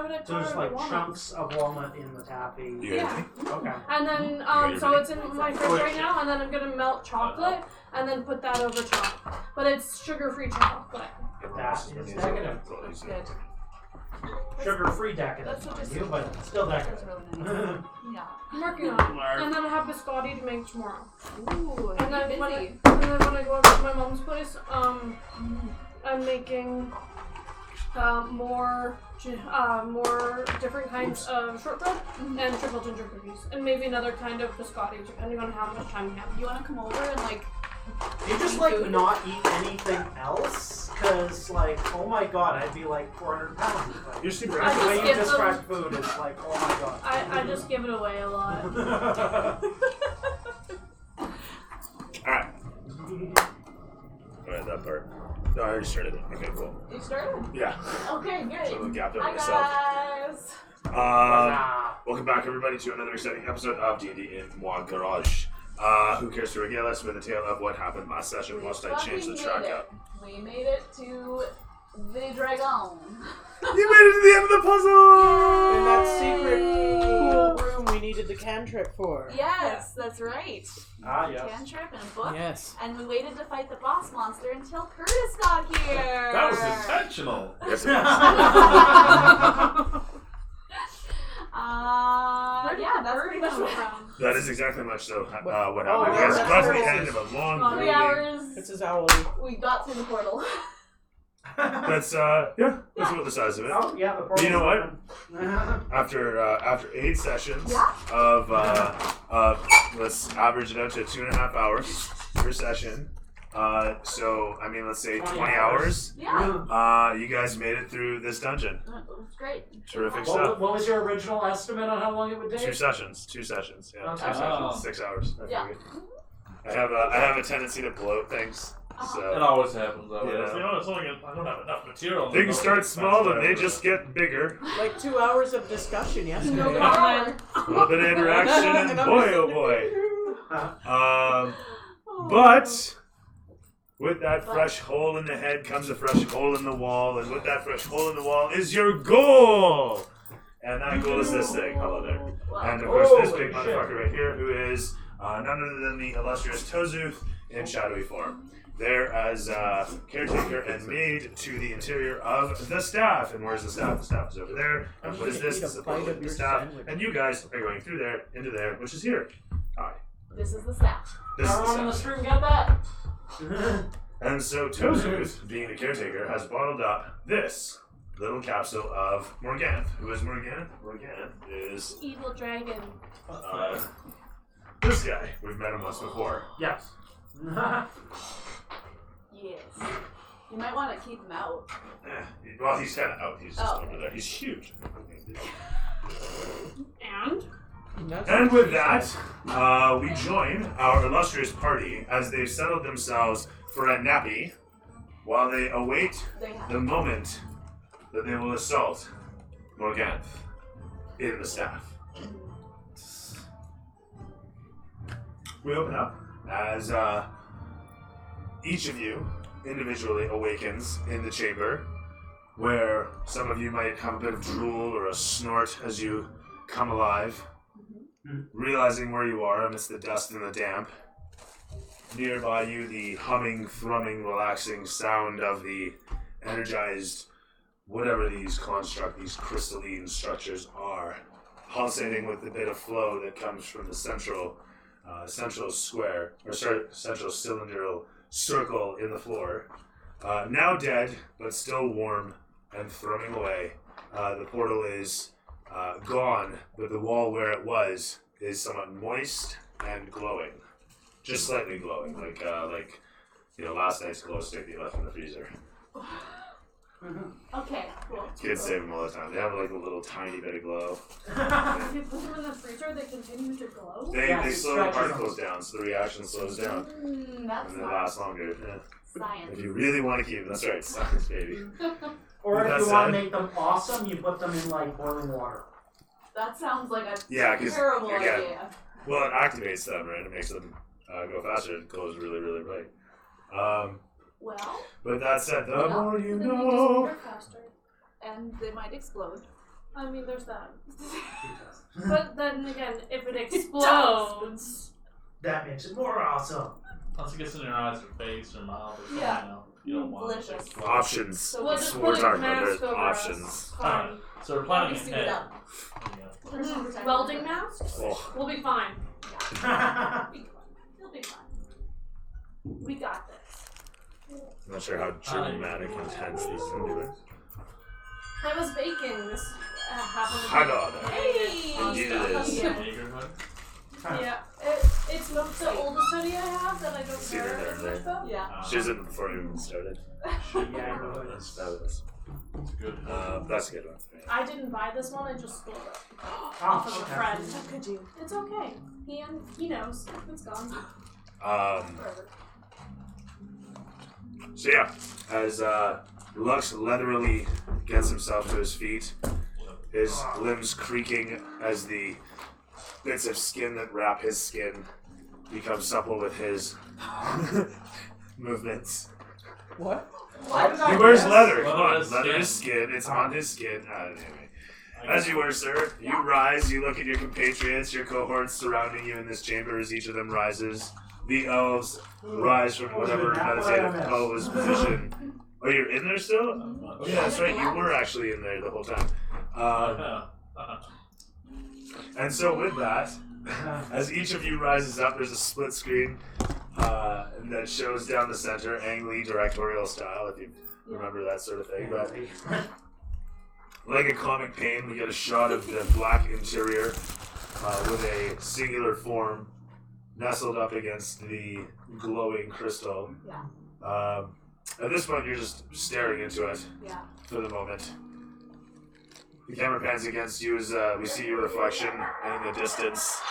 have it at So there's like walnuts. chunks of walnut in the taffy. Yeah. Okay. And then, so it's in my fridge right now, and then I'm gonna melt chocolate and then put that over top. But it's sugar-free chocolate. That is decadent. Good. Sugar-free decadent, mind you, but still decadent. Really nice. I'm working on it. And then I have biscotti to make tomorrow. Ooh, And then, busy. when I go over to my mom's place, I'm making more different kinds of shortbread and triple ginger cookies, and maybe another kind of biscotti, depending on how much time we have. You want to come over and like? You just like not eat anything else? Cause like, oh my god, I'd be like 400 pounds. Like, You see, the way you describe food is like, oh my god. I just give it away a lot. Alright. Alright, that part. No, I already started it. Okay, cool. You started? Yeah. Okay, great. So I gapped over Hi myself. guys. Welcome back, everybody, to another exciting episode of D&D in Moi Garage. Who cares to regale us with a tale of what happened last session whilst I changed the track up? We made it to the dragon. You made it to the end of the puzzle! In that secret cool room we needed the cantrip for. Yes, that's right. Ah, yes. Cantrip and a book. Yes. And we waited to fight the boss monster until Curtis got here. That was intentional. Yes, Yeah, that's pretty much what happened. that is exactly much so what happened. Oh, You guys that's got to the right. end of a long, 3 grueling... hours. This is our We got through the portal. That's, yeah, that's about the size of it. Oh, yeah, the portal's You know what? open. After 8 sessions Yeah. of let's average it out to 2.5 hours per session. So I mean, let's say 20 hours. Yeah. You guys made it through this dungeon. It was great. Terrific What stuff. was your original estimate on how long it would take? 2 sessions. Yeah, 2 Okay. sessions. 6 hours. I Yeah. figured. I have a tendency to bloat things. It So always happens that way. Yeah. It's like, oh, it's only I don't have enough material. things start small and they just get bigger. like 2 hours of discussion yesterday. No comment. A little bit of interaction and And I'm boy just oh boy. But with that fresh hole in the head comes a fresh hole in the wall, and with that fresh hole in the wall is your goal! And that goal is this thing. Hello there. And of course this big motherfucker right here, who is none other than the illustrious Tozuth in shadowy form. There as caretaker and maid to the interior of the staff. And where's the staff? The staff is over there. And what is this? This is the portal of the staff. And you guys are going through there, into there, which is here. Hi. This is the staff. This is Everyone in the the staff. stream get that? And so Tozuth, being the caretaker, has bottled up this little capsule of Morganth. Who is Morganth? Morganth is Evil dragon. this guy. We've met him once before. Yes. Yes. You might want to keep him out. Well, he's kind of out. He's just Oh. over there. He's huge. And? And with that, we join our illustrious party as they've settled themselves for a nappy while they await They have. the moment that they will assault Morganth in the staff. We open up as each of you individually awakens in the chamber, where some of you might have a bit of drool or a snort as you come alive, realizing where you are amidst the dust and the damp. Nearby you, the humming, thrumming, relaxing sound of the energized, whatever these crystalline structures are, pulsating with the bit of flow that comes from the central square, or central cylindrical circle in the floor. Now dead, but still warm and thrumming away. The portal is gone, but the wall where it was is somewhat moist and glowing. Just slightly glowing, like last night's glow stick that you left in the freezer. Okay, cool. Kids save them all the time. They have like a little tiny bit of glow. If you put them in the freezer, they continue to glow? They Yes, slow the stretches particles down, so the reaction slows down, That's and they not last longer. Yeah. science. If you really want to keep them, that's right, science, baby. Or With if that you want to said- make them awesome, you put them in like boiling water. That sounds like a Yeah, 'cause, terrible again, idea. Well, it activates them, right? It makes them go faster. It glows really, really bright. Well, But that said, the Yeah. more you Then they know. disappear faster. and they might explode. I mean, there's that. But then again, if it explodes... That makes it more awesome. Once it gets in your eyes or face or mouth or something, Yeah. you don't want it to Delicious. explode. Options. So we'll just We're put a talking about mask there's over options. us. Alright, so we're planning Suit it ahead. up. Yeah. Personal protective Welding equipment. masks? Oh. We'll be fine. Yeah. You'll be fine. We got this. I'm not sure how dramatic intense these can do it. I was baking this happened to Hang on. Hey! Indeed it is. Yeah. Neighborhood. Yeah. It's not the oldest hoodie I have that I don't See wear there, with there. my stuff. Yeah. She isn't before we even started. Yeah, That's fabulous. It's good. That's a good one. I didn't buy this one, I just stole it Oh, off of a okay. friend. How could you? It's okay. He knows. It's gone. Forever. So yeah, as Lux leatherily gets himself to his feet, his limbs creaking as the bits of skin that wrap his skin become supple with his movements. What? Why did I He wears guess? leather. Come Leather on, is leather skin. is skin. It's on his skin. Anyway. As you were, sir, you rise, you look at your compatriots, your cohorts surrounding you in this chamber as each of them rises. The elves rise from whatever meditative elves position. Oh, you're in there still? Oh, yeah, that's right, you were actually in there the whole time. And so with that, as each of you rises up, there's a split screen that shows down the center, Ang Lee directorial style, if you remember that sort of thing. But like a comic pane, we get a shot of the black interior with a singular form nestled up against the glowing crystal. Yeah. At this point, you're just staring into it Yeah. for the moment. The camera pans against you as we see your reflection in the distance.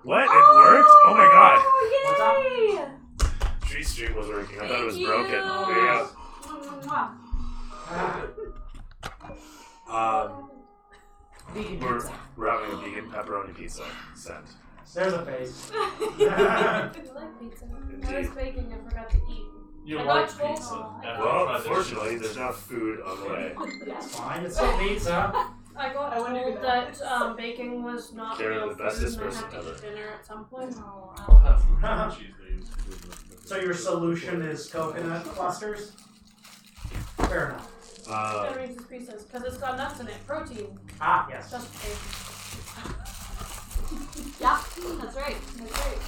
What? It worked? Oh my god! Oh, yay! Street Street was working. I thought it was Thank broken. you. There you go. Vegan We're pizza. having a vegan pepperoni pizza sent. There's a face. I like pizza. I was baking and forgot to eat. You I like got told- pizza. after Well, you tried this unfortunately, shit. there's not food on the way. It's fine. It's still pizza. I got I wouldn't told do that that. baking was not Karen, real the food bestest and I person had to ever. eat dinner at some point. I'll have some mac and cheese, please. So your solution is coconut clusters? Fair enough. Gotta read these pieces because it's got nuts in it. Protein. Ah, yes. Just bacon. Yeah, that's right. That's right.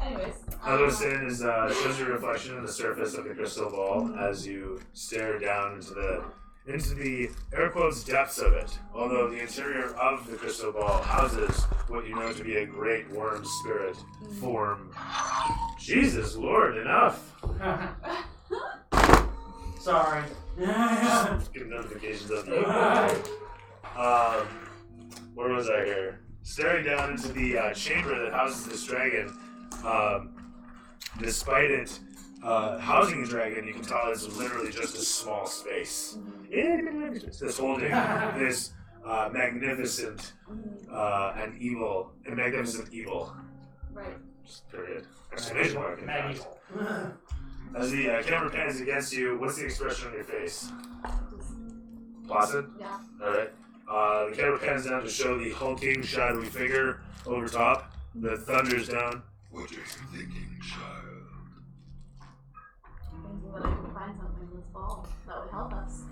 Anyways. Another sin is shows your reflection in the surface of the crystal ball as you stare down into the air quotes depths of it. Although the interior of the crystal ball houses what you know to be a great worm spirit form. Jesus Lord, enough! Sorry. Get notifications of you. Where was I here? Staring down into the chamber that houses this dragon. Despite it housing a dragon, you can tell it's literally just a small space. It's holding this magnificent and evil, and magnificent evil. Right. Period. Exclamation mark. in Maggie. fact. As the camera pans against you, what's the expression on your face? Placid? Yeah. Alright. The camera pans down to show the hulking, shadowy figure over top. The thunder's down. What are you thinking, child? Thinking that I could find something in this ball that would help us.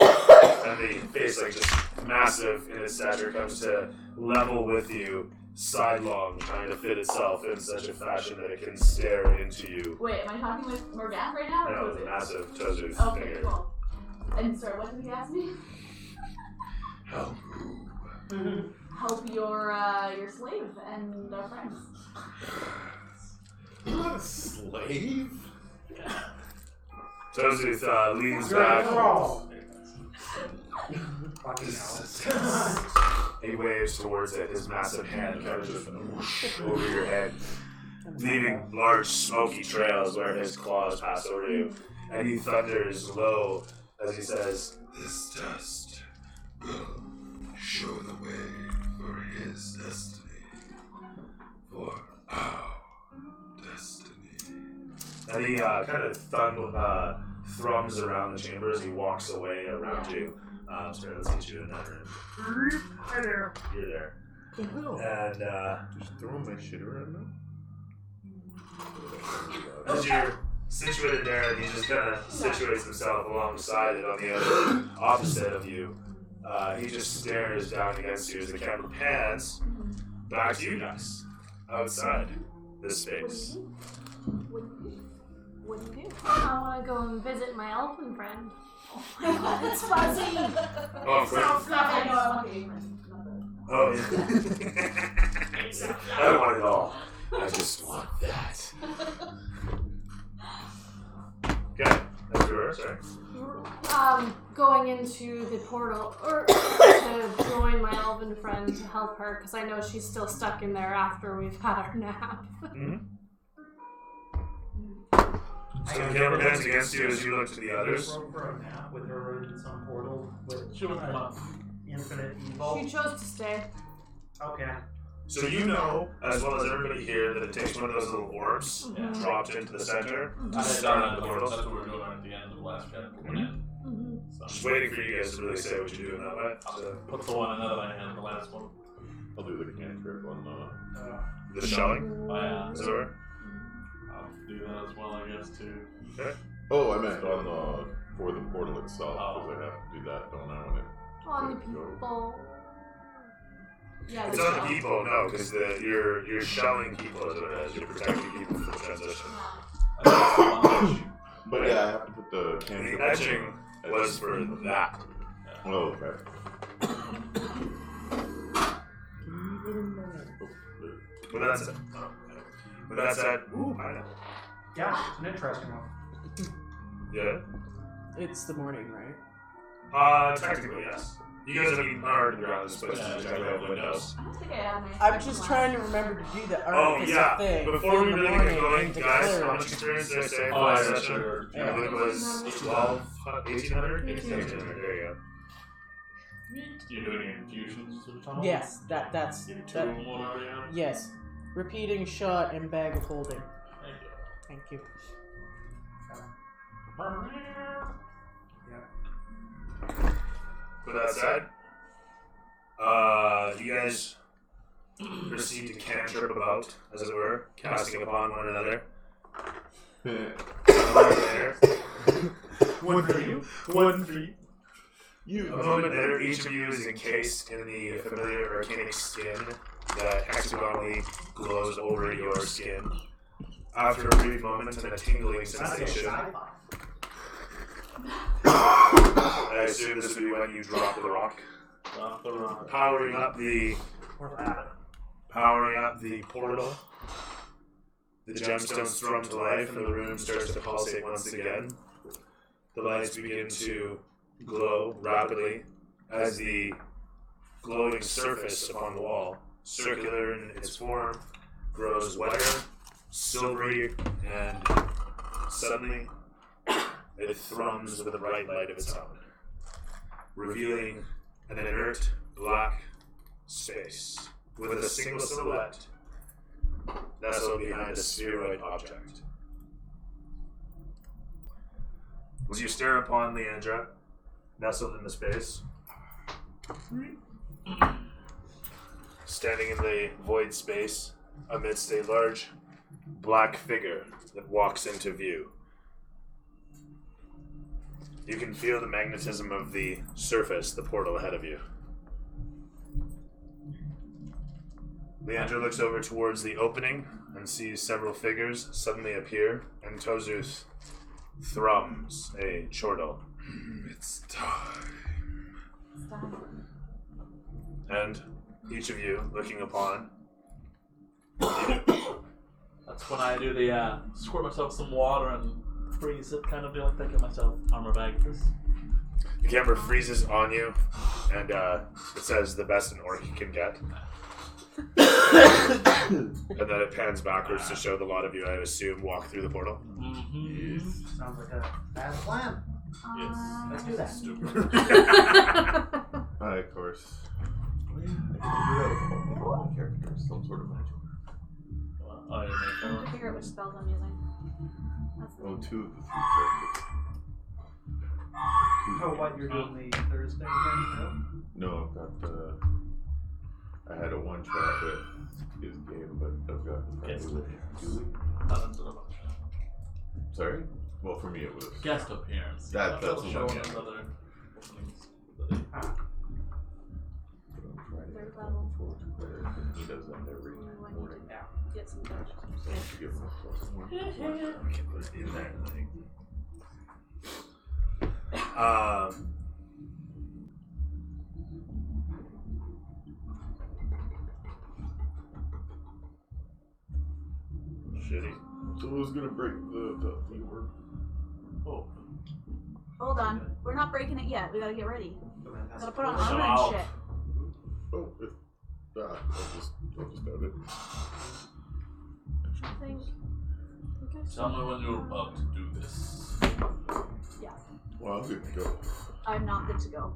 And the face, like, just massive in its stature, comes to level with you, sidelong, trying to fit itself in such a fashion that it can stare into you. Wait, am I talking with Morgan right now? No, Or the Tozu? massive Tozu's Okay, figure. cool. And sorry, what did he ask me? Help. Help your slave and our friends. I'm not a slave. Tozu leans You're a back. thrall. Fucking This hell. is He waves towards it, his massive hand kind of just whoosh over your head, leaving large smoky trails where his claws pass over you. And he thunders low as he says, this dust will show the way for his destiny, for our destiny. and he kind of thrums around the chamber as he walks away around you. So let's get you in that room. Hi there. You're there. And Just throwing my shit around now. as you're situated there, he just kind of situates himself alongside it on the other opposite of you. He just stares down against you as the camera pans back to you guys outside this space. What do you do? I want to go and visit my elfin friend. Oh my god, it's fuzzy! Oh, great. Oh, yeah. I don't want it all. I just want that. Okay, that's yours, sorry. Going into the portal, or to join my elven friend to help her, because I know she's still stuck in there after we've had our nap. Mm-hmm. So the camera pans against you as you look to the others. For a nap with her in some portal with She wouldn't come up. infinite evil. She chose to stay. Okay. So you know, as well as everybody here, that it takes one of those little orbs Yeah. dropped into the center. I had done that before. That's what we were doing at the end of the last chapter. So Just waiting for you guys to really say what you're doing that way. So, put the one another I had the last one. I'll do the cantrip on the shelling I is over. I'll do that as well, I guess, too. Okay. Oh, I meant on the for the portal itself, because I have to do that, don't I? When it On the people. Yeah, It's the on the shell. people, no, because you're shelling people is what it is. You're protecting people from the transition. But yeah, I have to put the The cantrip. etching was for that. Oh, okay. With that said, ooh, I know. Yeah, it's an interesting one. Yeah. It's the morning, right? Technically, yes. You guys have been underground this place, so you have windows. I don't think I had my. I'm just trying to remember to do the Oh, artificer yeah. thing. Before we in the really morning get going, and guys, declare how it. much experience did I say? Oh, for I my said session? sure. I believe it was 1800? 1800, there you go. You're doing infusions of tunnels? Yes, that's Give me two that. and one already out? Yes, repeating shot and bag of holding. Thank you. Thank you. With that said, you guys proceed to cantrip about, as it were, casting upon one another. One for you, one for you. A moment later, each of you is encased in the familiar arcanic skin that hexagonally glows over your skin. After a brief moment and a tingling sensation, I assume this would be when you drop the rock. Drop the rock. Powering up the portal. The gemstones thrum to life and the room starts to pulsate once again. The lights begin to glow rapidly as the glowing surface upon the wall, circular in its form, grows wetter, silvery, and suddenly it thrums with a bright light of its own, revealing an inert black space with a single silhouette nestled behind a spheroid object. As you stare upon Leandra, nestled in the space, standing in the void space amidst a large black figure that walks into view. You can feel the magnetism of the surface, the portal ahead of you. Leandra looks over towards the opening and sees several figures suddenly appear, and Tozuth thrums a chortle. It's time. And each of you looking upon. That's when I do the squirt myself some water and freeze it kind of deal. I'm thinking myself, armor bag this. The camera freezes on you, and it says the best an orc can get. And then it pans backwards to show the lot of you, I assume, walk through the portal. Mm-hmm. Sounds like a bad plan. Yes. Let's do that. Stupid. Of course. I can do that with all my characters, some sort of magic. Oh, yeah, I have to figure out which spells I'm using. That's the Oh, thing. 2 of the 3 characters. Oh, what, you're doing the Thursday thing No, I've got I had a one shot with his game, but I've got Guest with Julie. Sorry? Well, for me it was. Guest appearance. That's the show one, on yeah. other openings. But on Friday, Third I level. have 4 players, and he does that every morning. Get some touch. So I have to give him a plus one. I can put it in there. Shitty. So who's gonna break the word? Oh, Hold on. We're not breaking it yet. We gotta get ready. though? Gotta put on Shout armor out. and shit. Oh, if I'll just note it. tell me when you're about to do this. Yeah. Well, I'm good to go. I'm not good to go.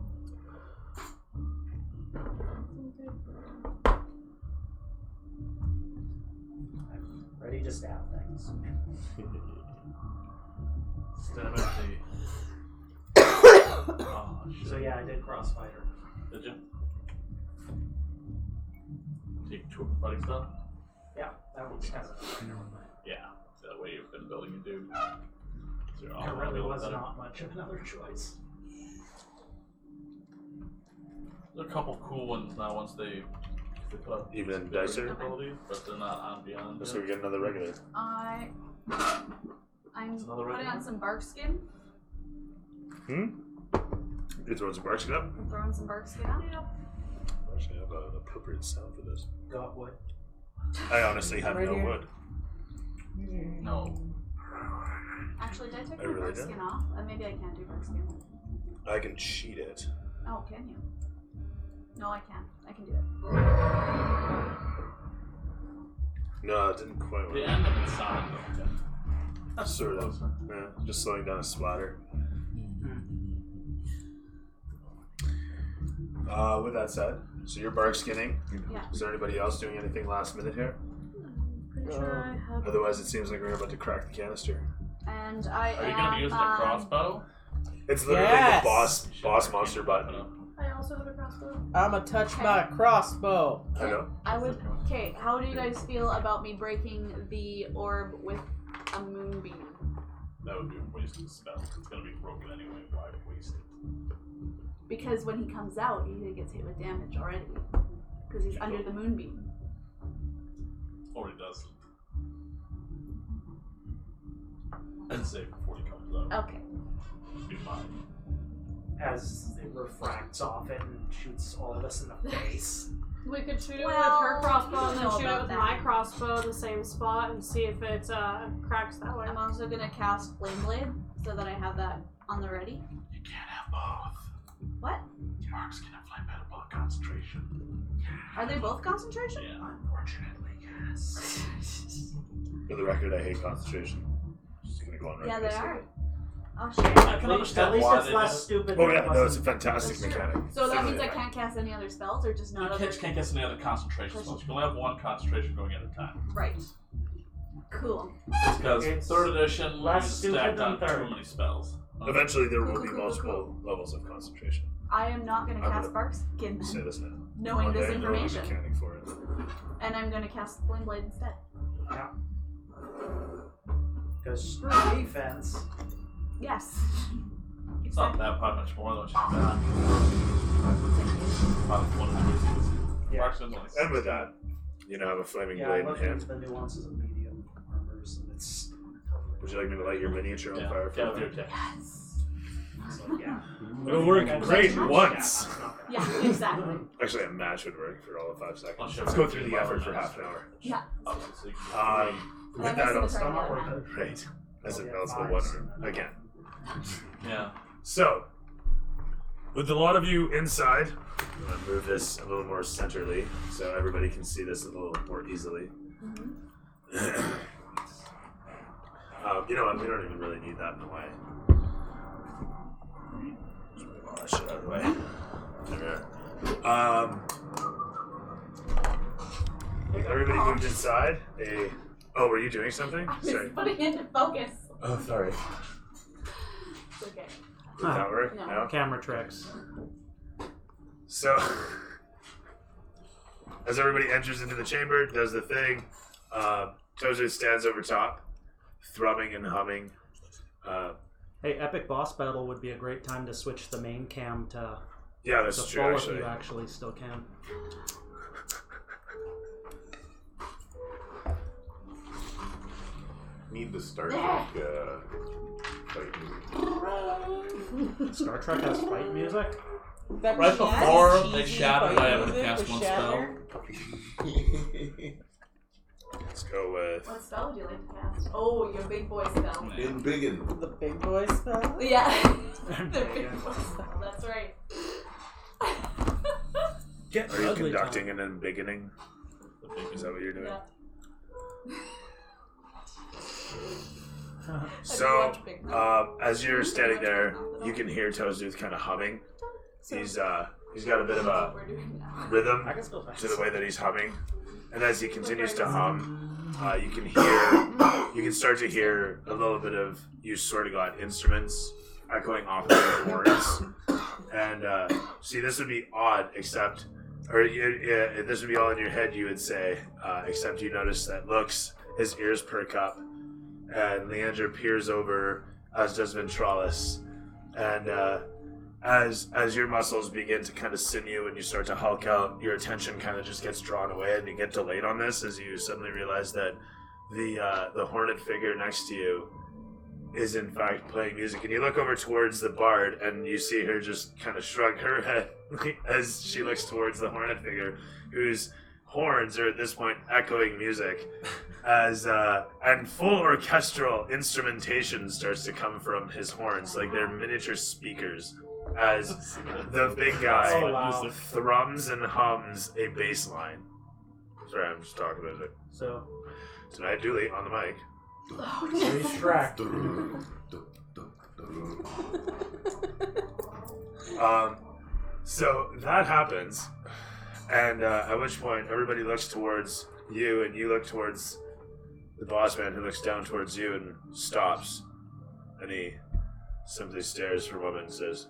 Ready to stab things. Stab at the. Oh, shit. So yeah, I did Crossfighter. Did you? Take 2 of the fighting stuff? Yeah, that was kind of a no-brainer with mine. Yeah. That way you've been building a dude. So you're There all really was better. not much of another choice. There are a couple cool ones now once they put up Even Dicer? abilities, but they're not on Beyond. So yet. we get another regular. I'm It's another putting regular? on some bark skin. You throwing some bark skin up? I'm throwing some bark skin on. Actually, I have an appropriate sound for this. Got what? I honestly have Right no here. wood. No. Actually, did I take I my really bark don't. skin off? Maybe I can't do bark skin. I can cheat it. Oh, can you? No, I can't. I can do it. No, it didn't quite The work. end of it sounded okay. Sort of. Yeah, just slowing down a splatter. With that said, so you're bark skinning. Yeah. Is there anybody else doing anything last minute here? Pretty sure I have. Otherwise, it seems like we're about to crack the canister. And I Are you am. gonna be using a crossbow? It's literally Yes! the boss monster button. I also have a crossbow. I'ma touch my crossbow. I know. I would. Okay, how do you guys feel about me breaking the orb with a moonbeam? That would be a wasted spell. It's gonna be broken anyway. Why waste it? Because when he comes out, he gets hit with damage already. Because he's under the moonbeam. Or he doesn't. And save before he comes out. Okay. Be fine. As it refracts off it and shoots all of us in the face. We could shoot it Well, with her crossbow and you then know shoot it about with that. my crossbow, the same spot, and see if it cracks that way. I'm also gonna cast Flame Blade so that I have that on the ready. You can't have both. What? Marks can have flame metabolic concentration. Are they both concentration? Yeah. Unfortunately, yes. For the record, I hate concentration. Just gonna go on record. Yeah, they and say are. that. Oh shit. I can At understand least why it's they less did it. stupid. Oh than yeah, it no, it's a wasn't. fantastic That's true. mechanic. So that Certainly means I right. can't cast any other spells, or just You not other. can't cast any other concentration spells. You can only have one concentration going at a time. Right. Cool. Because It's 3rd edition, less you stupid stacked than on third. too many spells. Eventually, there will Cool, be cool, cool, multiple levels of concentration. I am not gonna I'm cast gonna bark skin Say then, this now. knowing Okay, this I know a information, mechanic for it. and I'm gonna cast Flame Blade instead. Because screw defense. Yes. It's not that much more than what she's got. About one of the Yeah. Marksman only And with that, you now have a flaming Yeah, I blade in looked hand. into the nuances of medium armors, and it's Would you like me to light your miniature on Yeah, fire for yeah, me? your attack. Yes. so, yeah. It'll work Like, great yeah, once. that's not gonna- Yeah, exactly. Actually, a match would work for all of 5 Oh, seconds. sure. Let's go through the effort for half an hour. Yeah. Oh, so you can With And I'm that, missing the I'll turn on the not other worth hand. it. Right. As I'll it get melts the fives one and then- again. Yeah. So, with a lot of you inside, I'm going to move this a little more centrally so everybody can see this a little more easily. You know what? We don't even really need that in the way. Just move all that shit out of the way. There we are. Everybody moved inside. Oh, were you doing something? I Sorry. was putting it into focus. Oh, sorry. It's okay. Would that work? No. Camera tricks. So, as everybody enters into the chamber, does the thing, Tozu stands over top, thrumming and humming. Hey, epic boss battle would be a great time to switch the main cam to Yeah, that's the true, full actually. if you actually still can. Need the Star Trek fight music. Star Trek has fight music? That Right cheesy before they cheesy shattered, fight I would music cast with one Shatner. Let's go with. What spell would you like to cast? Oh, your big boy spell. In Biggin. The big boy spell. Yeah. The big boy spell. That's right. Get Are you ugly conducting time. an unbeginning? Is that what you're doing? Yeah. So, as you're standing there, you can hear Tozu kind of humming. He's got a bit of a We're doing now. rhythm I can still fight. to the way that he's humming, and as he continues to hum, you can start to hear a little bit of you sort of got instruments echoing off of your horns, and see, this would be odd, except, or this would be all in your head. You would say, except you notice that his ears perk up, and Leander peers over, as does Ventralis, and as your muscles begin to kind of sinew and you start to hulk out, your attention kind of just gets drawn away, and you get delayed on this as you suddenly realize that the horned figure next to you is in fact playing music, and you look over towards the bard and you see her just kind of shrug her head as she looks towards the horned figure, whose horns are at this point echoing music as and full orchestral instrumentation starts to come from his horns, like they're miniature speakers, as the big guy thrums and hums a bass line. Sorry, I'm just talking about it. So, Tonight, Dooley on the mic. Distract. So that happens, and at which point everybody looks towards you, and you look towards the boss man, who looks down towards you and stops, and he simply stares for a moment and says,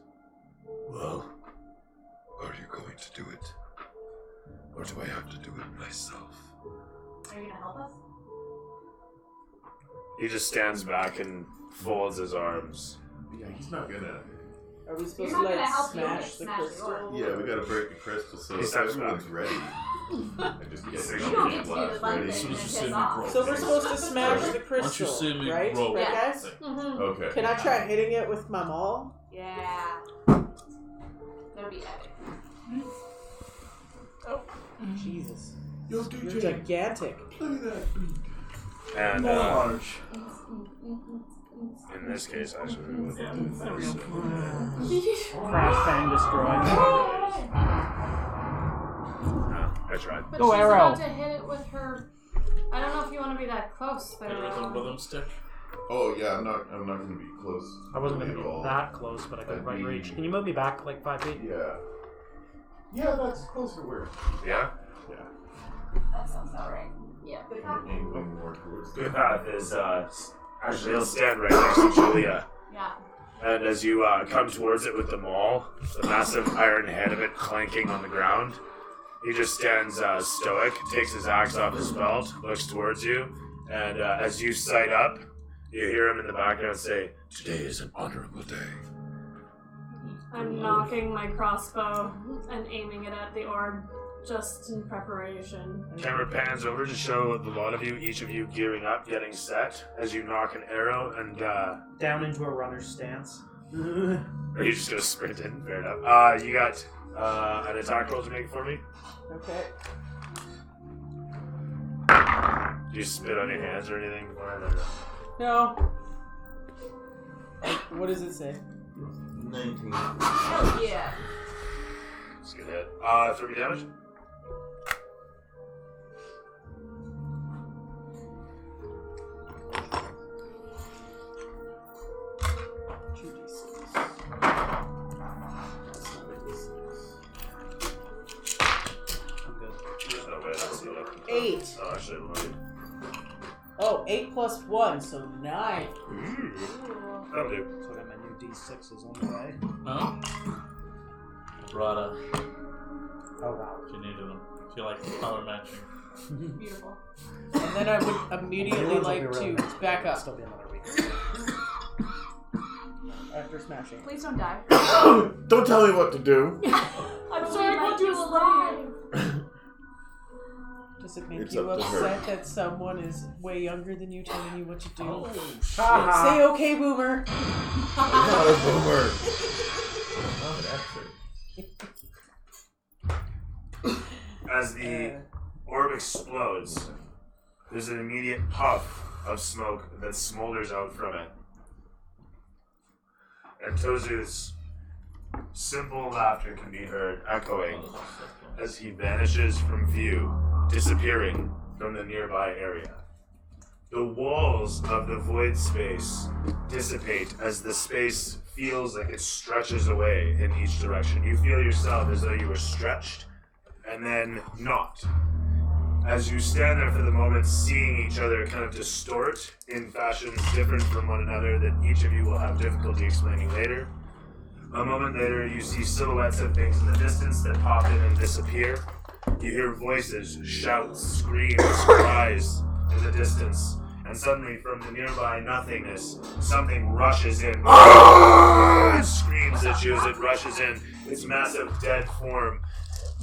"Well, are you going to do it, or do I have to do it myself?" Are you gonna help us? He just stands back and folds his arms. Yeah, he's not gonna. Are we supposed You're to not like gonna help you smash the smash the crystal? orb. Yeah, we gotta break the crystal so He steps everyone's back. ready. I just get You You don't get to do blast the fun ready. thing and As piss soon as you off. roll. So we're supposed to smash the Once you crystal, see me right? roll. Right, Yeah. guys? Mm-hmm. Okay. Can I try hitting it with my maul? Yeah. That'd be epic. Jesus. Yo, You're DJ, gigantic. look at that. And Large. in this case, actually, with Crash Bang Destroy. I tried. But Go she's arrow. about to hit it with her. I don't know if you want to be that close there. Hit it with a rhythm stick. Oh yeah, I'm not gonna be close. I wasn't going to at be all. that close, but I could right reach. Can you move me back like 5 feet? Yeah. Yeah, that's closer where. Yeah? That sounds alright. Yeah. Good I'm angling more towards the. Good path is, actually, he'll stand right next to Julia. Yeah. And as you come towards it with the maul, the massive iron head of it clanking on the ground, he just stands stoic, takes his axe off his belt, looks towards you, and as you sight up, you hear him in the background say, "Today is an honorable day." I'm knocking my crossbow and aiming it at the orb, just in preparation. Camera pans over to show the lot of you, each of you gearing up, getting set, as you knock an arrow, and Down into a runner's stance. are you just gonna sprint in? Fair enough. You got an attack roll to make for me? Okay. Do you spit on your hands or anything? Or No. What does it say? 19. Oh yeah. It's a good hit. 3 damage? I'm good. There's no way that's the 8. Oh, actually, right. Oh, 8 plus 1, so 9. That'll do. So I got my new D6s on the way. Oh? I brought a. Oh wow. If you needed them. If you like color matching. Beautiful. And then I would immediately like to back It'll up. still be another week. After smashing. Please don't die. Don't tell me what to do. I'm sorry, I want you alive. Does it make It's you up to her. upset that someone is way younger than you telling you what to do? Oh, Haha. Say okay, boomer. I'm not a boomer. Oh, that's it. As the orb explodes, there's an immediate puff of smoke that smolders out from it. And Tozu's simple laughter can be heard echoing as he vanishes from view, disappearing from the nearby area. The walls of the void space dissipate as the space feels like it stretches away in each direction. You feel yourself as though you were stretched and then not. As you stand there for the moment, seeing each other kind of distort in fashions different from one another that each of you will have difficulty explaining later. A moment later, you see silhouettes of things in the distance that pop in and disappear. You hear voices, shouts, screams, cries in the distance. And suddenly, from the nearby nothingness, something rushes in. It screams at you as it rushes in. Its massive dead form,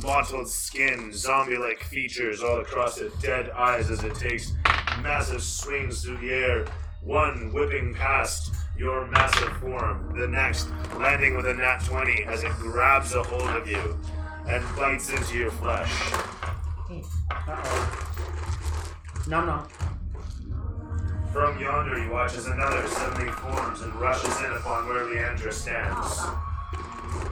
mottled skin, zombie-like features all across it, dead eyes as it takes massive swings through the air. One whipping past your massive form, the next landing with a nat 20 as it grabs a hold of you and bites into your flesh. Uh-oh. No. From yonder, you watch as another suddenly forms and rushes in upon where Leandra stands.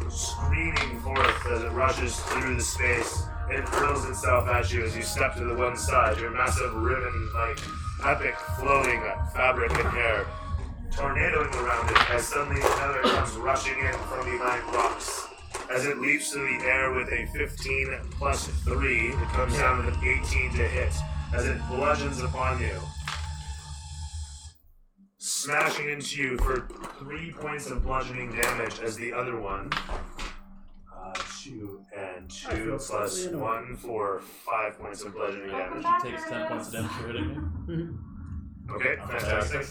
Screaming forth as it rushes through the space, it hurls itself at you as you step to the one side, your massive ribbon-like, epic floating fabric and hair, tornadoing around it as suddenly another comes rushing in from behind rocks. As it leaps through the air with a 15 plus 3, it comes down with an 18 to hit as it bludgeons upon you, smashing into you for 3 points of bludgeoning damage as the other one. 2 and 2 plus 1 for 5 points of bludgeoning damage. She takes 10 points of damage for hitting me. Okay, fantastic.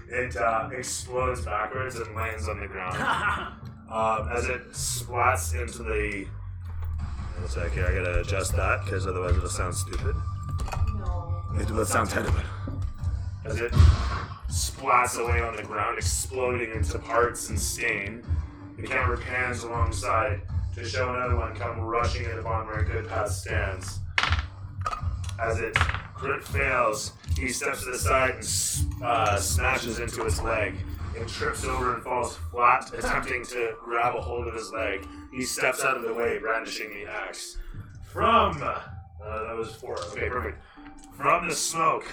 It explodes backwards and lands on the ground. As it splats into the... One sec here, I gotta adjust that because otherwise it'll sound stupid. No. It will sound terrible. As it splats away on the ground, exploding into parts and stain, the camera pans alongside to show another one come rushing in upon where Goodpath stands. As it crit fails, he steps to the side and smashes into its leg. It trips over and falls flat, attempting to grab a hold of his leg. He steps out of the way, brandishing the axe. From... that was 4. Okay, perfect. From the smoke,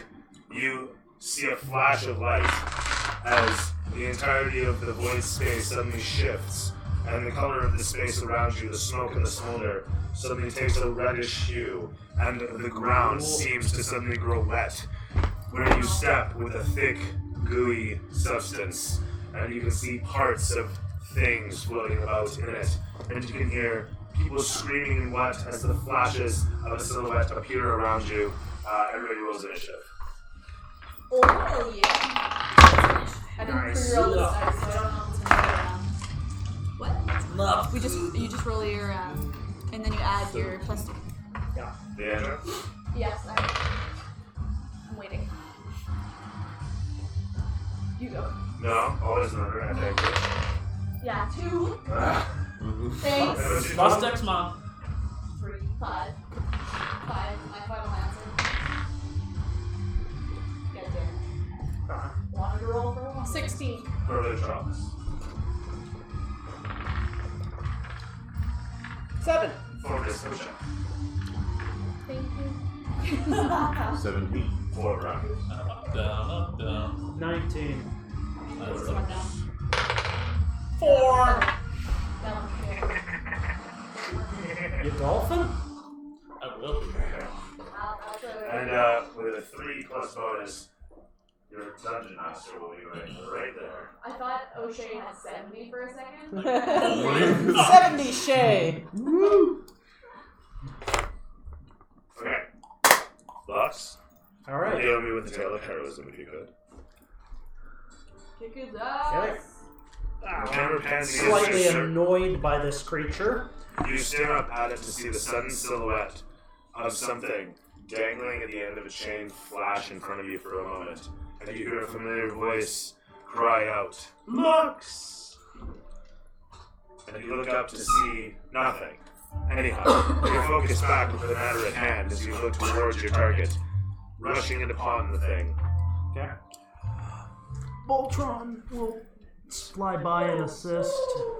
you see a flash of light as the entirety of the void space suddenly shifts, and the color of the space around you, the smoke and the smolder, suddenly takes a reddish hue, and the ground seems to suddenly grow wet, where you step with a thick, gooey substance, and you can see parts of things floating about in it, and you can hear people screaming in wet as the flashes of a silhouette appear around you. Everybody rolls initiative. Oh yeah. I didn't Nice. pre-roll this dice, so I don't know if it's another What? You just roll your and then you add your plus 2. Leandra? Yes, I'm waiting. You go. No, always another. I think. Yeah, 2. Ah. Thanks. Plus Dex Mom. 3, 5. 5, my final answer. Get there. Wanted to roll for 1. 16. Further drops. 7. For deception. Thank you. 17. 4 rounds. Up, down. 19. That's One it. down. 4. Down. You dolphin? I will. And with a 3 plus bonus, Your dungeon master will be right there. I thought O'Shea had 70 for a second. 70 Shay! Okay. Lux, Alright. deal me with the tail of heroism if you could. Kick his ass. Camera pans against Slightly your shirt. annoyed by this creature. You stare up at it to see the sudden silhouette of something dangling at the end of a chain flash in front of you for a moment, and you hear a familiar voice cry out, "Lux!" And you look up to see nothing. Anyhow, you focus back with the matter at hand as you look towards your target, rushing in upon the thing. Okay. Voltron will fly by and assist.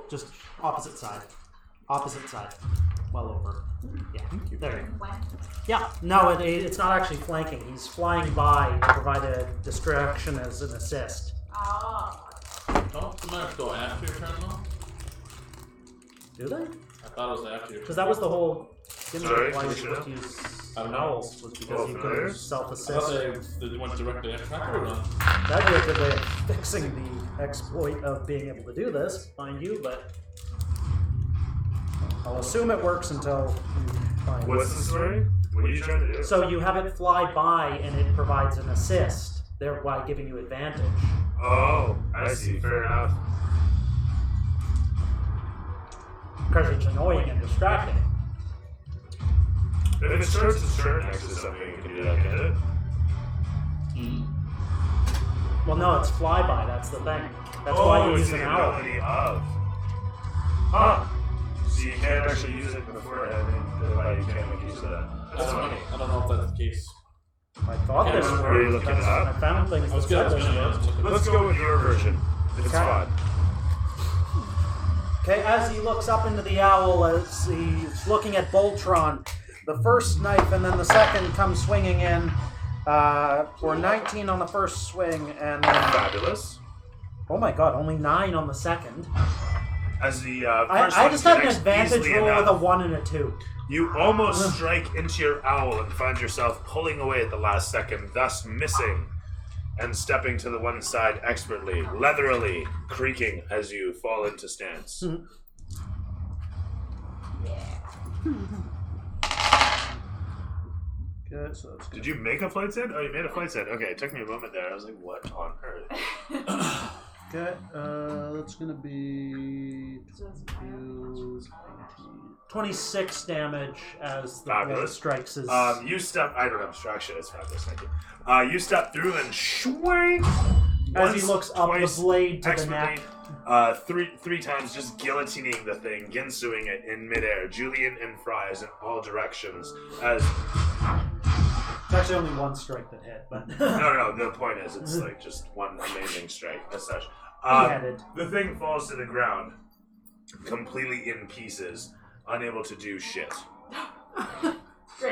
Just opposite side. Opposite side. Well over. Yeah, there you go. Yeah, no, it's not actually flanking. He's flying by to provide a distraction as an assist. Ah. Don't the minutes go after your turn though? Do they? I thought it was after your turn. Because that was the whole gimmick Sorry, of why which you would one? use I don't know. owls, was because you could familiar? I self-assist. thought they went directly after or not? That'd be a good way of fixing the exploit of being able to do this, mind you, but I'll assume it works until you find What's the story? What are you trying to do? So you have it fly by and it provides an assist, thereby giving you advantage. Oh, I see. Fair enough. Because it's annoying and distracting. If it starts its turn next to something, you can do that, can't it? Well, no, it's flyby, that's the thing. That's why you it's use the an owl. ability of. Huh. So you can't actually use it beforehand, and you can't make use of that. That's funny. I don't know if that's the case. I thought this worked. Are you looking it up? I found things I was that good. said this worked. Let's go with your version. It's Okay. fun. Okay, as he looks up into the owl, as he's looking at Voltron, the first knife and then the second come swinging in for 19 on the first swing, and then, Fabulous. oh my god, only 9 on the second. As the first I one just had an connects advantage easily roll with enough, a 1 and a 2. you almost strike into your owl and find yourself pulling away at the last second, thus missing and stepping to the one side expertly, leatherily, creaking as you fall into stance. Good, so that's Did you make a flight set? Oh, you made a flight set. Okay, it took me a moment there. I was like, what on earth? Okay, that's gonna be 26 damage as the blade Fabulous. strikes his. You step. I don't have distraction. It's fabulous. Thank you. You step through and swing. as he looks up the blade to the neck. Three times, just guillotining the thing, ginsuing it in midair, Julian and fries in all directions. As It's actually only 1 strike that hit, but no. The point is, it's like just one amazing strike as such. Beheaded. The thing falls to the ground, completely in pieces, unable to do shit. Like,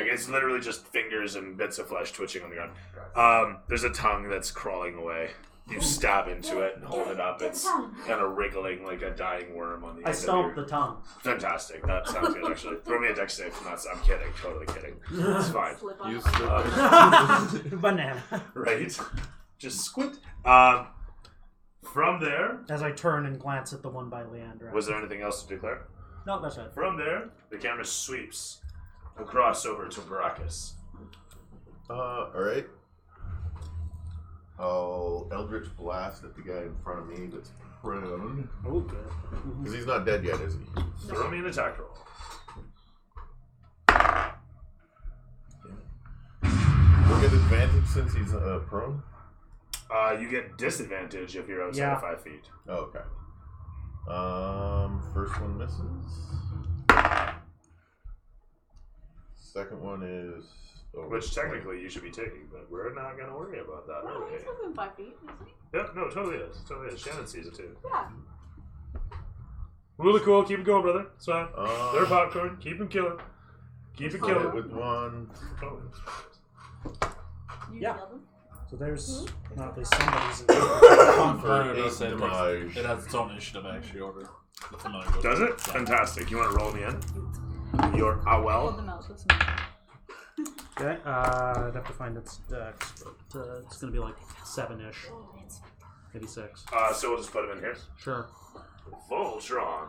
it's literally just fingers and bits of flesh twitching on the ground. There's a tongue that's crawling away. You stab into it and hold it up. It's kind of wriggling like a dying worm on the end I of stomped your... the tongue. Fantastic. That sounds good, actually. Throw me a dex save. I'm kidding. Totally kidding. It's fine. You slip Banana. Right? Just squint. From there, As I turn and glance at the one by Leandra. was there anything else to declare? No, that's it. From there, the camera sweeps across over to Baracus. Alright. I'll Eldritch Blast at the guy in front of me that's prone. Oh, good. Because he's not dead yet, is he? Throw me an attack roll. We'll get advantage since he's prone? You get disadvantage if you're outside of 5 feet. Oh, okay. First one misses. Second one is... Which technically you should be taking, but we're not going to worry about that, are we? He's within 5 feet, isn't he? Yeah, no, totally is. Totally is. Shannon sees it too. Yeah. Really cool. Keep it going, brother. It's fine. They're Um, popcorn. Keep them killing. Keep it hit it killing. with one. You Yeah. killed him? So there's not at least somebody's Familiar Eight does say it damage. takes- it has its own initiative actually order. The familiar goes Does it? first. Yeah. Fantastic. You want to roll me in? You're Hold well. the mouse with some. Okay, I'd have to find its dex, but it's going to be like 7-ish. Maybe 6. So we'll just put him in here. Sure. Voltron.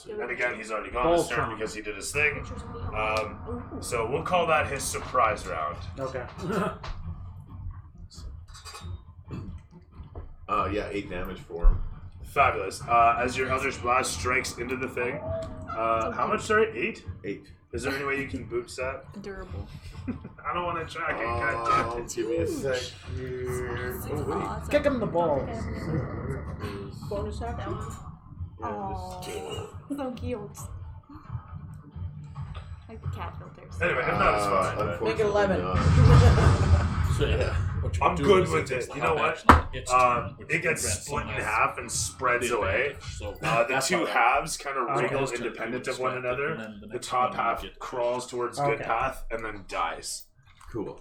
And again, he's already gone this turn Voltron. because he did his thing. So we'll call that his surprise round. Okay. Yeah, 8 damage for him. Fabulous. As your Eldritch Blast strikes into the thing, how much, sorry? 8? 8. Is there any way you can boost that? Durable. I don't want to track it, goddammit. Give me a sec here. Oh, wait. Kick him in the balls. Bonus action. Oh, so cute. Like the cat filters. Anyway, if not, it's fine. but- Unfortunately Make it 11. not. So yeah, what you I'm do good is with it's it. You know what? half action, it's turn, which It gets grants split in someone half and spreads the away. advantage. So The that's two how- halves kind of Okay. wriggle Turn, independent you of one expect it, another. and then the The next top one half you get- crawls towards Okay. good path and then dies. Cool.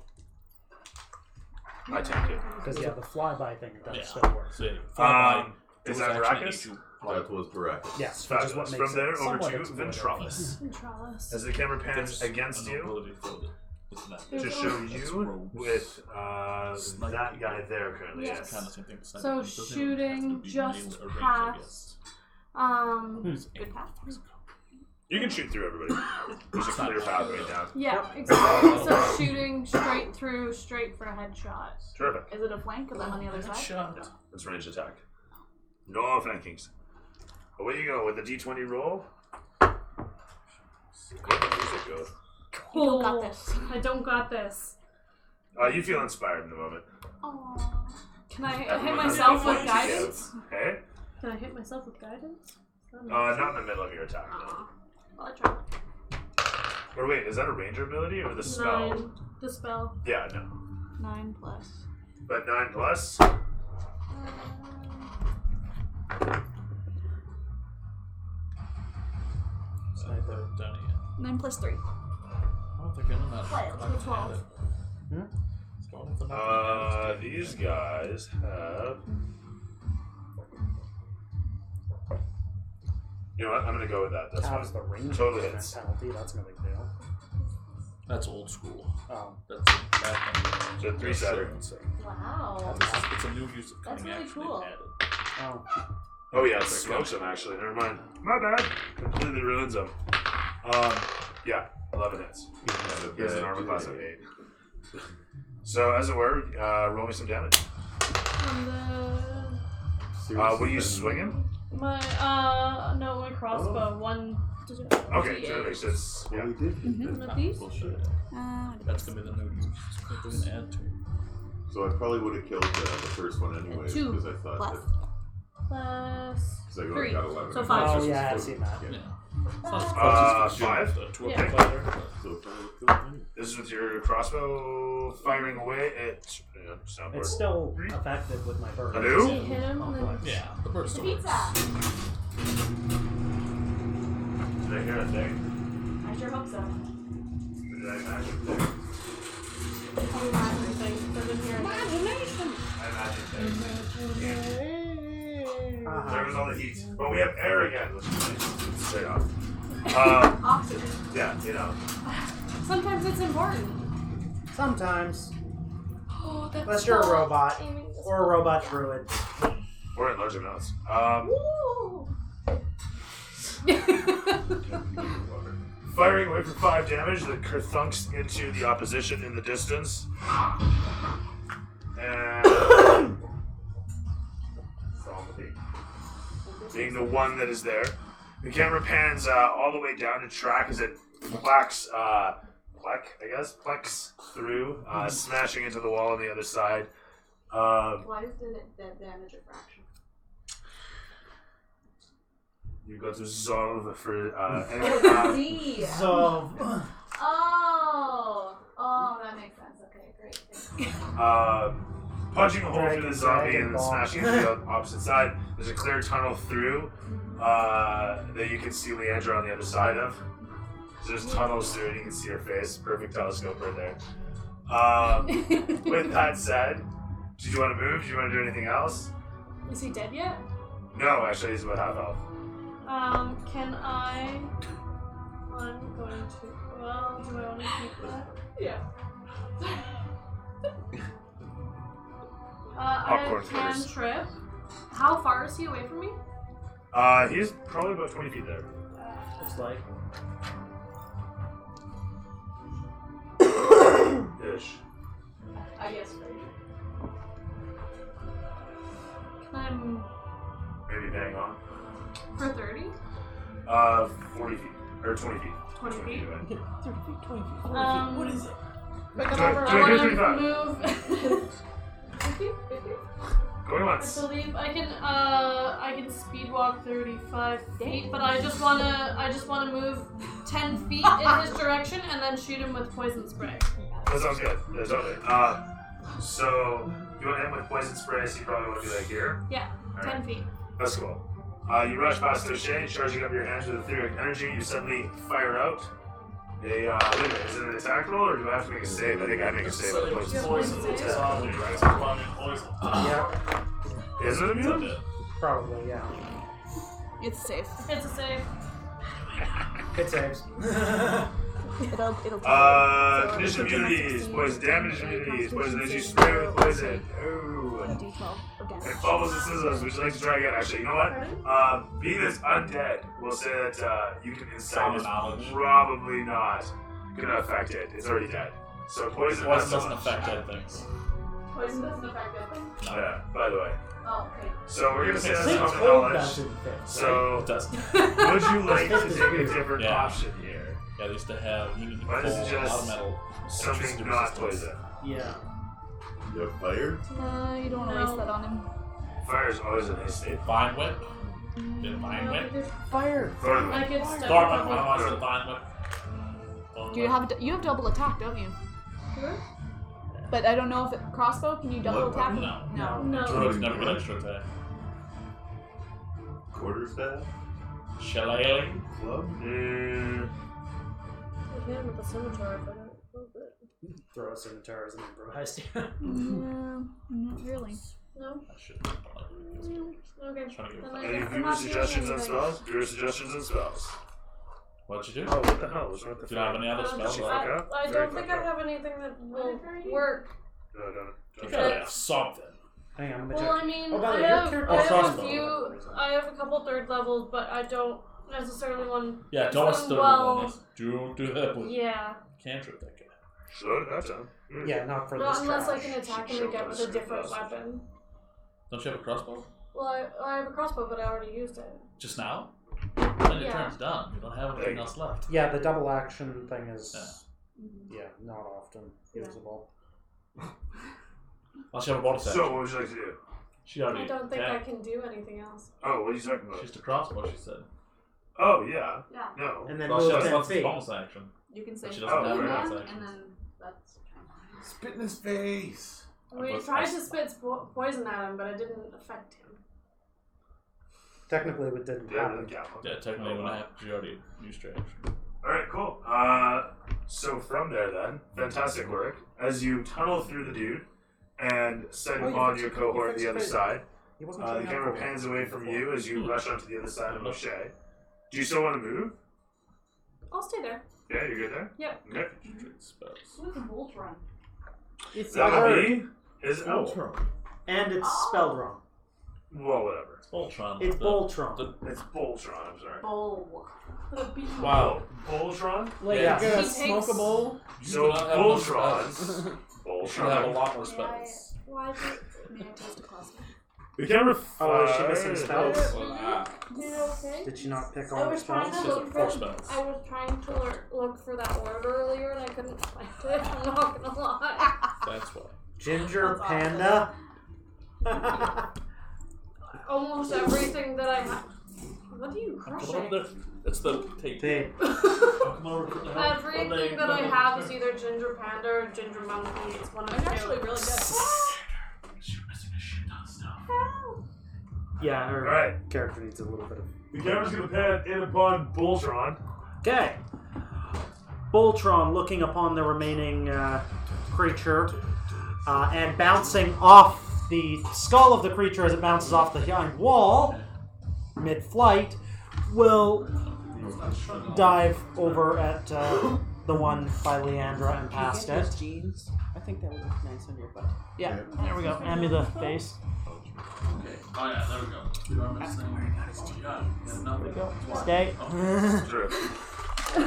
I take it. Because, yeah, the flyby thing does Yeah. still work. So flyby Is was that actually Arrakis? issue. That was correct. Yes, which is what Fabulous. makes From there it over somewhat to exploitative. Ventralis. Ventralis. As the camera pans There's against an you ability for the- isn't that- to There's show It's you rogues. with that guy there currently. Yes. Yes. Kind of same thing. So It doesn't even have to shooting be just nailed or ranged, I past. guess. Good path. You can shoot through everybody. There's a clear pathway down. Yeah, exactly. So shooting straight through, straight for a headshot. Terrific. Is it a flank? Because I'm on the other side. Shot. No, it's range attack. No flankings. Away you go with the d20 roll. Where the music go? You don't got this. I don't got this. You feel inspired in the moment. Aww. Can I hit Everyone has myself a with point guidance? to give. Hey? Can I hit myself with guidance? Not in the middle of your attack. No. Well, I tried. Or wait, is that a ranger ability or the spell? 9. The spell. Yeah, no. 9 plus. But 9 plus. Sniper down here. 9 plus 3. I don't think I'm that. What? I can 12. add it. Hmm? Starting from that. These guys have. You know what? I'm gonna go with that. That's Halves fine. the range Totally movement hits. penalty. That's no big deal. That's old school. Oh. That's that thing. So 3 seconds. Wow. It's a new use of That's cutting really action cool. they've added. Oh. Oh yeah, it smokes them actually. Never mind. My bad. Completely ruins them. Yeah, 11 hits. He has an armor class of 8. So as it were, roll me some damage. And then What are you swinging? my my crossbow. 1. Okay, terrific. So it's Well, yeah. we did. One of these. Bullshit. Uh, That's gonna be the new use. We can add to. So I probably would have killed the first one anyways 2 because I thought plus. that Plus because I 3. got 11. So 5. Oh, yeah, I've seen that. Yeah. Five? To a Yeah. fighter. So if I would've killed me. This is with your crossbow firing away at soundboard. It's still effective with my bird. Hello? You hit him and then Yeah, the burst The works. pizza. Did I hear a thing? I sure hope so. Did I imagine a thing? imagine things. I didn't hear anything. I imagine things. Uh-huh. There was all the heat. But we have air again, which is nice. Straight off. Oxygen. Yeah, you know. Sometimes it's important. Sometimes. Oh, that's Unless you're a not robot. aiming this Or a robot druid. Or in large amounts. Woo! Firing away for 5 damage, the kerthunks into the opposition in the distance. And being the one that is there. The camera pans all the way down to track as it plex through, smashing into the wall on the other side. Why is the damage a fraction? You go to Zolv for D. So, Oh, that makes sense. Okay, great. punching a hole through the zombie Dragon and then Ball. smashing into the opposite side. There's a clear tunnel through that you can see Leandra on the other side of. So there's tunnels through it. You can see her face. Perfect telescope right there. With that said, did you want to move? Did you want to do anything else? Is he dead yet? No, actually, he's about half health. Can I I'm going to. Well, do I want to keep that? Yeah. I Popcorn can first. trip. How far is he away from me? He's probably about 20 feet there. Looks like. Ish. I guess. I'm Maybe bang on. for 30. 40 feet. Or 20 feet. 20 feet. Anyway. 30 feet, 20 feet, 40 Um, feet. What is it? I Twenty- want to move. 50? Going I once. believe I can speed walk 35 feet, but I just wanna move 10 feet in his direction and then shoot him with poison spray. That sounds good. Yeah, totally. So you want to hit with poison spray, so you probably want to do that here. Yeah, All 10 right. feet. That's cool. You rush past O'Shea, charging up your hands with etheric energy. You suddenly fire out a. Wait a minute, is it an attack roll, or do I have to make a save? I think I make a save. with poison spray. Poison. Poison. It's on me, right? It's on me, poison. Yeah, Is it It's immune? dead. probably, yeah. It's safe. It's a save. It saves. It'll Condition immunities, poison damage immunities, poison energy spray with poison. Ooh. D12 of damage. It follows the scissors. Would you like to try again? Actually, you know what? Being that's undead, we'll say that you can insight Common is knowledge. probably not gonna affect it. It's already dead. So poison Poison not so doesn't much. affect dead things. Poison doesn't affect dead things. Oh, yeah, by the way. Oh, okay. So we're gonna say that's Saint common told knowledge. doesn't fit. So It doesn't. would you like to take a different Yeah. option here? Yeah, they used to have you need to Why pull is it a lot just of metal. something not poison? Yeah. You have fire? You don't want to No. waste that on him. Fire is always a nice state. Vine whip. Did vine whip? Fire. Thorn I whip. could step Storm up whip. I with- want to say vine whip. Thorn You whip. have double attack, don't you? Sure. But I don't know if it crossbow. Can you double What? attack? No. No. No. Druids never get extra attack. Quarterstaff? Shillelagh. Club? I can with the scimitar, but I don't love it. Throw a scimitar as an improvised. No, not really. No? I should. Okay. Trying to get Then a I fire. Any guess I'm viewer not doing suggestions on anything. spells? Viewer suggestions on spells. What'd you do? Oh, what the hell? What's wrong with Do the you have any other Uh, spells? She left? fuck up? I Very don't think fucked I up. have anything that will work. No, don't. You gotta have something. Hang on, Well, I mean, Oh, by the I way, your have, character- I have a crossbow. few. I have a couple third levels, but I don't necessarily want. Yeah, don't Some stir well- one. Do that with Yeah. cantrip that guy. Should that time. Yeah, not for Not this unless I trash. can attack Should him show again with us a different this. weapon. Don't you have a crossbow? Well, I have a crossbow, but I already used it. Just now? Then your Yeah. turn's done. You don't have anything else left. Yeah, the double action thing is, yeah, not often usable. Unless you have a bonus action. So, what would you like to do? She already I don't think I attacked. can do anything else. Oh, what are you talking about? She's the crossbow, she said. Oh, yeah. Yeah. No. And then Well, she move has 10 lots of feet. bonus action. You can say She doesn't have move a bonus one, action. and then that's. Spit in his face! We But tried I- to spit poison at him, but it didn't affect him. Technically, it didn't Yeah, happen. yeah. Yeah, technically when I have she already used your action. Alright, cool. So from there then, fantastic work. As you tunnel through the dude and set Oh, you on fixed your it. cohort You on the fixed other it. side, He wasn't the showing up camera for pans it. away from you as you rush onto the other side of O'Shea. Do you still want to move? I'll stay there. Yeah, you're good there? Yep. Okay. Trade spells. What's a Voltron? It's That would be his owl. Ultron. And it's spelled wrong. Well, whatever. Voltron. It's the- Voltron. the- It's Voltron, I'm sorry. Bowl. Wow. Voltron? Like Yeah. you're gonna He smoke takes- a bowl. So do not have more Voltron. spells. You should have a Voltron. lot more spells. Why did May I taste a class? The camera Oh, is she missing spells? Well, you okay? Did she not pick I all the was trying spells? to She has look four for. spells. I was trying to look for that word earlier, and I couldn't find it. I'm not gonna lie. That's why. Ginger That's awesome. panda. Almost everything that I have. What are you Come over crushing? there. It's the tape. Tape. Come over. Everything that I have is either ginger panda or ginger monkey. It's one of It's the actually two. really good. You're missing a shit ton of stuff. Yeah, her Alright. character needs a little bit of. The camera's gonna pan in upon Voltron. Okay. Voltron looking upon the remaining creature and bouncing off the skull of the creature as it bounces off the hind wall mid-flight will dive over at the one by Leandra and past Get those it. jeans. I think that would look nice on your butt. Yeah. There we go. Hand me the base. Okay. Oh yeah, there we go. You are missing. Oh yeah, nothing. Stay. True. Being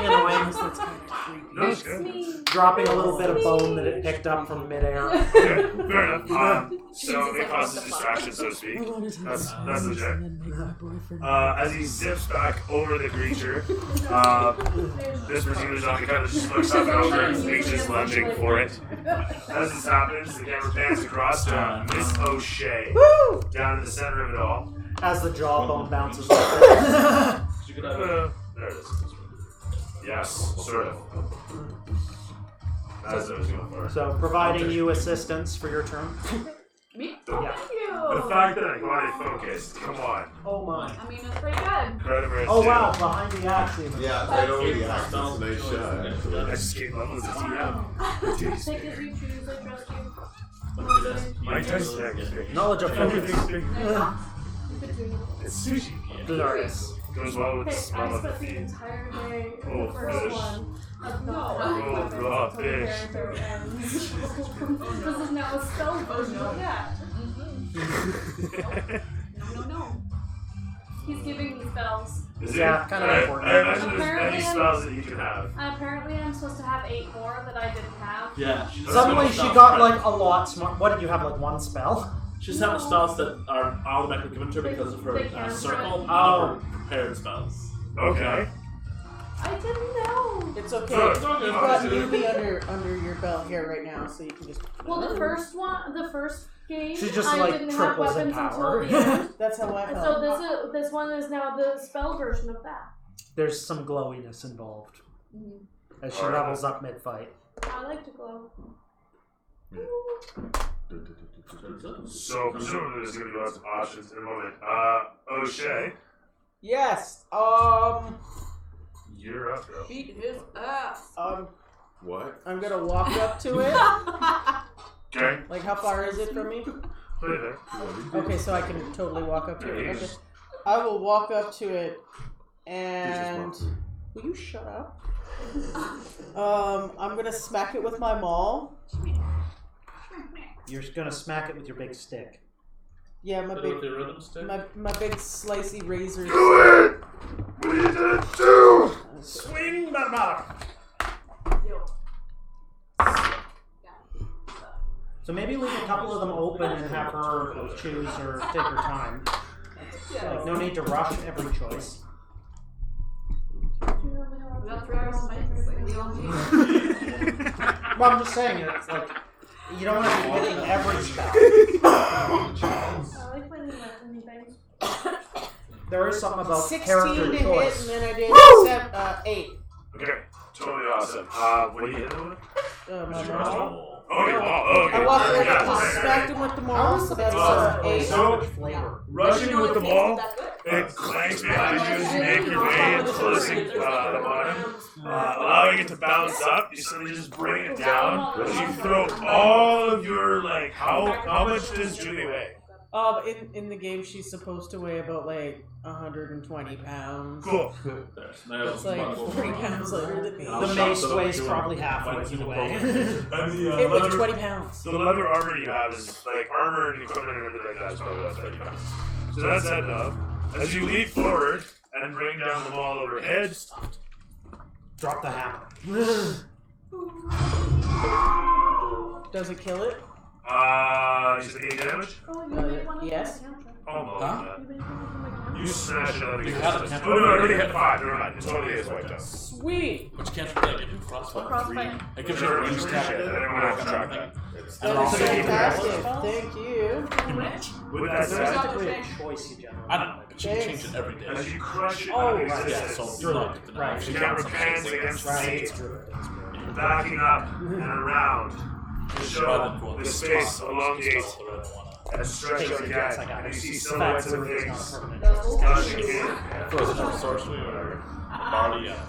in the wings, That's kind of creepy. No, it's good. dropping a little bit of bone that it picked up from midair. Okay, fair enough. So it causes distraction, so to speak. That's legit. As he zips back over the creature, this particular zombie kind of just looks up and over and reaches, lunging for it. As this happens, the camera pans across to Miss O'Shea, down in the center of it all. As the jawbone bounces off. You could have There it is. Yes, sort of. As I was going for. So, providing you assistance for your turn. Me? Yeah. The fact that I got it focused, come on. Oh my. I mean, it's pretty good. Credit where it's Oh due. wow, behind the axe even. Yeah, right over the axe. That's a nice shot, actually. Escape levels is TM. Take as you choose, I trust you. My touch Knowledge of focus. It's sushi. Glorious. Goes well with the Okay, smell I of the spent the feet. entire day in Oh, the first fish. one of not Oh, having weapons God, until the fish. character ends. This is now a spell version of that. No. He's giving me spells. Is Yeah, it? kind of I important. imagine there's many Apparently, spells that you can have. Apparently, I'm supposed to have 8 more that I didn't have. Yeah. She's Suddenly she got like a lot smart. What did you have, like one spell? She's having spells that are automatically given to her because of her They can't circle, spread. not her prepared spells. Okay. I didn't know. It's okay. Good. You've got newbie under your belt here right now, so you can just. Well, the first game, She's just, I like, didn't have triples in weapons power. until the end. That's how I And felt. so this one is now the spell version of that. There's some glowiness involved as she Alright. levels up mid-fight. I like to glow. So presumably there's going to be lots of options in a moment. O'Shea, Yes. you're up, bro. Beat his ass. What? I'm gonna walk up to it. Okay, Like, how far is it from me? put it there. Okay, so I can totally walk up to it. Yeah, Okay. I will walk up to it, and Just walk will you shut up? I'm gonna smack it with my maul. You're gonna smack it with your big stick. Yeah, my With big, the rhythm stick. my big slicey razors. Do it! What are you gonna do? Swing, mother! So maybe leave a couple of them open and have her choose or take her time. Like, no need to rush every choice. We got 3 hours of fights, like we all need. Well, I'm just saying, it's like, you don't want to be hitting every spell. I like when you let anything. There is something about 16 character to hit, choice. and then I did 8. Okay, totally awesome. What are you hitting with? My maul. Oh, your ball. Okay. I walked over, Yeah, just right. smacked him with the maul, so that's 8. So, Flavor. rushing with the ball, it clanks behind you as you make your way into closing the bottom, allowing it to bounce up. You suddenly just bring it down as you throw all of your, like, how much does Julie weigh? In the game, she's supposed to weigh about like 120 pounds. Cool. That's like 3 pounds lighter than me. The mace weighs probably halfway the way. And the It was leather, 20 pounds. the leather armor you have is, like, armor and equipment and everything like that is probably about 30 pounds. So that's that enough. As you leap forward and bring down the wall overhead, Drop the hammer. Does it kill it? is it 8 damage? Oh, you made one of yes. my counter. Almost. Huh? You made one of my counter. You smash it out of You your had Oh, it. no, I already hit 5. Never mind. It totally is wiped out. Sweet. Which can't forget, give you frostbite. Frostbite. It gives you a range attack. I didn't want to track that. That is fantastic. Thank you. With that said, Technically a choice you generally I don't know, but you can change it every as day. you crush it Oh, out of right. Yeah, existence, so you're not good to know. Right. the You camera got pans something against the Right, it's sea, true. It's true. backing up and around to show the space elongate and stretch out again, and you see silhouettes of things rushing in. Frozen sorcery or barley, yeah,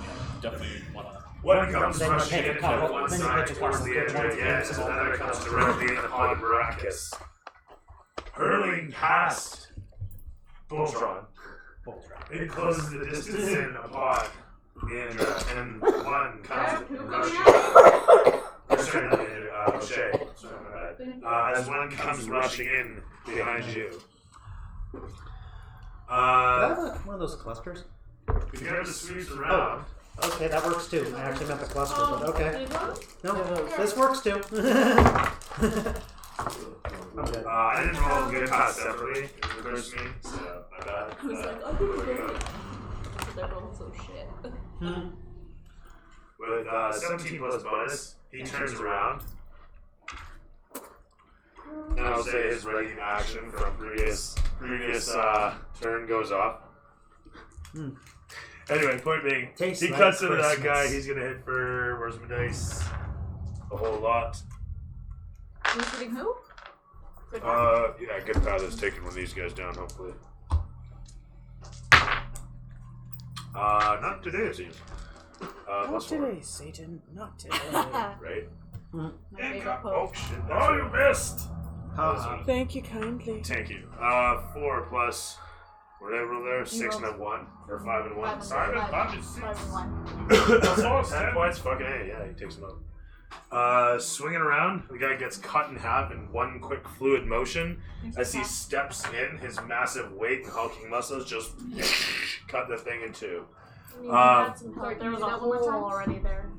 definitely wanna. One comes Then you rushing take a in couple- from one then you side take a towards couple the edge good of the end, ones. and another comes directly in upon Maracus. Hurling past Voltron, full trap. It closes the distance in upon, and one comes rushing. O'Shea. As one comes rushing in behind you. Can I have one of those clusters? If you have to sweep around. Okay, that works too. I actually meant the cluster, but okay. Big one? No, this works too. I'm good. I didn't roll good pass separately. It occurs to me, so my bad. I was like, There I'm we gonna go. go. But they're both so shit. With 17 plus bonus, he turns around. And I'll say his ready action from previous turn goes off. Anyway, point being, Tastes he like cuts into that Christmas. guy. He's gonna hit for where's my dice? A whole lot. Who's shooting who? Yeah, good path is taking one of these guys down. Hopefully. Not today, it seems. Not Plus four, today, Satan. Not today. right? My favorite Oh pose. shit! Oh, you missed. Thank you kindly. Thank you. 4 plus. What did I roll there? 6 and a 1 or 5 and 1. Simon, 5 and 6. 5 and 1. That's all. 10 points. Fucking A. Yeah, he takes him out. Swinging around, the guy gets cut in half in one quick fluid motion. As he steps in, his massive weight and hulking muscles just cut the thing in two. You had some help. There was a Can you do that one more hole time? already there.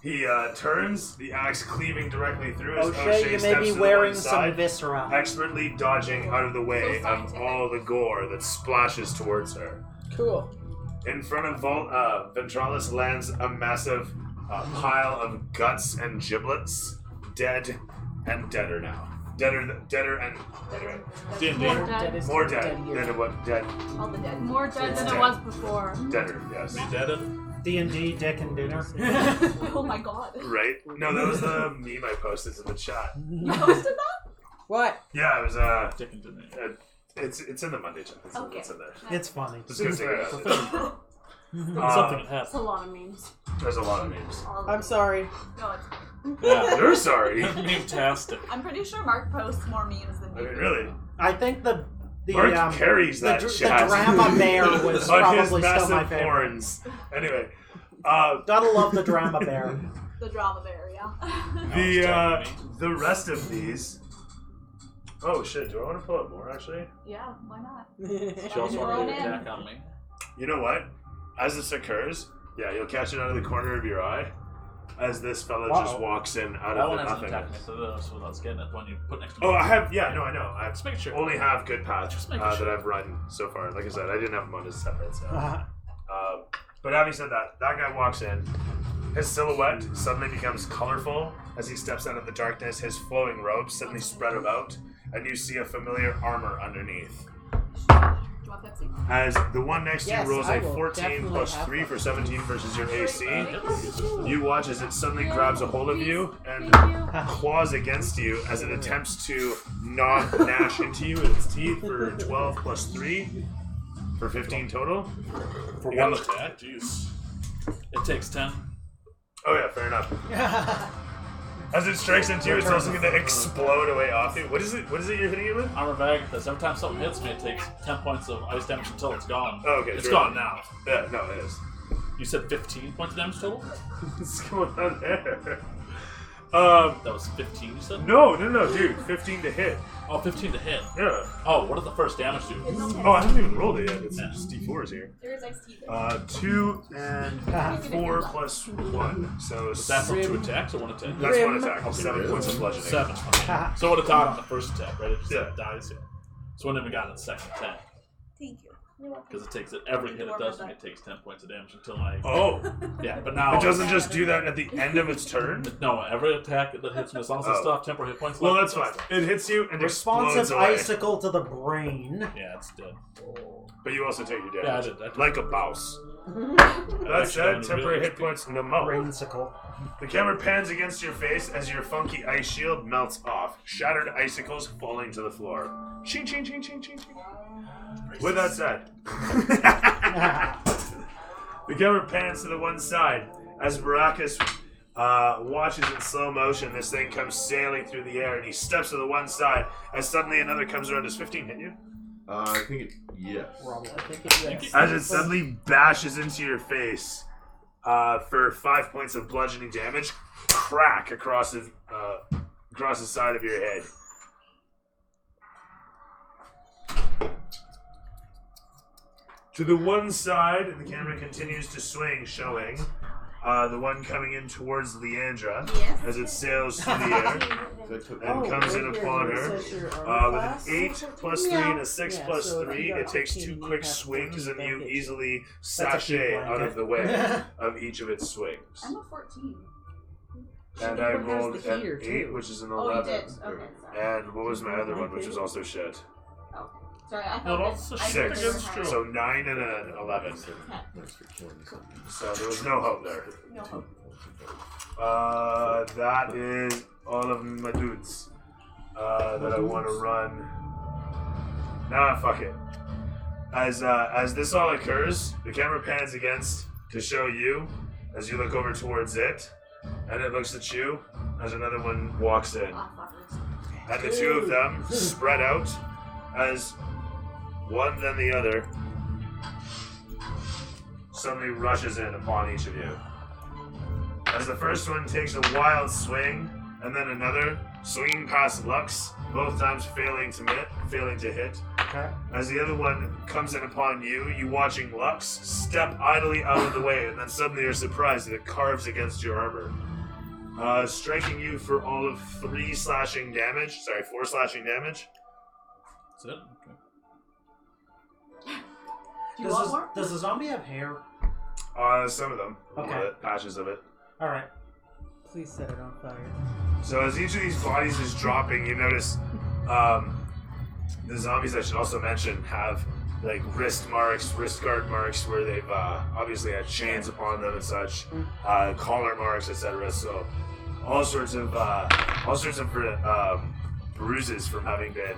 He turns, the axe cleaving directly through as O'Shea, you may steps be to the wearing one some side, viscera. expertly dodging out of the way So of scientific. all the gore that splashes towards her. Cool. In front of Ventralis lands a massive pile of guts and giblets, dead and deader now. Deader and anyway, More dead. more dead than what dead. All the dead. More dead It's than dead. it was before. Deader, yes. Be deaded. D&D, dick and dinner. Oh my god. Right? No, that was the meme I posted in the chat. You posted that? What? Yeah, it was Dick and dinner. it's in the Monday chat. Okay. It's in there. It's funny. Let's go take it out. Something It's that a happened. lot of memes. There's a lot of memes. All of I'm them. sorry. No, it's. Yeah. You're sorry. I Meme-tastic. I'm pretty sure Mark posts more memes than me. mean, really. I think the Mark carries that the chat. drama bear was on probably his still massive my favorite. horns. Anyway, Gotta love the drama bear. The drama bear, yeah. the rest of these. Oh shit! Do I want to pull up more? Actually, Yeah, why not? She also Throw wanted it to in. attack on me. you know what? As this occurs, yeah, you'll catch it out of the corner of your eye. As this fella just walks in out That of one the hasn't attacked me, nothingness. so that's getting it when you put next to me. Oh, I have. Yeah, no, I know. I Just make sure. only have good paths Just making that sure. I've run so far. Like I said, I didn't have them on as separate. So. But having said that, that guy walks in. His silhouette suddenly becomes colorful as he steps out of the darkness. His flowing robes suddenly spread about, and you see a familiar armor underneath. Do you want Pepsi? As the one next to Yes, you rolls I a will 14 definitely plus have 3 one. for 17 versus your AC, you watch as it suddenly grabs a hold of you and Thank you. claws against you as it attempts to gnash into you with its teeth for 12 plus 3 for 15 total. For You got one it. attack, jeez. It takes 10. Oh yeah, fair enough. As it strikes into you, it's also going to explode away off you. What is it? What is it you're hitting it with? Armor bag, because every time something hits me, it takes 10 points of ice damage until it's gone. Oh, okay, It's sure. gone now. Yeah, no, it is. You said 15 points of damage total? What's going on there? That was 15, you said? No, dude. 15 to hit. Oh, 15 to hit. Yeah. Oh, what did the first damage do? Oh, I haven't even rolled it yet. It's just D4s here. There's iced tea. 2 and 4 plus 1. So Was that from 2 attacks or 1 attack? that's one attack. Okay, 7 points of bludgeoning. 7. Okay. So it would have died on the first attack, right? It just Yeah. dies here. So it wouldn't have got it the second attack. Thank you. Because it takes it, every hit it does to me, it takes 10 points of damage until I. Oh, Yeah, but now. it doesn't just do that at the end of its turn. No, every attack that hits me, as long as it's Oh. still have temporary hit points Well, left, that's fine. It hits you and Responsive explodes away. icicle to the brain. Yeah, it's dead. But you also take your Yeah, I damage. did. Like a mouse. That Actually, said, I'm temporary really hit points no mo. Brainsicle. The camera pans against your face as your funky ice shield melts off, shattered icicles falling to the floor. Ching, ching, ching, ching, ching, ching. With that said, the camera pans to the one side as Baracus watches in slow motion. This thing comes sailing through the air, and he steps to the one side as suddenly another comes around. Does 15 hit you? I think it. Yes. I think it's yes. As it suddenly bashes into your face for 5 points of bludgeoning damage, crack across the side of your head. To the one side, and the camera continues to swing, showing the one coming in towards Leandra as it sails through the air and comes in upon her. With an 8 plus 3 and a 6 plus 3, it takes 2 quick swings, and you easily sashay out of the way of each of its swings. I'm a 14. And I Even has rolled the an heater, 8, too. which is an Oh, 11. you did? Okay, sorry. And what was my other one, which was also shit? Okay. Sorry, I No, thought that's that a I six. thought they were That's higher. true. So 9 and an 11. Thanks for killing something. So there was no hope there. No hope. That is all of my dudes that I want to run. Nah, fuck it. As this all occurs, the camera pans against to show you as you look over towards it, and it looks at you as another one walks in. Ah, fuckers. And the two of them spread out as one then the other suddenly rushes in upon each of you. As the first one takes a wild swing, and then another, swinging past Lux, both times failing to hit. Okay. As the other one comes in upon you, you watching Lux step idly out of the way, and then suddenly you're surprised that it carves against your armor. Striking you for all of 4 slashing damage. That's it? Okay. Do you want more? Does the zombie have hair? Some of them. Okay. Patches of it. Alright. Please set it on fire. So as each of these bodies is dropping, you notice the zombies, I should also mention, have like wrist guard marks where they've obviously had chains upon them and such, collar marks, etc. So all sorts of bruises from having been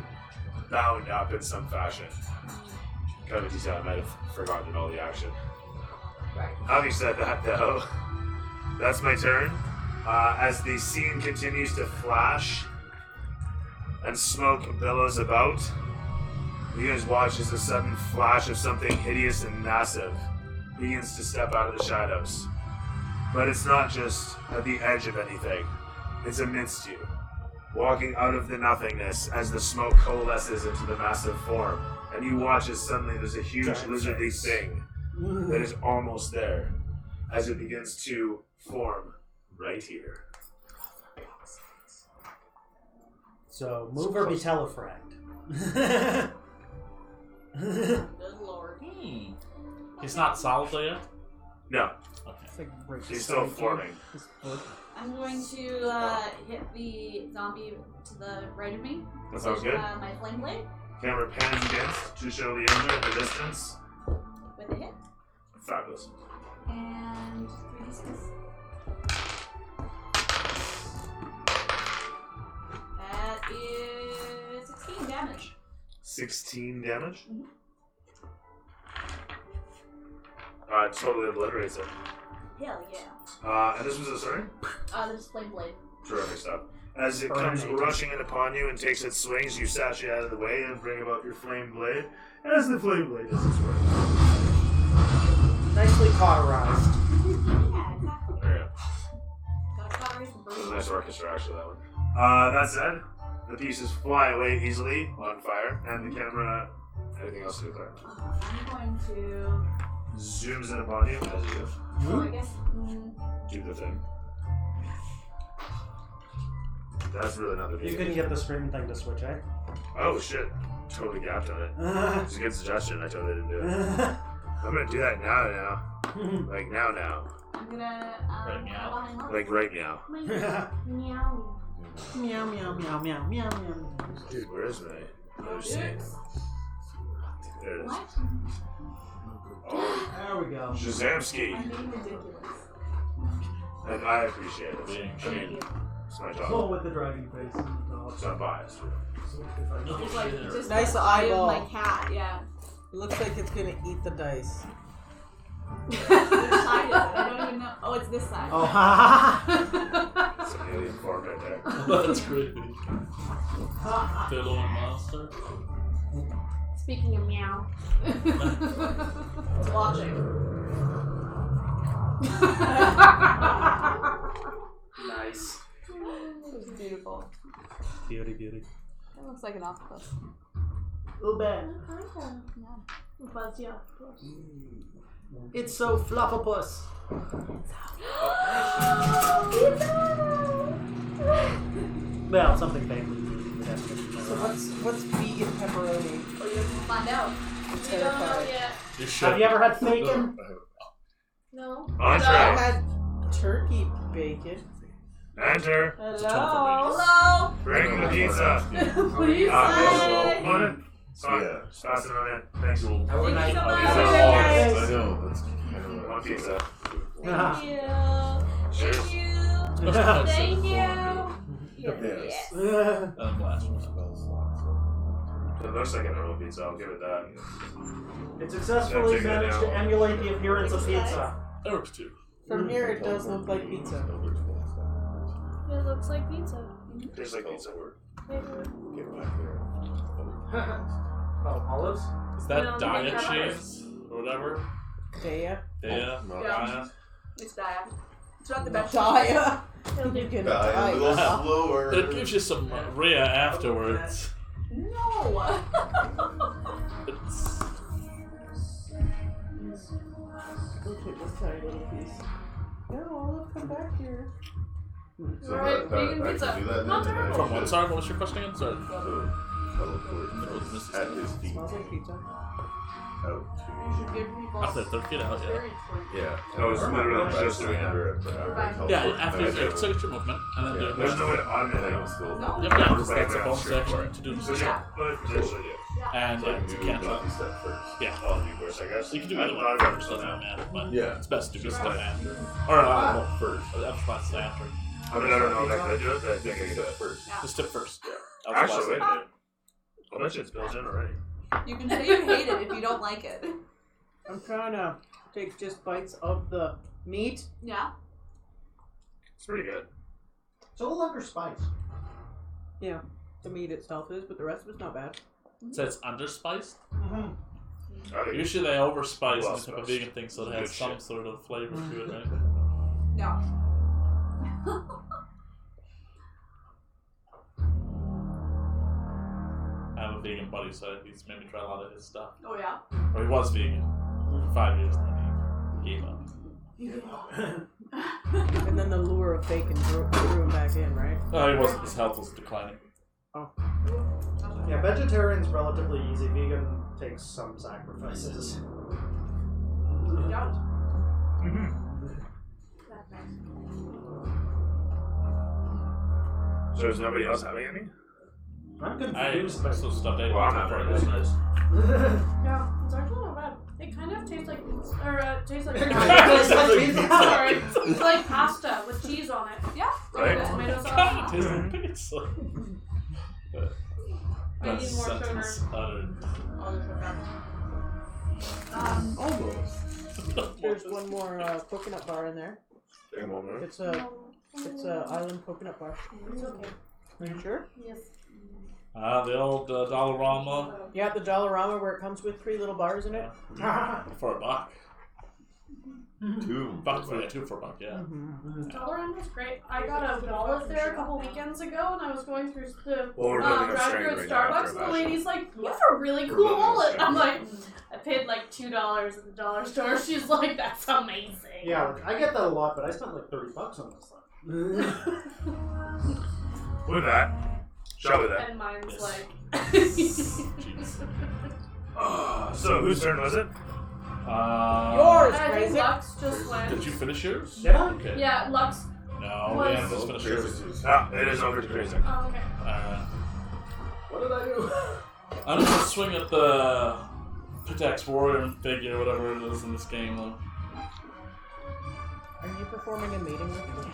bound up in some fashion. Kind of a detail I might have forgotten in all the action. Right. Having said that, though, that's my turn. As the scene continues to flash and smoke billows about, you guys watch as a sudden flash of something hideous and massive begins to step out of the shadows. But it's not just at the edge of anything, it's amidst you, walking out of the nothingness as the smoke coalesces into the massive form. And you watch as suddenly there's a huge lizardy thing that is almost there as it begins to form right here. So move or be telefragged. Good lord. He's not solid though yet? No, Okay. It's like break he's still forming. his foot. I'm going to hit the zombie to the right of me. That sounds with, good. My flame blade Camera pans against to show the injury in the distance. with a hit. Fabulous. And 3d6. That is 16 damage. 16 damage? Mhm. It totally obliterates it. Hell yeah. And this was a sorry? This is flame blade. Terrific stuff. As it comes Terminated. rushing in upon you and takes its swings, you sashay out of the way and bring about your flame blade. As the flame blade does its work. Nicely cauterized. Yeah, exactly. There you go. Gotta cauterize the It was a bird. nice orchestra, actually, that one. That said, the pieces fly away easily on fire, and the camera. Anything else to declare? I'm going to. Zooms in upon you as you Oh, I guess. do the thing. That's really not the You couldn't get the scream thing to switch, eh? Oh shit. Totally gapped on it. It's a good suggestion. I totally didn't do it. I'm gonna do that now. Like now. I'm gonna. Right, meow. go behind Lux. Like right now. Meow. Meow meow meow meow meow meow. Dude, where is my other scene? There it is. What? Oh, There we go. Shazamski. I'm being ridiculous. And I appreciate it. Being I mean, Thank you. it's my Oh, job. with the dragon face. It's not biased. It's like just Nice the eye of eyeball. my cat. Yeah. It looks like it's gonna eat the dice. Which side is it? I don't even know. Oh, it's this side. Oh, ha It's an alien form right there. That's creepy. Fiddle and monster. It's Speaking of meow. It's watching. Nice. It's beautiful. Beauty, beauty. It looks like an octopus. Little bit. Yeah. Fuzzy octopus. It's so fluffapus. Well, something vaguely. So what's vegan pepperoni? Oh, you find out. We don't know yet. You should. Have you ever had bacon? No. I Entree. had turkey bacon. Enter. Hello. Hello. Bring the pizza. Please say. On it. Sorry. Yeah. Pass it on in. Thanks. Have a Thank nice you so much. I know. That's kind of One pizza. Thank you. Cheers. Thank you. Thank you. Yes. Blasphemous. It looks like a normal pizza. I'll give it that. It successfully Yeah, take it managed to out. emulate the appearance of pizza. That works too. From here, it does look like pizza. It looks like pizza. Tastes like pizza. Get back there. Oh, olives? Is that No, diet make that cheese or whatever? Daya. Yeah. Yeah. Gaia? It's Daya. It's not the best. Daya. It'll do. You can Die a little die. slower. It gives you some Rhea afterwards. No. It's Go take this tiny little piece. No, Olive, come back here. So Alright, vegan I pizza. can do that Not then, and I terrible. from can what? Sorry, what was your question again? Sorry. teleport at his feet Smells like pizza. out You should give people After 30 feet out, yeah. experience for to yeah. I was literally just doing that. Yeah, after you signature movement, and then Yeah. do There's no way to And automate I can it. still No. Yep, yeah, because Right, that's a right, bonus sure, action sure. to do So this. yeah, but potentially you. And So I can to do cancel. lucky step first. Yeah. I'll do first, I guess. You can do I either thought one about first, it. doesn't matter, but Yeah. it's best to do Just step fine. after. Or, Well, first. that's last after. I mean, I don't know if I could do it, but I think I could do Step it. first. The step first. Yeah. Actually, wait a minute. I bet you it's built in already. You can say you hate it if you don't like it. I'm trying to take just bites of the meat. Yeah. It's pretty good. It's a little under spice. Yeah, the meat itself is, but the rest of it's not bad. So it's underspiced? Mm-hmm. I think Usually they overspice Well any type of spiced. vegan thing so it Good has some shit. sort of flavor to it, right? Yeah. I have a vegan buddy, so he's made me try a lot of his stuff. Oh yeah. Or he was vegan for 5 years and then he gave up. And then the lure of bacon drew him back in, right? Oh, he wasn't. His health was declining. Yeah, vegetarian's relatively easy. Vegan takes some sacrifices. Yeah. So is nobody else having any? I'm I confused. by- still stuffed egg. Well, I'm not very It's good. nice. Yeah, it's actually not bad. It kind of tastes like pizza, or tastes like Sorry. It's like pasta with cheese on it. Yeah. Right? With tomato God, it sauce. tastes like pizza. I That need more sugar. sentence uttered. Almost. There's one more coconut bar in there. Take a moment. It's a island coconut bar. It's okay. Are you sure? Yes. The old Dollarama Yeah, the Dollarama where it comes with 3 little bars in it. for $1. Two. Two for $1, yeah. Dollarama was great. I got a wallet there a couple weekends ago, and I was going through the Well, we're building up drive-through strength at right now Starbucks, after and the last lady's like, "You have a really We're cool building up wallet." strength. I'm like, I paid like $2 at the dollar store. She's like, "That's amazing." Yeah, like, I get that a lot, but I spent like $30 on this thing. With that, shall we then? And mine's Yes. like, Jeez. So whose turn was it? Yours, I think crazy. Lux just went. Did you finish yours? Did I? Okay. Yeah, Lux. No, Was- we haven't just finished yours. Ah, it is over to Crazy. Oh, okay. What did I do? I'm gonna swing at the Pitax Warrior figure, whatever it is in this game, though. Are you performing a mating ritual?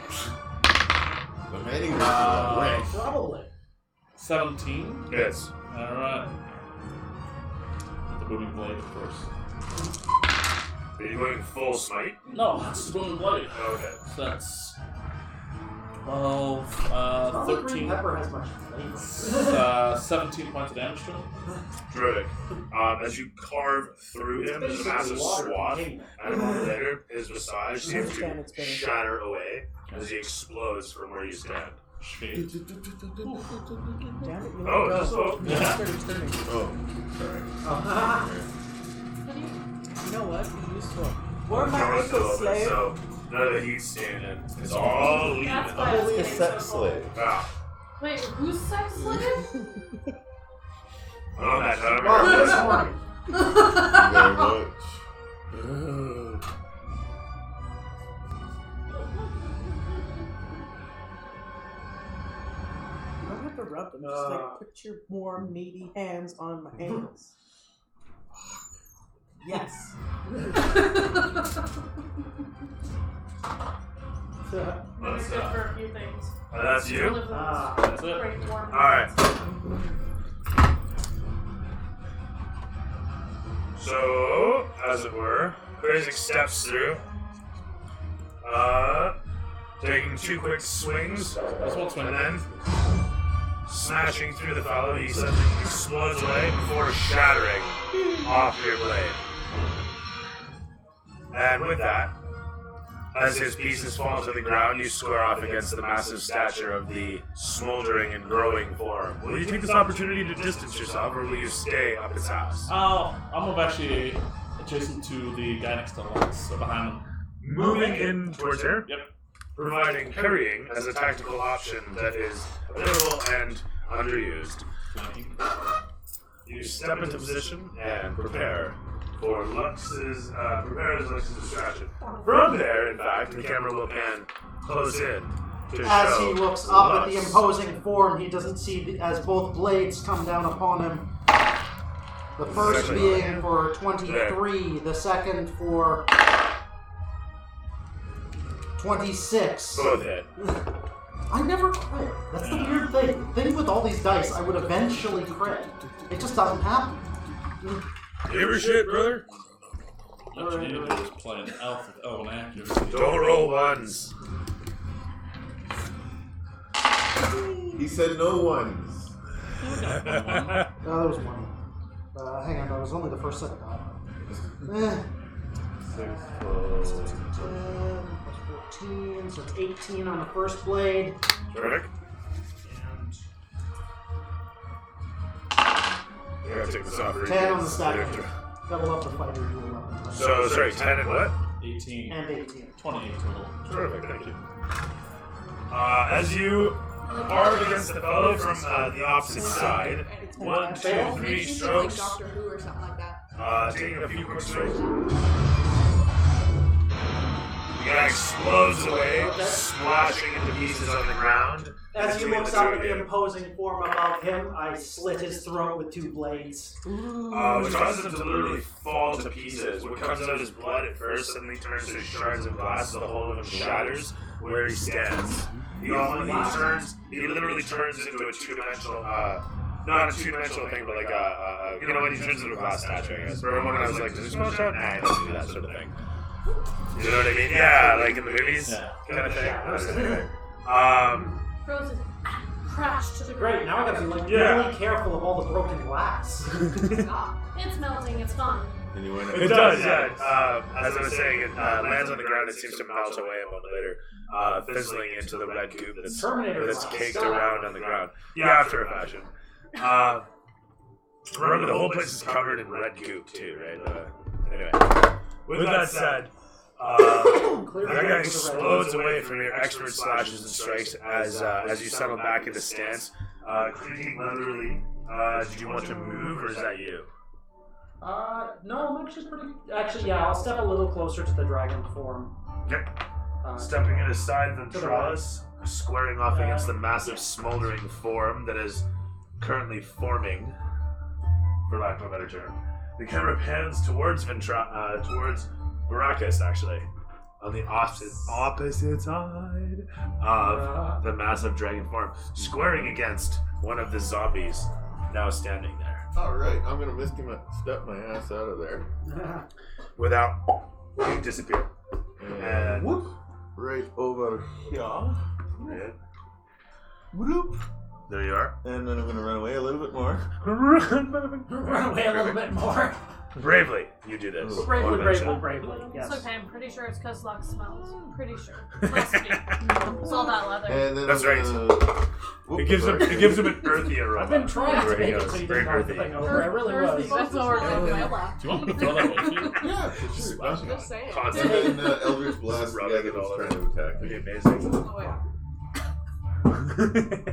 The mating ritual. Probably. 17? Yes. Alright. With the booming blade, of course. Are you going full smite? No, that's the booming blade. Okay. So that's 12, Not like green 13, pepper has much flavor. 17 points of damage to him. Terrific. As you carve through him, there's a massive swath, and a moment later, his visage seems to shatter away as he explodes from where you stand. Sweet. Damn it, you Oh, let just go. oh. Yeah. Started spinning. Oh, You know what? Be useful. Where my Camera's still ankle open, slave? so none of the heat's staying in. It's all leaving. That's why I'm it's only a getting sex so cold. slave. Ah, Wait, who's sex slave? I'm on that time. Well, this morning. Very much. You don't have to rub them. Just like put your warm, meaty hands on my ankles. Yes. They're good for a few things. That's One you? of them That's is it. great warm. Alright. So, as it were, Isaac steps through, taking 2 quick swings, That's one swing. and then smashing through the fellow, he suddenly explodes away before shattering off your blade. And with that, as his pieces fall to the ground, you square off against the massive stature of the smoldering and growing form. Will you take this opportunity to distance yourself, or will you stay up its ass? I'm move actually adjacent to the guy next to Lance, so behind him. Moving in towards here, Yep. providing parrying as a tactical option that is available and underused. Flanking. You step into position and prepare for Lux's, prepare as Lux's distraction. From there, in fact, the camera will pan close in to As show he looks up at the Lux. imposing form, he doesn't see as both blades come down upon him. The first being for 23, the second for 26. Both hit. I never crit. That's the weird thing. The thing with all these dice, I would eventually crit. It just doesn't happen. Give her shit, brother. What you need to do is play an elf with elven accuracy. Don't roll ones. He said no ones. Oh, there was one. Hang on, that was only the first set of die. 6, 10 12. plus 14, so it's 18 on the first blade. Terrific. You gotta take this off. 10 on the second. Double up the fighter, you 11. So, sorry, 10 and what? 18. And 18. 28 total. Terrific, thank you. As you carve against the fellow from the opposite side, 1, 2, 3 Maybe like strokes, Doctor Who or something like that. taking a few quick strokes. The guy explodes away, splashing into pieces on the ground. As he between looks the two up of at the you. imposing form above him, I slit his throat with 2 blades. Which causes him to literally fall to pieces. What comes out of his blood at first suddenly turns to shards of glass, the whole of him shatters where he stands. He literally turns into a two-dimensional, not a two-dimensional thing, but like you know when he turns into a glass statue, I guess. For a moment I was like, does he smell shot? Nah, he doesn't do that sort of thing. You know what I mean? Yeah, like in the movies, Yeah. kind of thing. Frozen. Crash to the Great, ground. now I gotta be like Yeah. really careful of all the broken glass. It's melting, it's gone. And you went It does, yeah. As I was saying, it lands on the ground. It seems to melt away a moment later, fizzling into the red goop that's Terminator that's glass. caked around on the ground. Yeah, after a fashion. Remember, the whole place is covered in red goop too, right? Anyway, with that said, that guy explodes away from your expert slashes and strikes as you settle back into stance. Creaking literally. Did you want to move, or is that you? No, I'm actually pretty. Actually, yeah, I'll step a little closer to the dragon form. Yep. Uh, Stepping aside to the Ventralis, squaring off against the massive smoldering form that is currently forming, for lack of a better term. The camera pans towards towards Baracus, actually, on the opposite side of the massive dragon form, squaring against one of the zombies now standing there. Alright, I'm gonna step my ass out of there. Without you disappear. And Whoop. right over here. Yeah. Whoop. There you are. And then I'm gonna run away a little bit more. Run away a little bit more. Bravely, you do this. Bravely, One bravely, mention. bravely. It's Yes. okay, I'm pretty sure it's because Lux smells. Pretty sure. Must be. It's all that leather. And then That's I'm right. gonna... Whoop, It gives him an earthy aroma. I've been trying to Where he make it goes. so you Very didn't have the earthy. thing over. I really was. That's all we're doing. Do you want me to throw that with you? Yeah, for sure. Just saying. And Constantly. then Eldritch Blast, Rubbing yeah, it that was all trying to attack Pretty me. amazing. Oh, wait.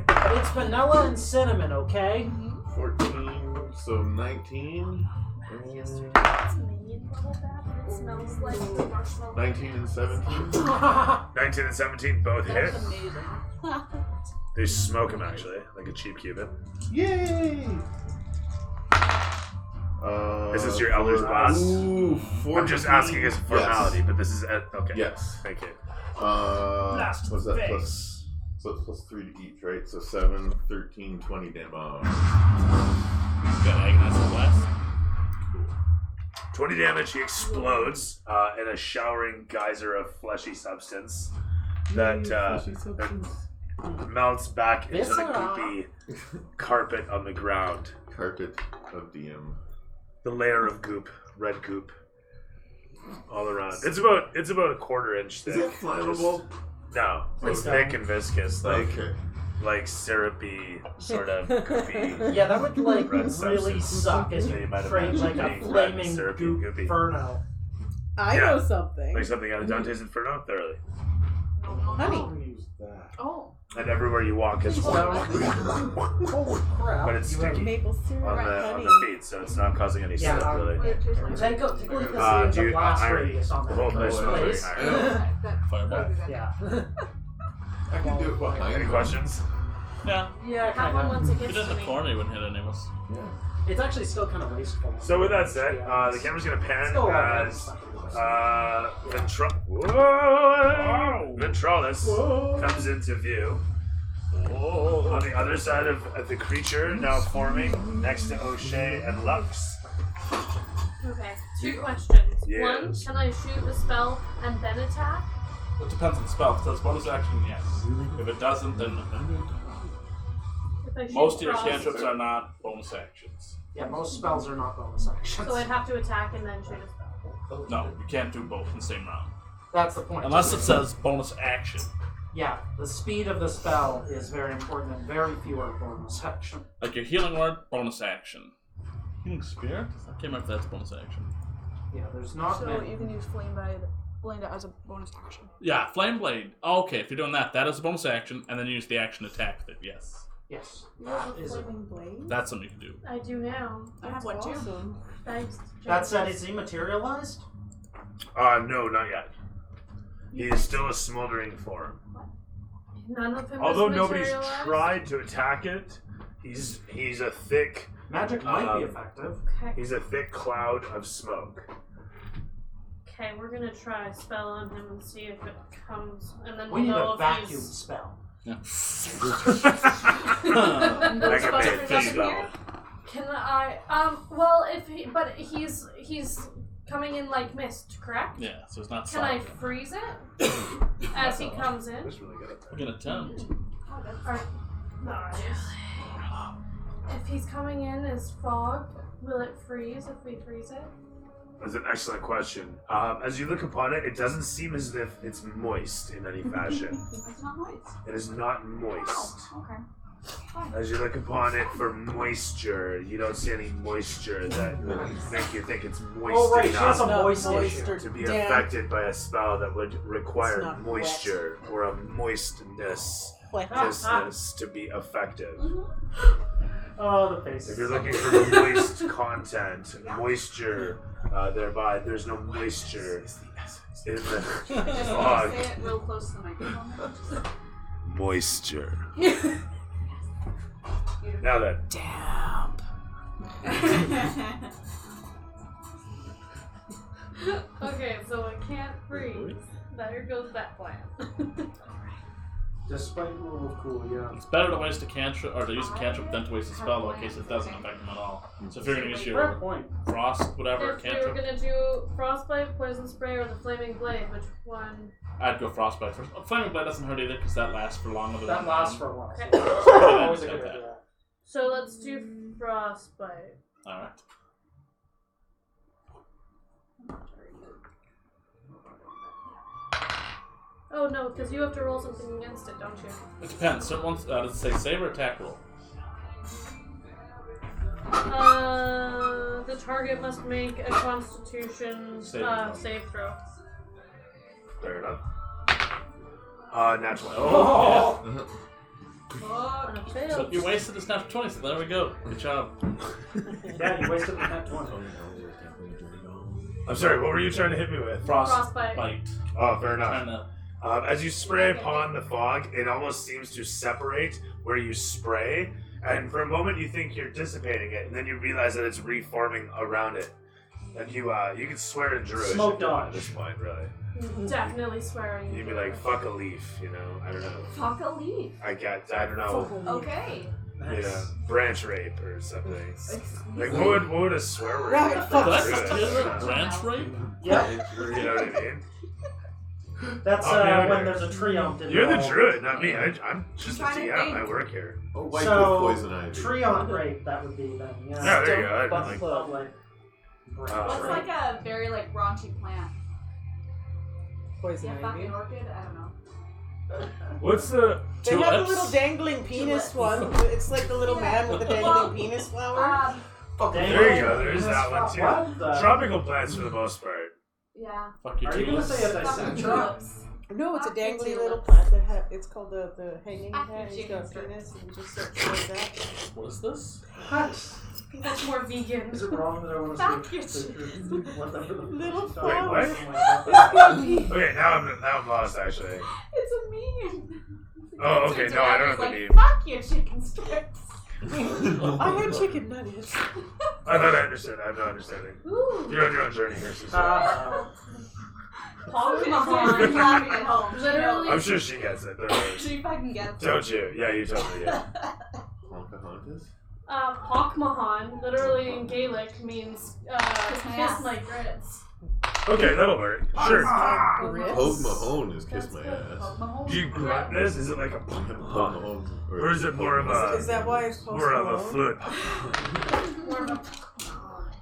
But it's vanilla and cinnamon, okay? 14, so 19. It's made a little bad, but it smells like the marshmallow. 19 and 17. 19 and 17 both hit. That's amazing. They smoke him actually, like a cheap Cuban. Yay! This is your Eldritch Blast. Ooh, I'm just asking as a formality, but this is okay. Yes. Thank you. Blast What's that face. plus? So it's plus 3 to each, right? So 7, 13, 20 damage. Got Agonize Blast. 20 damage. He explodes in a showering geyser of fleshy substance that melts back into the goopy carpet on the ground. Carpet of DM. The layer of goop, red goop, all around. It's about a 1/4 inch thick. Is it flammable? No, it's thick and viscous, Okay. like syrupy, sort of goopy. Yeah, that would like Red really substance. suck as Yeah, you you might create imagine like a being red, flaming syrupy, goop goopy. inferno. I Yeah. know something. Like something out of Dante's Inferno, thoroughly. Honey. Oh. And everywhere you walk is Holy crap. but it's You have- sticky Maple syrup, on honey. the feet, so it's not causing any Yeah, slip really. Take a look at Do the you blast iron? radius on The that. whole place smells Please. like iron. Fireball. Yeah. I can do it behind Any them. questions? Yeah. Yeah, Have kind one of. once it If gets it in to the me. corner, you wouldn't hit any of us. It's actually still kind of wasteful. So with that said, the camera's gonna pan Still a lot of as stuff. Ventralis comes into view. On the other side of the creature, now forming next to O'Shea and Lux. Okay, 2 questions. Yes. One, can I shoot a spell and then attack? It depends on the spell. If it does bonus action, yes. If it doesn't, then no. If I shoot Most of your frost, cantrips are not bonus actions. Yeah, most spells are not bonus actions. So I'd have to attack and then shoot a spell. No, you can't do both in the same round. That's the point. Unless it says bonus action. Yeah, the speed of the spell is very important and very few are bonus action. Like your healing word, bonus action. Healing spirit? I can't remember if that's bonus action. Yeah, there's not So many. you can use Flame Blade as a bonus action. Yeah, Flame Blade. Oh, okay, if you're doing that, that is a bonus action, and then you use the action to attack with it, yes. Yes, You have that a is it. Flaming blade? That's something you can do. I do now. I have one too. Awesome. Thanks. That said, it's dematerialized? No, not yet. He is still a smoldering form. None of him Although is nobody's materialized? tried to attack it, he's a thick Magic might be effective. Okay. he's a thick cloud of smoke. Okay, we're gonna try a spell on him and see if it comes, and then We we'll need know a if vacuum he's. spell. I can make a Can spell. Well, he's coming in like mist, correct? Yeah, so it's not Can I solid. freeze it as he comes in? That's really good at that. We can attempt. Or, if he's coming in as fog, will it freeze if we freeze it? That's an excellent question. As you look upon it, it doesn't seem as if it's moist in any fashion. It's not moist. It is not moist. Okay. As you look upon it for moisture, you don't see any moisture that would make you think it's moist Oh, right, she has a enough moist moist issue. or to be damp. affected by a spell that would It's require not moisture or a moistness Wet. to be effective. Oh, the face. If you're looking for moist content, moisture, thereby there's no moisture in the fog. Say it real close to the microphone. Moisture. Now then, Okay, so it can't freeze. There goes that plan. Despite rule of cool, yeah. It's better to waste a cantrip, or to use a cantrip than to waste a spell, though, in case it doesn't affect them at all. So if you're gonna use Fair your point. frost, whatever, If we were cantrip, gonna do frostbite, poison poison spray or the flaming blade? Which one? I'd go frostbite first. Flaming blade doesn't hurt either because that lasts for longer than That one lasts round. for a while. Okay. Yeah, Always a like good that. idea. So let's do frostbite. Alright. Oh no, because you have to roll something against it, don't you? It depends. Certain ones, does it say save or attack roll? The target must make a Constitution save throw. Fair enough. Natural. Oh! And it So failed. you wasted this natural 20, so there we go. Good job. Yeah, you wasted the net 20. I'm sorry, what were you trying to hit me with? Frostbite. Oh, fair Trying enough. to... As you spray upon the fog, it almost seems to separate where you spray, and for a moment you think you're dissipating it, and then you realize that it's reforming around it. And you can swear in Druish Smoke if you want dodge. at this point, really. Definitely swearing. You'd be like, fuck a leaf, you know? I don't know. Fuck a leaf. I don't know. Okay. Yeah, branch rape or something. Like, what would a swear word Right, be? fuck. That's Druish? branch rape? Yeah, You know what I mean? that's I'll be when there. there's a treant involved. You're the druid, not me. I'm just a Trying to DM. think. I work here. Oh, white So, with poison ivy. Treant rape, that would be then. Yeah. Yeah, there you go. I'd But like, like, What's Right. like a very like raunchy plant? Poison Yeah, fucking ivy. orchid? I don't know. what's the... They have the Tulips? little dangling penis one. It's like the little man with the dangling penis flower. There you go. There's that one too. What the? Tropical plants for the most part. Yeah. Fuck your Are you gonna tulips. say as I Fucking said? tulips. No, it's a Fuck the dangly little tulips. plant that it's called the hanging Fuck head. your He's got a chicken penis and just sits like that. What is this? What? I think that's more vegan. Is it wrong that I want Fuck to your say whatever the Little fuck she's flower. talking about? Okay, now I'm lost actually. It's a meme. Oh, okay. No, I don't know like, the name. fuck your chicken strips. I had chicken nuggets. I thought I understood. I'm not understanding. Ooh. You're on your own journey here, Susan. You're Pokemon. laughing at home. Literally. I'm sure she gets it. Don't worry. She fucking gets it. Don't you? Yeah, you totally get it. Pocahontas? Pokemon, literally in Gaelic, means Kiss my kiss ass. my grits. Okay, that'll work. Sure. Pogue Mahone is kiss That's my good. ass. Do you grunt this? Is it like a... Pogue Mahone. Or is it more of a... Is that why it's supposed More to of a roll? flute? More of a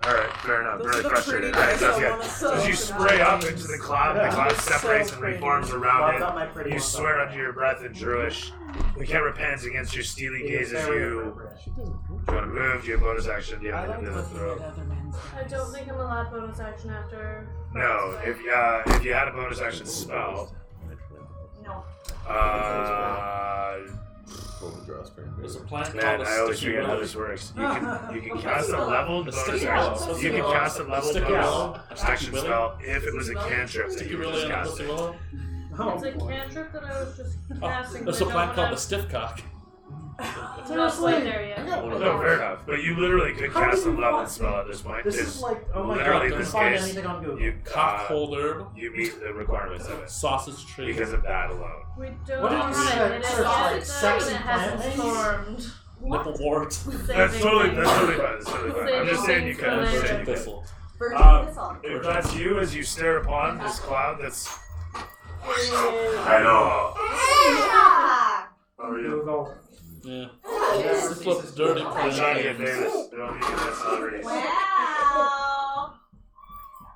Alright, fair enough. Those Really are the frustrated. pretty Alright, sounds guys I good. wanna So as sew you for spray that. up into the cloud It's separates so and pretty. reforms Well, around I've got my pretty it. You ones swear up. under your breath in Druish. We can't repent against your steely gaze as you... She doesn't. Do you want to move? Do you have bonus action? Do you I have like anything to looking throw? at other men's I don't think I'm allowed bonus action after. No, if you had a bonus action spell, No. Pull the drawstring. There's a plant man, called a I always sticky forget how willow. this works. You can cast a leveled A bonus sticky action. willow. You can cast a leveled Sticky bonus willow. action spell if it was a cantrip that Sticky you were willow just and a casting. pussy willow. It's a cantrip that I was just casting. There's but a I plant don't called wanna- the stiff cock. It's not quite there yet. No, fair enough. But you literally could How cast a do you leveled not- spell at this point. This It's is like, oh my literally god, don't this find case, anything on Google. you Cockhold herb. you meet the requirements of it Sausage tree. because of that alone. We don't What did you have say? it. It Search like is sexy it hasn't plant stormed. Nipple wart. That's totally fine. That's totally fine. I'm just saying you could. I'm just saying Virgin you could. thistle. Virgin thistle. If that's you, as you stare upon this cloud, that's. I know. Yeah. How are you? Google. Yeah. Yes. This looks dirty. I'm trying to get famous. Don't need to get celebrities. Wow.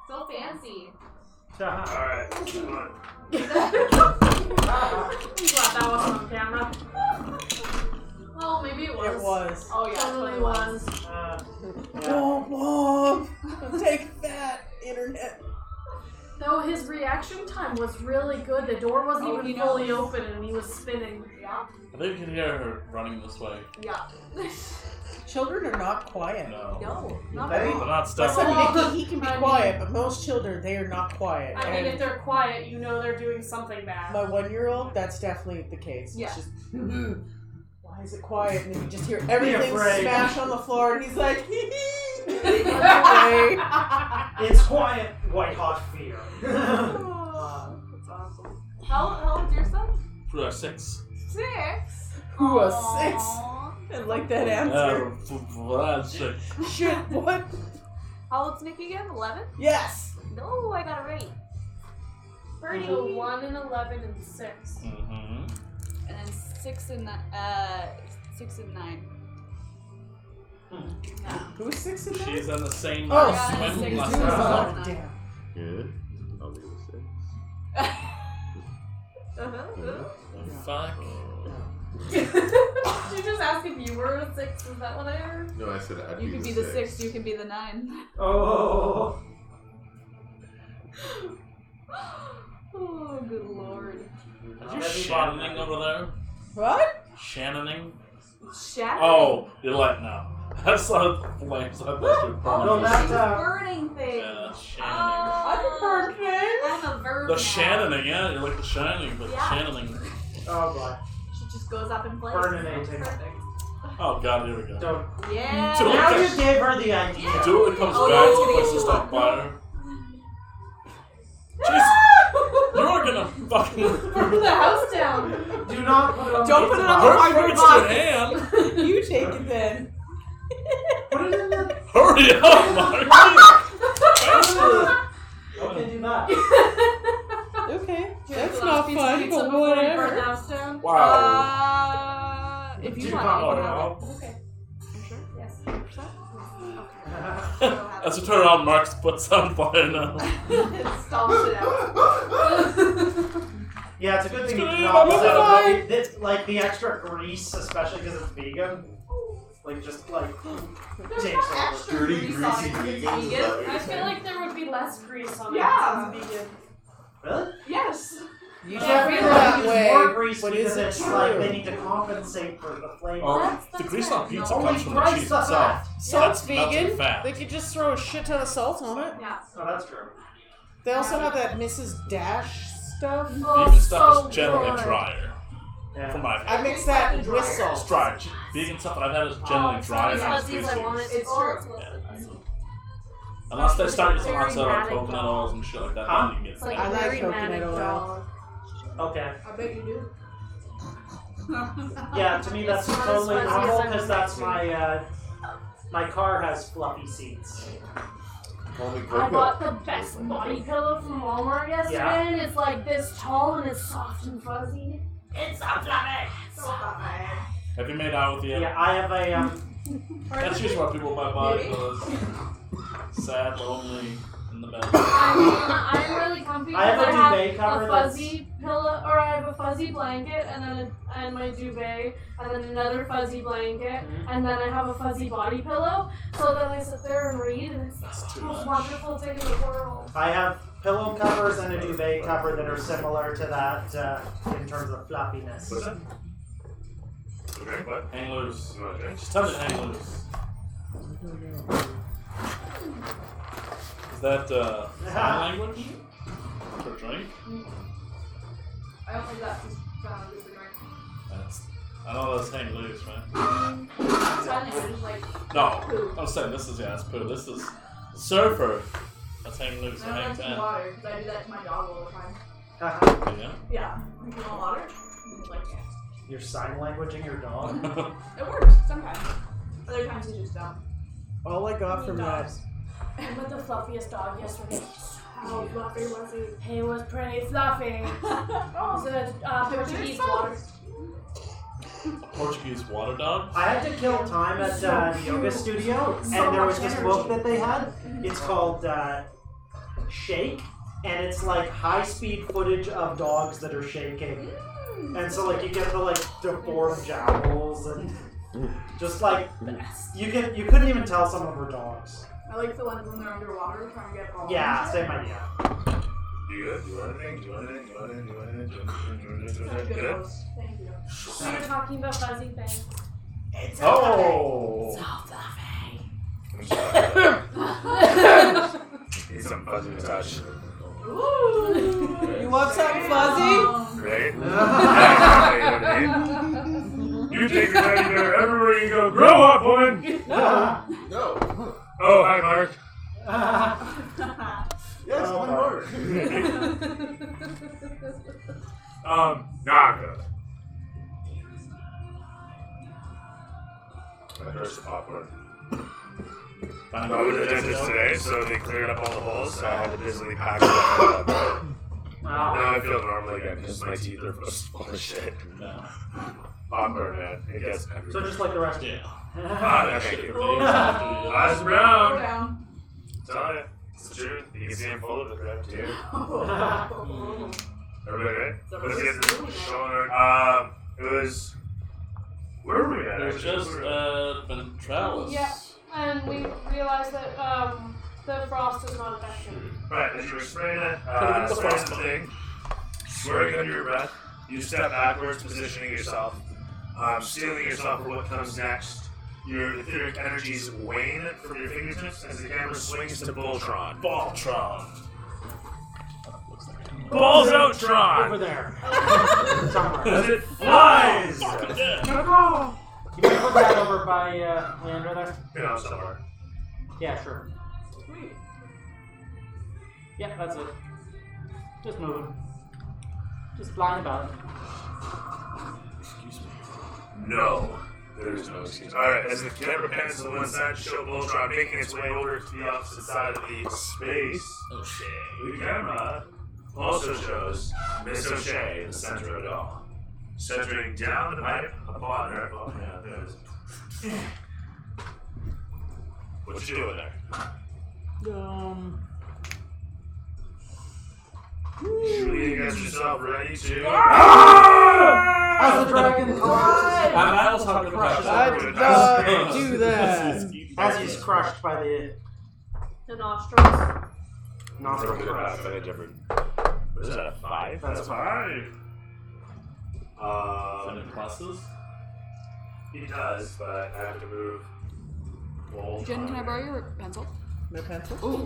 So fancy. Alright, come on. I'm glad that wasn't on camera. Well, maybe it was. It was. Oh yeah, Totally it was. Oh, Mom! Take that, internet. Though his reaction time was really good. The door wasn't Oh, even he fully knows. open and he was spinning. Yeah. I think you can hear her running this way. Yeah. Children are not quiet. No. No, not They- at They're all. not Listen, stuck. Mickey, he can be I mean- quiet, but most children, they are not quiet. I mean, And if they're quiet, you know they're doing something bad. my 1-year-old, that's definitely the case. Yeah. It's just, why is it quiet? And then you just hear everything afraid. smash on the floor, and he's like, hee hee. Run away. It's quiet, white hot fear. That's awesome. How old's your son? 6. 6. Who was Aw. 6? I like that answer. That's 6. Shit, what? How old's Nick again? 11? Yes. No, I got it right. burning. So 1 and 11 and 6. Mm-hmm. And then 6 and 9. 6 and 9. Who's 6 and 9? She's in the same Oh, yeah, swim six. lesson. Oh, damn. Yeah. I'll leave a 6. Fuck. Did you just ask if you were a 6? Is that what I heard? No, I said I'd You could be the 6, you can be the 9. Oh. Oh, good lord. Is you Shannoning over there? What? Shannoning? Shadow? Oh, you're like, no. I saw the flames. I thought you were burning. No, that's Burning thing. Yeah, Shannoning. I can burn things. I'm a virgin. The Shannoning, yeah, you're like the Shining, but Yeah. Shannoning. Oh boy. She just goes up in flames. Burninating. Perfect. Oh god, here we go. Don't. Yeah. Do Now it. you gave her the idea. Do it comes Oh, no, back it's to gonna place get to too stop hot. fire. Jeez, you're gonna fucking Burn the house down. Do not put it on Don't the put it pizza on box. hurry, bring it to your hand. You take it then. Put it in the. Hurry up, Mark. Faster. Okay, do that. Okay. Do you That's have not the last piece of fun, pizza but before you burn the whatever. house down? Wow. If you Do want not it, put you it have on. it. Okay. You sure? Yes. 100%? As we turn around, Mark puts on fire now. Stomps it out. Yeah, it's a good thing you It's do good, not I'm put fine. like the extra grease, especially because it's vegan. Like just like takes over. Dirty, greasy vegans. Is that what I you're feel saying? like there would be less grease on Yeah. it. It's vegan. Really? Yes. You Yeah, I feel feel that like way, more grease but because is it it's true? like they need to compensate for the flavor. Oh, That's the grease on pizza Only comes from the thrice cheese the itself. fat. So So it's that's melted vegan. fat. They could just throw a shit ton of salt on it. Yeah. Oh, that's true. They also have that Mrs. Dash stuff. Oh, Vegan stuff so is generally good. drier. Yeah. From my I mix that with It's salt. dry. Vegan stuff that I've had is generally Oh, dry. it's and not it's these I want it. greasy. It's true. Unless they start using Very lots of manic coconut dog. oils and shit like that, Huh? then you can It's get like I a like very coconut manic oil. dog. Okay. I bet you do. Yeah, to me that's It's not as totally fuzzy as normal I because would that's like my car has fluffy seats. Call me I Coco. bought the best body pillow from Walmart yesterday, Yeah. and it's like this tall and it's soft and fuzzy. It's so fluffy. So fluffy. Have you made out with the Yeah, I have a That's usually what people buy body pillows. Sad, lonely, in the bed. I'm really comfy I have because a I duvet have cover a fuzzy pillow, or I have a fuzzy blanket, and then and my duvet, and then another fuzzy blanket, and then I have a fuzzy body pillow. So then I sit there and read, and it's the too most much. wonderful thing in the world. I have pillow covers and a duvet cover that are similar to that in terms of fluffiness. What's that? Okay, what? Hang loose. Okay. Just tell me to hang loose. Is that sign language? For drink? I don't think that's found good for drink. That's, I know that's hang loose, man. Sign language is like No, poo. I'm saying this is, yeah, it's poo. This is surfer. That's hang loose I and don't hang like to ten. water because I do that to my dog all the time. Yeah. Yeah. Like, you want water? He's like, yeah. You're sign languaging your dog? It works sometimes. Other times he just don't. All I got from that. And with the fluffiest dog yesterday. How fluffy was he? He was pretty fluffy. It was a Portuguese water. A Portuguese water dog? I had to kill time at the yoga studio, and there was this book that they had. It's called Shake, and it's like high-speed footage of dogs that are shaking. And so like you get the like deformed jowls and just like you couldn't even tell some of them were dogs. I like the ones when they're underwater trying to get balls. Yeah, same idea. You good? You want anything? Do you want anything? Do you want anything? Do you want anything? Do you want anything? Such good Good? balls. Thank you. We were talking about fuzzy things. Oh! I'm sorry. Need some fuzzy to touch. You want something fuzzy? Right? You know what I mean? You take your teddy bear everywhere you go. Grow up, woman! No. Oh, hi, Mark. Yes, Oh, one Mark. more. Naga. I crushed the popcorn. I went to the dentist today, so they cleared up all the holes, so I had to busily pack it up. Now I feel normal again because my teeth are full of shit. No. Awkward, man. It gets So everywhere. just like the rest of you. Ah, thank you. Go Eyes Go brown. down. Tell you. It's the truth. You can see him full of it, right? Too. Everybody right? Let's get the shoulder. It was. Where were we at? It was actually? just Ventralis. Yeah. And we realized that the frost is not effective. Right, as you were spraying it, Put it in the spraying the frostbite. thing, swearing under your breath, you step backwards, positioning yourself, stealing yourself for what comes next. Your etheric energies wane from your fingertips as the camera swings to Voltron. Voltron. Balls Over Outtron! there. Somewhere. As it flies! You can put that over by Leandra there? You know, somewhere. Yeah, sure. Yeah, that's it. Just moving. Just flying about. Excuse me. No. There is no excuse. Alright, as the camera pans to the one side to show Voltron making its way over to the opposite side of the space, Oh shit. the camera also shows Miss O'Shea in the center of it all. Centering down the pipe upon her. Oh, yeah, there it is. What you doing there? Julia, you guys yourself ready to. As the dragon collapses, I was talking about I did not do that. as he's crushed by the The nostrils. nostril What crush. is that, a 5? That's a 5. Seven pluses. He does, but I have to move. Jen, can I borrow your pencil? No pencil?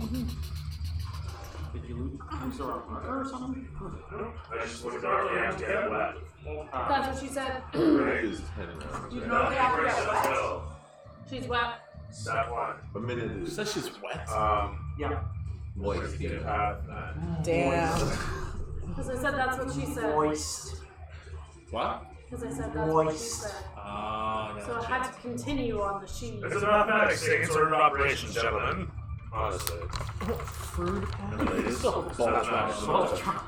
Did you loot or something? I just looked at the arm to get wet. That's what she said. Right? Is 10 now. You normally have to get wet. She's wet. Step 1. A minute She is says she's wet. Yeah. moist. You have that. Damn. Because I said that's what she said. Moist. What? Because I said that's what she Moist. said. Ah, So I had to continue on the sheet. It's a mathematics thing. It's order of operations, gentlemen. Honestly. Fruit. And ladies. Voltron. Voltron.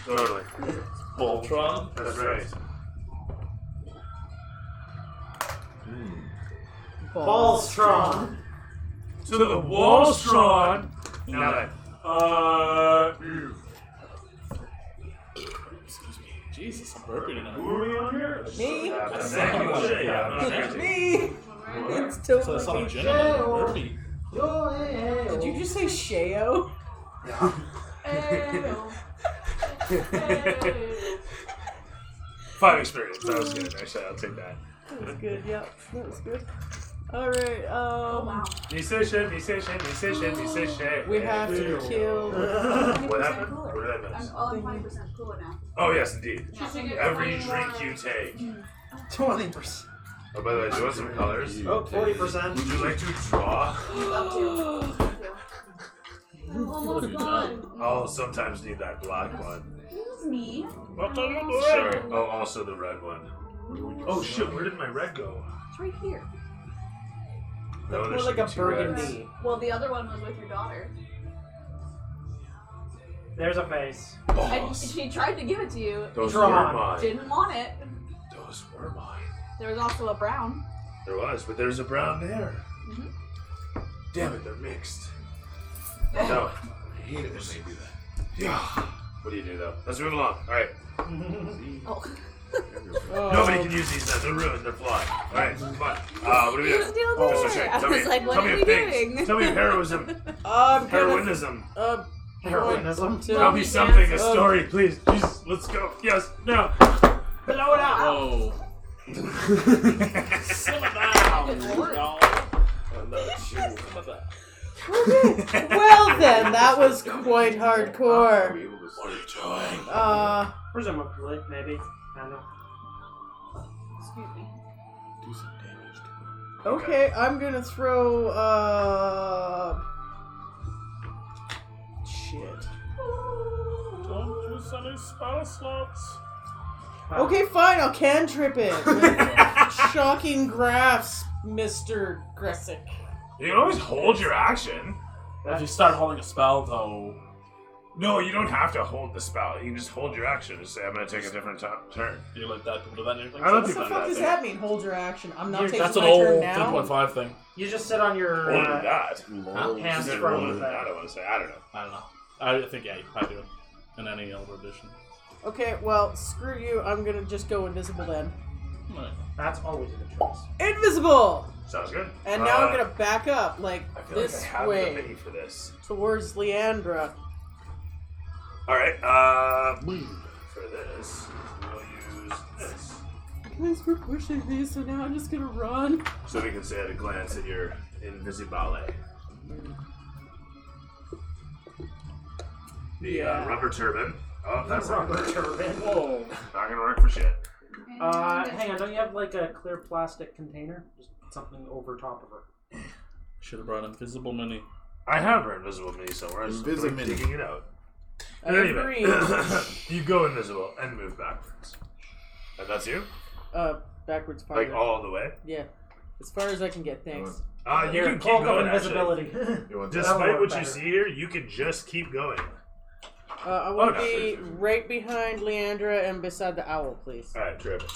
Totally. Voltron. That's right. Ballstrom. To the Wallstron. Now then. Excuse me. Jesus, I'm burping in Who are we on here? Me? Yeah, Me. It's So I totally saw a me. gentleman burping. Did you just say Shayo? Ew. Ew. 5 experience. That was good. Actually, I'll take that. That was good. Yeah, that was good. All right. Wow. Musician. We have to kill. What happened? What did I miss? I'm 20% cooler now. Oh, yes, indeed. She should get Every 20 drink more. you take. 20%. Oh, by the way, do you want some colors? Oh, 40%. Would you like to draw? I'm almost done. I'll sometimes need that black one. Excuse me. What are you doing? Sure. Oh, also the red one. Oh shit, where did my red go? It's right here. No, More there like a should be 2 reds. burgundy. Well, the other one was with your daughter. There's a face. And Balls. she tried to give it to you. Those Draw. were mine. Didn't want it. Those were mine. There was also a brown. There was, but there's a brown there. Mhm. Damn it, they're mixed. No. I hate it when they do that. Yeah. What do you do though? Let's move along. Alright. Oh. Nobody can use these now. They're ruined. They're flawed. Alright, come on. What do we do? Still doing Mr. it. Shea, I tell was me, like, what tell are me we of things. doing? Tell me of heroism. I'm gonna. Heroinism. Heroism. Tell me something, a story, please. Please, let's go. Yes, no. Blow it out. Whoa. Simmer down, y'all. Simmer down. Well then, that was quite hardcore. What are you doing? Presumably, maybe. I don't know. Excuse me. Do some damage to him. Okay, I'm gonna throw. Shit. Don't use any spell slots. Okay, fine. I'll cantrip it. Shocking graphs, Mr. Gressick. You can always hold your action. If you start holding a spell, though, No, you don't have to hold the spell. You can just hold your action and say, I'm going to take a different turn. Do you like that? People do that in your thing? I let What the people do fuck that. does that mean? Hold your action. I'm not taking That's an my turn old now. 3.5 thing. You just sit on your Older than that. hands Older from than that, I want to say. I don't know. I don't know. I think, yeah, you probably do it in any older edition. Okay, well, screw you. I'm gonna just go invisible then. Right. That's always a good choice. Invisible! Sounds good. And now I'm gonna back up, like, I feel this like I have way, the mini for this. towards Leandra. Alright, for this, we'll use this. Guys, we're pushing these, so now I'm just gonna run. So we can say at a glance at your Invisibale. The rubber turban. Oh, that's Rubber turban. Whoa. not gonna work for shit. Hang on, don't you have like a clear plastic container? Just something over top of her. Should have brought Invisible Mini. I have her invisible mini somewhere. I'm just Invisimini. digging it out. I Anyway, agree. you go invisible and move backwards. And that's you? Backwards farther. Like all the way? Yeah. As far as I can get, thanks. You Here, can keep cloak of going, actually. invisibility. You want that? Despite That'll what work you better. see here, you can just keep going. I want to no, be sure. right behind Leandra and beside the owl, please. Alright, terrific.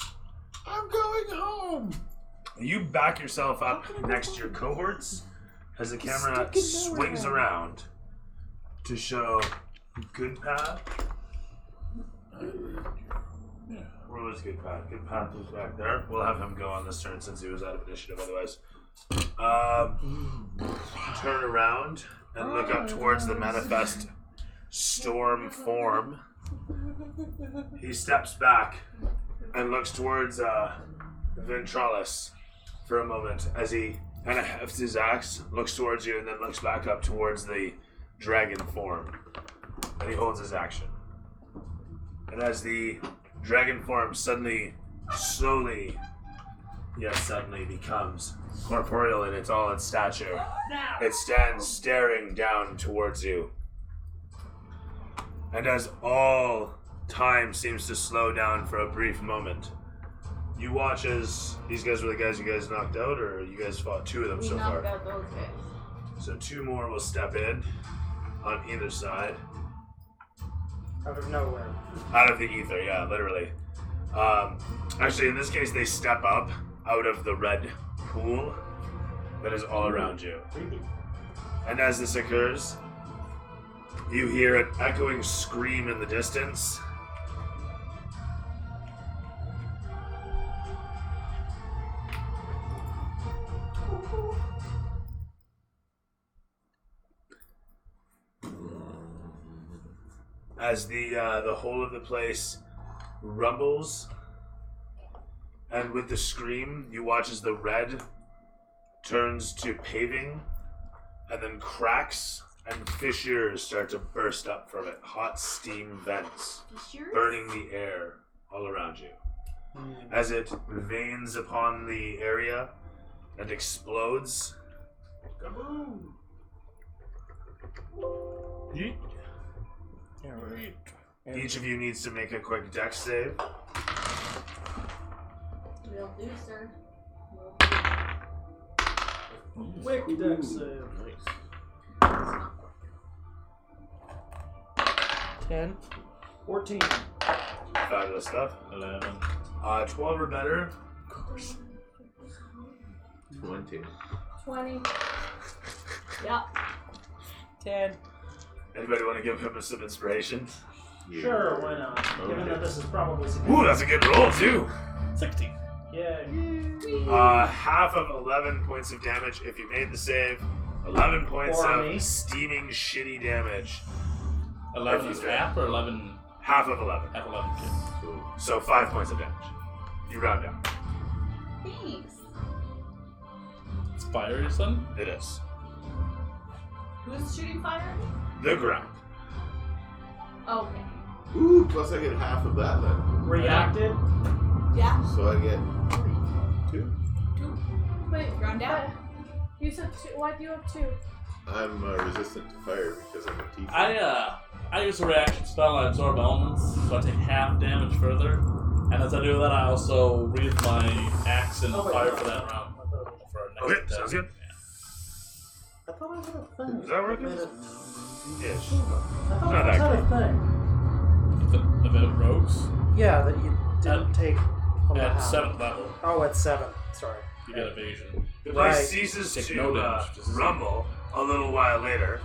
I'm going home. You back yourself up next to your cohorts as the camera swings around to show Good Path. Where was Good Path? Good Path was back there. We'll have him go on this turn since he was out of initiative otherwise. Turn around and look up towards the manifest storm form. He steps back and looks towards Ventralis for a moment as he kind of hefts his axe, looks towards you, and then looks back up towards the dragon form. And he holds his action. And as the dragon form slowly becomes corporeal in all its stature, it stands staring down towards you. And as all time seems to slow down for a brief moment, you watch as these guys were the guys you guys knocked out, or you guys fought two of them We so knocked far? out those guys. So two more will step in on either side. Out of nowhere. Out of the ether, yeah, literally. Actually, in this case, they step up out of the red pool that is all around you. And as this occurs, you hear an echoing scream in the distance. As the whole of the place rumbles, and with the scream, you watch as the red turns to paving, and then cracks and fissures start to burst up from it. Hot steam vents burning the air all around you. As it veins upon the area and explodes. Kaboom! Yeet. Each of you needs to make a quick dex save. Will do, sir. Quick dex save. 10. 14. Fabulous stuff. 11. 12 or better. 20. 20. Yeah. 10. Anybody want to give him some inspiration? Sure, why not? Given that this is probably significant. Ooh, that's a good roll too. 60. Yeah. Half of 11 points of damage if you made the save. 11 points Or of me. steaming shitty damage. 11 is half or 11? Half of 11. Half 11. Okay. So 5 points of damage. You round down. Thanks. It's fire, you said? It is. Who's shooting fire? The ground. Okay. Ooh, plus I get half of that then. Reacted. Yeah. So I get 2. Wait, Round down. you said 2. Why do you have 2? I'm resistant to fire because I'm a thief. I use a reaction spell. I absorb elements, so I take half damage further. And as I do that, I also wreathe my axe in fire for that round. For our next Okay, attack. sounds good. I thought I had a thing. Is that working? Made it- Yes. I thought Not I that had a Yeah, that you didn't take from the At habit. 7th level, Oh, at 7. Sorry. you get evasion. The place Right. ceases Take to no damage, just- rumble a little while later.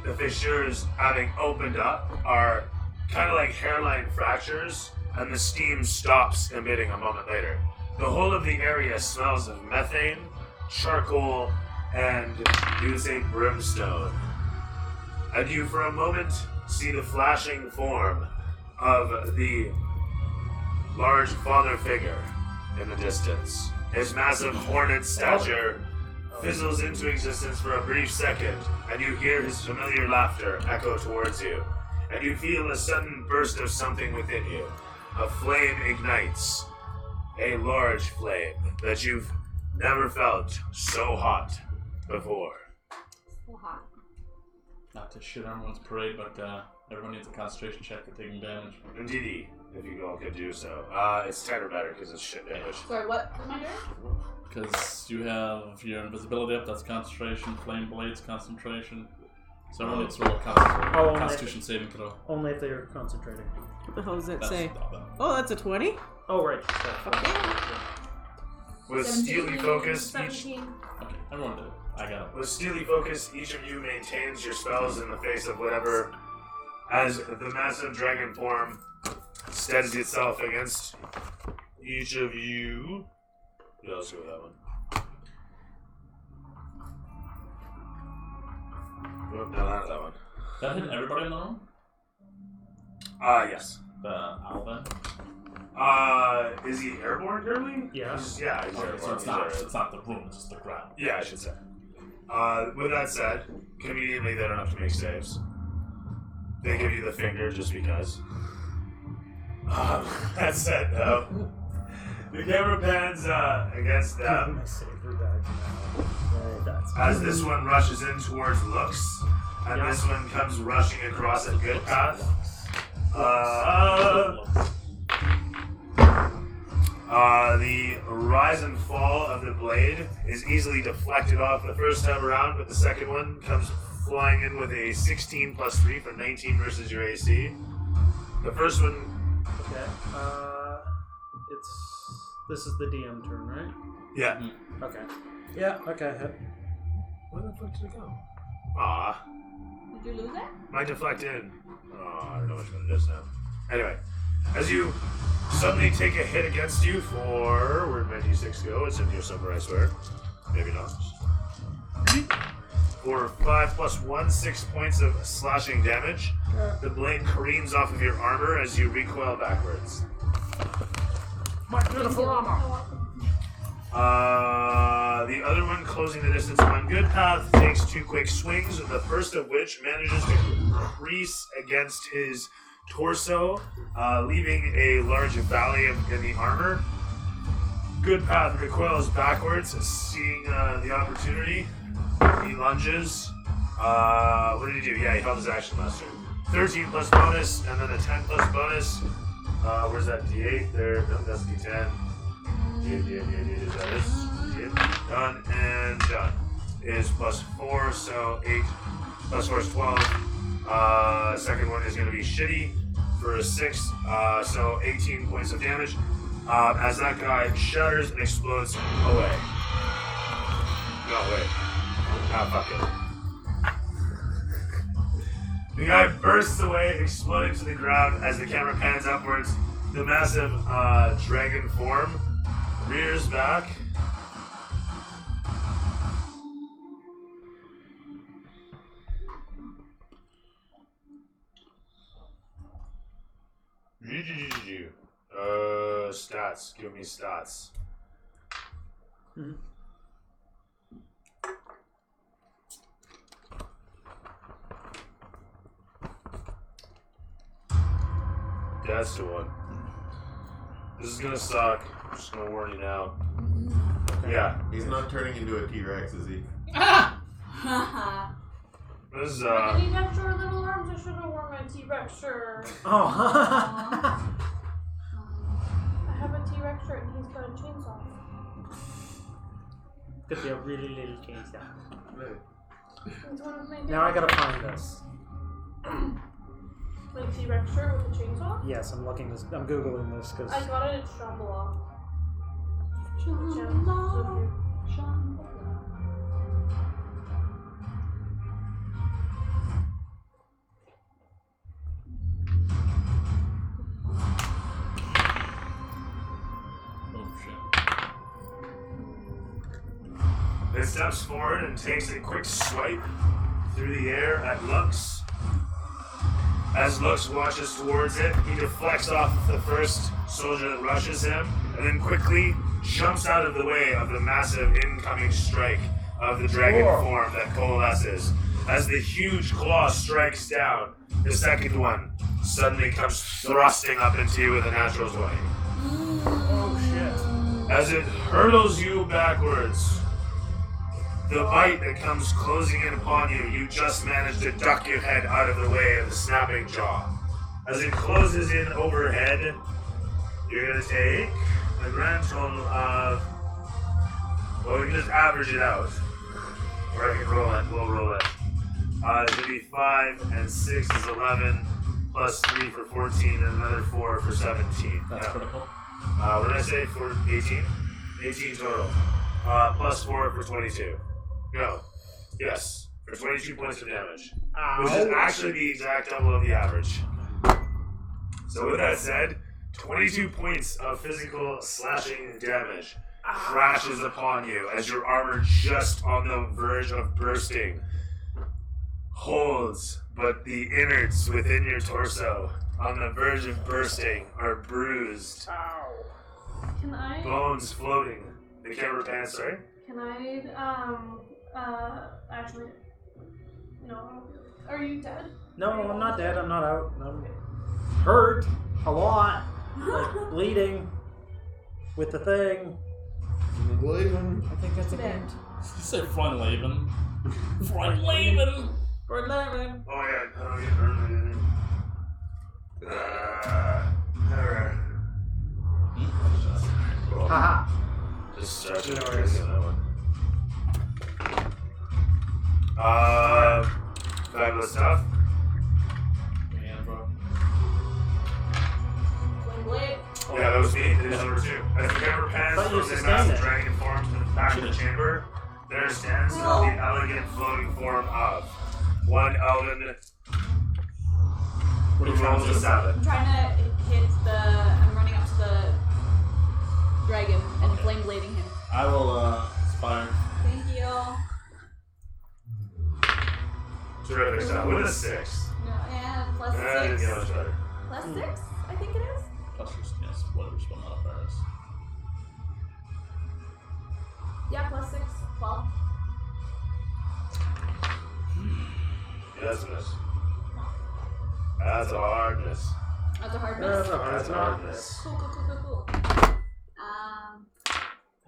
The fissures, having opened up, are kind of like hairline fractures, and the steam stops emitting a moment later. The whole of the area smells of methane, charcoal, and you would say brimstone. And you, for a moment, see the flashing form of the large father figure in the distance. His massive horned stature fizzles into existence for a brief second, and you hear his familiar laughter echo towards you. And you feel a sudden burst of something within you. A flame ignites. A large flame that you've never felt so hot before. So hot. Not to shit on everyone's parade, but everyone needs a concentration check for taking damage. Indeed, if you all could do so. It's 10 or better because it's shit damage. Sorry, what am I doing? Because you have your invisibility up, that's concentration, flame blades, concentration. So everyone needs to roll a constitution saving throw. Only if they're concentrating. What the hell does that That's say? not bad. Oh, that's a 20? Oh, right. With steely focus, each 17. Okay, everyone did it. I got it. With steely focus, each of you maintains your spells in the face of whatever, as the massive dragon form steadies itself against each of you. Yeah, let's go with that one. Oh, no, not that one. That hit everybody in the room? Yes. The Alvin? Is he airborne currently? Yeah. Yeah, he's Okay, airborne. so it's not the room, it's just the ground. Yeah, I should say. With that said, conveniently they don't have to make saves. They give you the finger just because. That said, though, the camera pans against them My saver badge now. Right, that's as this one rushes in towards Lux, and this one comes rushing across a good path. The rise and fall of the blade is easily deflected off the first time around, but the second one comes flying in with a 16 plus 3 for 19 versus your AC. The first one, okay. This is the DM turn, right? yeah. Okay. Yeah. Okay. Hit. Where the fuck did it go? Aw, Did you lose it? might deflect in. Oh, I don't know which one it is now. Anyway, as you suddenly take a hit against you for, where'd my d6 go? It's in here somewhere, I swear. Maybe not. For 5 plus 1, 6 points of slashing damage. The blade careens off of your armor as you recoil backwards. My beautiful armor. The other one, closing the distance on good path, takes 2 quick swings, the first of which manages to crease against his torso, leaving a large valley in the armor. Good path recoils backwards, seeing the opportunity. He lunges. What did he do? Yeah, he held his action last turn. 13 plus bonus, and then a 10 plus bonus. Where's that D8? There. No, that's D10. D8. That is D8. Done and done. Is plus 4, so 8 plus 4 is 12. Second one is going to be shitty for a 6, so 18 points of damage. As that guy shatters and explodes away. No, wait. Fuck it. The guy bursts away, exploding to the ground as the camera pans upwards. The massive dragon form rears back. Stats. Give me stats. That's the one. This is gonna suck. I'm just gonna warn you now. Yeah. He's not turning into a T-Rex, is he? This is I need to have short little arms. I should have worn my T-Rex shirt. Oh. I have a T-Rex shirt and he's got a chainsaw. Could be a really little chainsaw. It's one of my Now I gotta find this. Like T-Rex shirt with the chainsaw? Yes, I'm looking this. I'm googling this because I got it at Shambhala. Oh shit. It steps forward and takes a quick swipe through the air at Lux. As Lux watches towards it, he deflects off the first soldier that rushes him, and then quickly jumps out of the way of the massive incoming strike of the dragon form that coalesces. As the huge claw strikes down, the second one suddenly comes thrusting up into you with a natural 20. Oh shit. As it hurtles you backwards, the bite that comes closing in upon you, you just manage to duck your head out of the way of the snapping jaw. As it closes in overhead, you're going to take a grand total of, well, we can just average it out. Or I can roll it, we'll roll it. It's going to be 5 and 6 is 11, plus 3 for 14, and another 4 for 17. That's critical. What did I say for 18? 18 total. Plus 4 for 22. No. Yes. For 22 points of damage. Which is actually the exact double of the average. So with that said, 22 points of physical slashing damage crashes upon you as your armor just on the verge of bursting holds, but the innards within your torso on the verge of bursting are bruised. Can I? Bones floating. The camera pants, sorry? Can I? Actually, no. Are you dead? no, I'm not dead. I'm not out. I'm hurt a lot, like bleeding with the thing. I think that's a hint. Did you say Freundleben? Freundleben! Freundleben! Oh yeah, I don't get hurt. Alright. Haha. Just stretch it. No worries. Fabulous stuff. Yeah, bro. Blade. Yeah, that was me. It is number 2. As the camera pans But you from the sustained massive it. dragon form to the back of the chamber, there stands the elegant floating form of one elven What are you who trying rolls to a do? 7. I'm trying to hit the. I'm running up to the dragon and flame blading him. I will inspire. Thank you. Terrific stuff. With a 6. No, yeah, plus That didn't 6. get much better. Plus 6, I think it is. Plus your yes, whatever spell modifier is. Yeah, plus 6. 12. Yeah, that's a miss. That's a hard miss. That's a hard miss. That's a hard miss. Cool.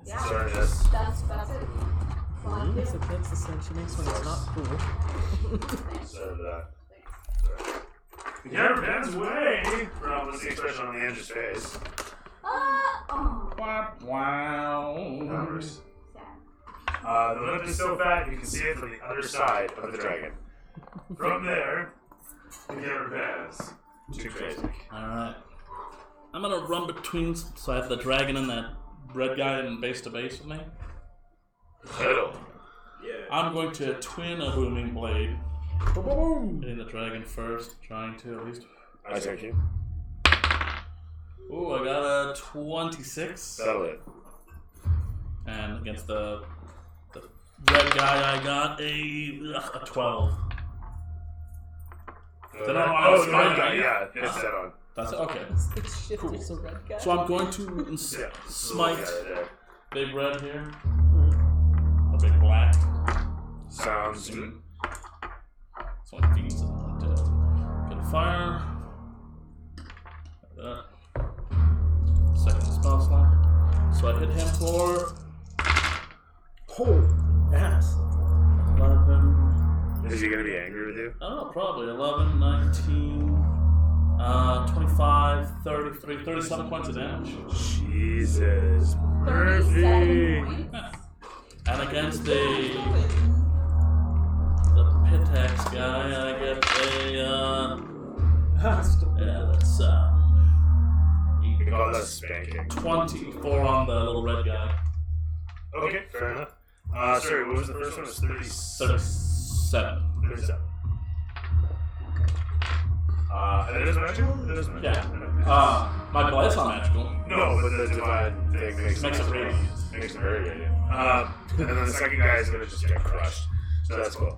Yeah. Sorry, miss. That's it. Fine. That's the sense she makes when it's not cool. Sorry for that. The camera pans away from the expression on the Andrew's face. Oh. Wow. Numbers. Sad. The lip is so fat you can see it from the other side of the dragon. From there, the camera pans to Krasik. Alright. I'm gonna run between, so I have the dragon and that red guy in base to base with me. Hello. I'm going to twin a booming blade. Hitting the dragon first, trying to at least. I take you. Ooh, I got a 26. Settle it. And against the red guy, I got a 12. Then I'm Oh, the red guy, guy. yeah. It's set on. That's it. Okay. It's shit, Cool. there's a red guy. So I'm going to Yeah. smite Yeah, there. big red here. A big black. Sounds good. So my feet gonna fire. Like that. Second spell slot. So I hit him for Yes. 11. Is he gonna be angry with you? I don't know, probably 11, 19, 25, 33, 37 points of damage. Jesus. 37 points. And against the Pitax guy, I get a Yeah, that's We call that spanking. 24 on the little red guy. Okay, fair enough. Sorry, what was the first one? It was 37. 37. And it is magical? It is magical. Yeah. My blight's not magical. No, but the divine thing makes Makes it radiant. Makes it very radiant. And then the second guy is going to just get crushed. So that's cool.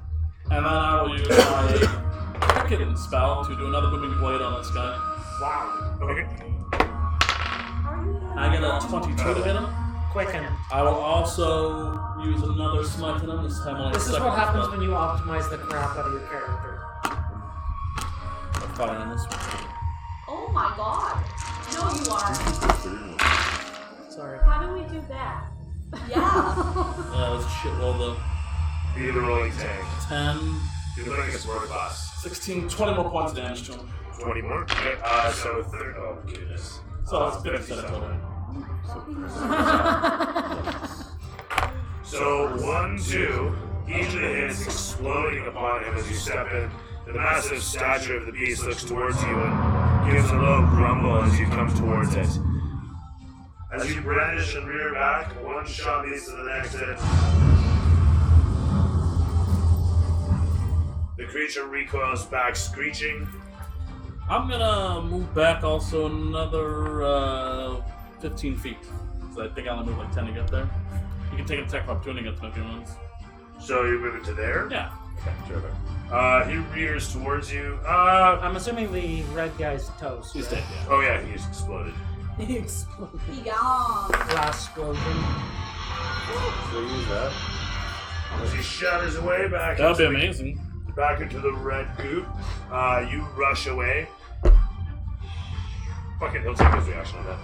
And then I will use my Kraken spell to do another booming blade on this guy. Wow. Okay. I get a 22 to hit him. Quicken. I will also use another smite on him. This time on This is what happens when you optimize the crap out of your character. Fire on this one. Oh my god. No, you are. Sorry. How do we do that? Yeah. There's a shitload of Be the rolling tank. 10, You're looking at sword class. 16, 20 more points of damage to him. 20 more. Okay. So third. Oh goodness. So it's 50 total. So 1, 2. Each of the hits exploding upon him as you step in. The massive stature of the beast looks towards you and gives a low grumble as you come towards it. As you brandish and rear back, one shot leads to the next hit. The creature recoils back, screeching. I'm gonna move back also another 15 feet. So I think I'll move like 10 to get there. You can take an attack of opportunity against my humans. So you're moving to there? Yeah. He rears towards you. I'm assuming the red guy's toast. He's right? dead, yeah. Oh yeah, he just exploded. He exploded. He gone. Last explosion. So use that. As he shatters away back That would be into the- amazing. back into the red goop. You rush away. Fuck it, he'll take his reaction on that.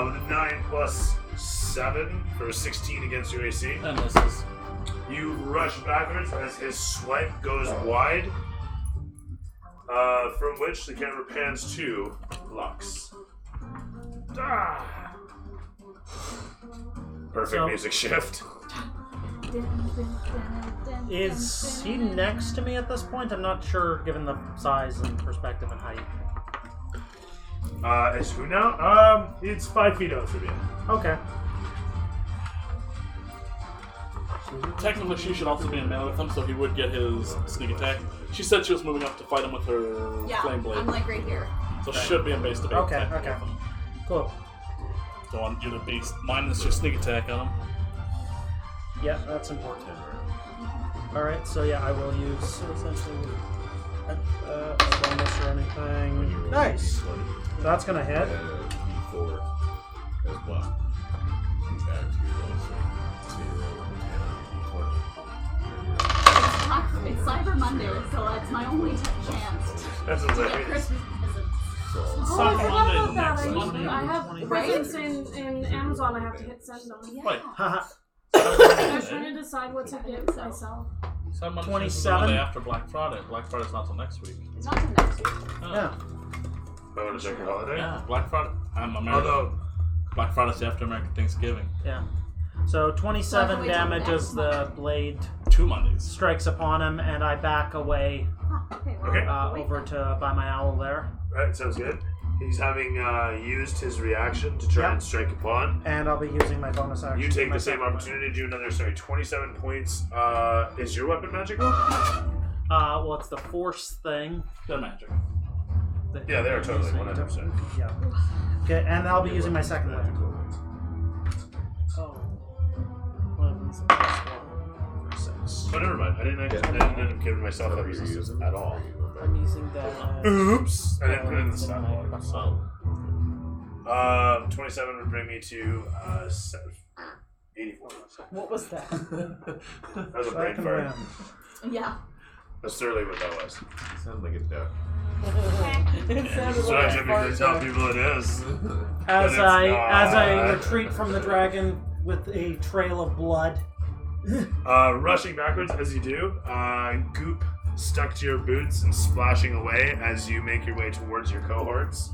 With a 9 plus 7 for a 16 against your AC. And this is. You rush backwards as his swipe goes wide, from which the camera pans to Lux. Ah. Perfect So- music shift. Is he next to me at this point? I'm not sure, given the size and perspective and height. Is who now? It's 5 feet out from you. Okay. Technically, she should also be in melee with him, so he would get his sneak attack. She said she was moving up to fight him with her Yeah, flame blade. I'm like right here. So she should be in base to base Okay, attack okay. with him. Cool. So I want you to base minus your sneak attack on him. Yeah, that's important. Alright, so yeah, I will use essentially a bonus or anything. Nice! So that's gonna hit. D4 as well. Add to your roll, so 0, 10, D20. It's Cyber Monday, so it's my only chance That's to get hilarious. Christmas presents. Oh, I forgot Monday, about that. next Monday. I have presents in Amazon I have to hit send on. Yeah. Wait. Haha. I'm trying to decide what to give myself. 27. After Black Friday. Black Friday's not till next week. It's not till next week. Oh. Yeah. I want to check your holiday. Yeah, Black Friday. I'm American. Although, Black Friday's after American Thanksgiving. Yeah. So 27 wait till damage next as the blade 2 Mondays. strikes upon him, and I back away Okay, well, Okay. over to by my owl there. right, sounds good. He's having used his reaction to try Yep. and strike upon. And I'll be using my bonus action. You take my the same second opportunity to do another, 27 points. Is your weapon magical? Well, it's the force thing. They're magic. that Yeah, they are you're totally using 100%. Yeah. Okay, and I'll be using my second weapon. Oh. 11's the plus 1 for 6. Oh, never mind. I didn't end up giving myself that resistance at all. I'm using that. Oops! I didn't put it in the stat my log. So, 27 would bring me to 84. What was that? That was a brain Second fart. round. Yeah. That's literally what that was. Sounds like a duck. It sounded So I like a typically fart. tell people it is. As it's I not. retreat from the dragon with a trail of blood. Rushing backwards as you do, goop stuck to your boots and splashing away as you make your way towards your cohorts.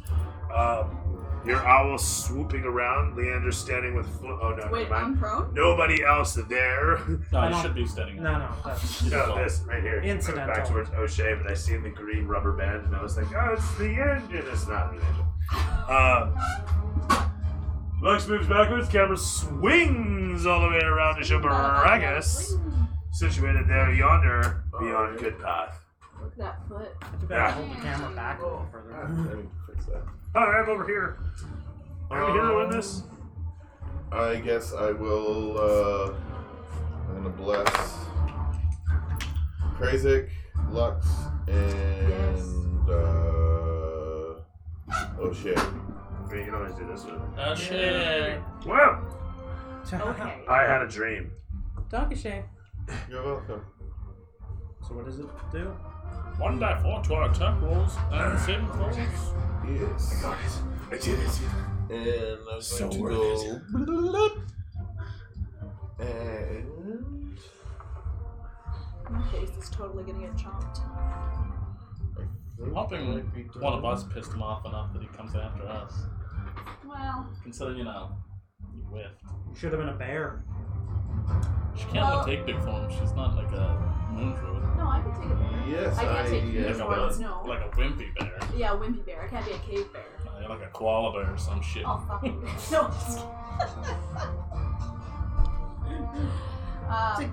Your owl swooping around. Leander standing with. Oh no! Wait, never mind. I'm prone? Nobody else there. No, you should be standing up. No, that's No, this right here. Incidental. Back towards O'Shea, but I seen the green rubber band, and I was like, oh, it's the engine. It's not the engine. Lux moves backwards. Camera swings all the way around to show Baragus, situated there yonder, beyond Good Path. Look at that foot. You better hold the camera back a little further. I need to fix that. Hi, I'm over here. Are we here to win this? I guess I will. I'm gonna bless Krazik, Lux, and O'Shea. I mean, you can always do this one. Shit. Well, Okay. I had a dream. Donkey Shay. You're welcome. So what does it do? 1 die 4 to our attack rolls and saving throws. Yes. Got it. I did it. And I'm So going to worth go. And My face is totally gonna get chomped. I'm hoping one of us pissed him off enough that he comes after us. Well, Considering, you whiffed. You should have been a bear. She can't take big form. She's not like a moon druid. no, I can take a bear. yes, I can't take yes, huge forms, no. Like a wimpy bear. Yeah, wimpy bear. I can't be a cave bear. You're like a koala bear or some shit. Oh, fuck. No, just kidding.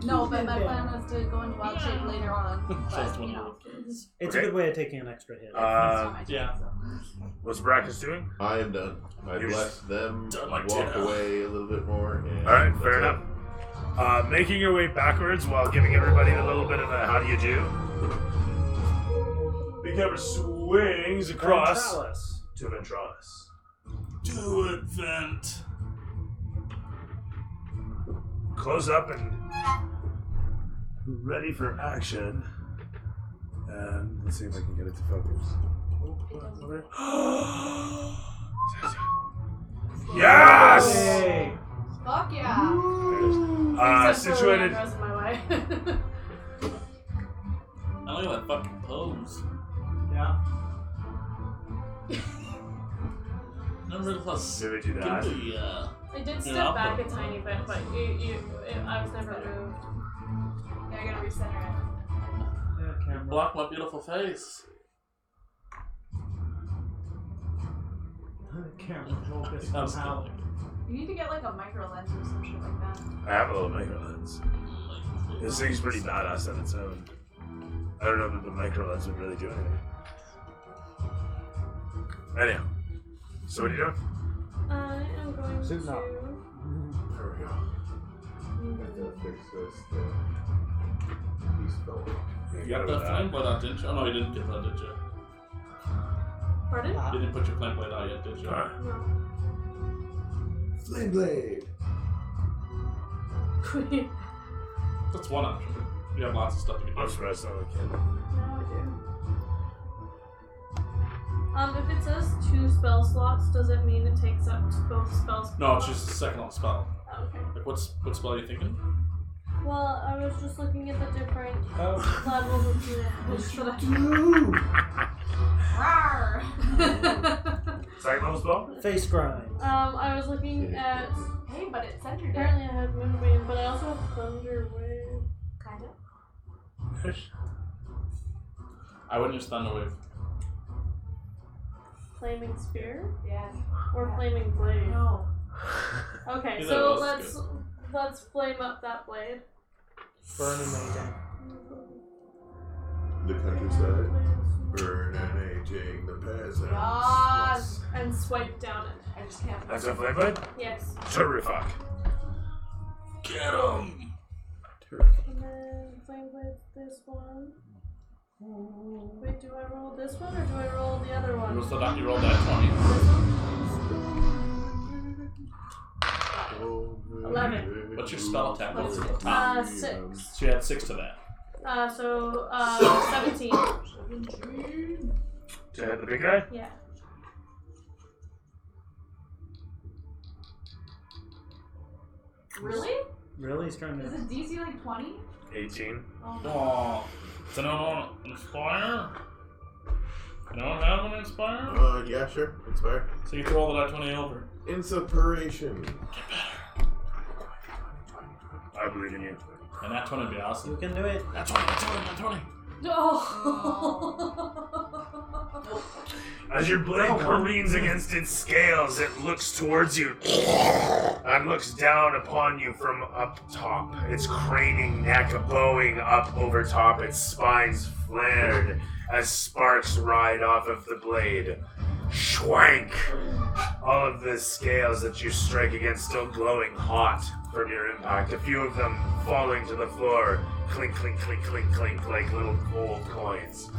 No, but my plan was to go into wild shape later on. Just But, one you know, of it's It's Okay. a good way of taking an extra hit. not my yeah. chance, What's Brackus doing? I am done. I You're blessed them, done like walked dinner. away a little bit more. And Alright, fair that's enough. Making your way backwards while giving everybody a little bit of a how do you do. The camera swings across Ventralis. to Ventralis. Do it, Vent. Close up and ready for action. And let's see if I can get it to focus. Yes! Hey. Fuck yeah. Except for Situated. Leandra's in my way. I look at that fucking pose. Yeah. Never really thought Did we do that? skimpy, I did step Yeah. back a tiny bit, but I was never moved. Yeah, I gotta recenter it. Yeah, camera. block my beautiful face. Camera focus I'm somehow. scared. You need to get like a micro lens or some shit like that. I have a little micro lens. This thing's pretty badass on its own. I don't know if the micro lens would really do anything. Anyhow. So what are you doing? I am going Suit to. up. There we go. I gotta fix this. He's felt You got that flame blade out, didn't you? Oh no, you didn't get that, did you? Pardon? You didn't put your flame blade out yet, did you? Alright. No. Flame blade. That's one option. You have lots of stuff you can do. Most rest on the kid. No, I do. If it says 2 spell slots, does it mean it takes up both spells? No, it's just a second level spell. Oh, okay. Like, what spell are you thinking? Well, I was just looking at the different Oh. levels of moves that Second level spell? Face grind. I was looking at. Hey, but it centered it. Apparently, I had Moonbeam, but I also have Thunder Wave. Kind of. I wouldn't use Thunder Wave. Flaming Spear? Yeah. Or Flaming Blade? No. Okay, Either so of those is let's flame up that blade. Burn amazing. The countryside. Burning the peasants. Yes. And swipe down it. I just can't. That's a flame blade? Yes. Terrific. Get him! And then Flame Blade this one. Wait, do I roll this one or do I roll the other one? You rolled that 20. This one? 11. What's your spell attack? What's the top? 6. So you had 6 to that. 17. To hit the big guy? Yeah. Really? Really? He's trying Is to. it DC like 20? 18. Oh. Does anyone want to inspire? You don't have an inspire? Yeah, sure. Inspire. So you throw the die 20 over. Inspiration. I believe in you. And that 20 would be awesome. You can do it. That 20, that 20, that 20. Oh. As your blade careens against its scales, it looks towards you and looks down upon you from up top. Its craning neck bowing up over top, its spines flared as sparks ride off of the blade. Schwank! All of the scales that you strike against still glowing hot from your impact. A few of them falling to the floor. Clink, clink, clink, clink, clink, like little gold coins.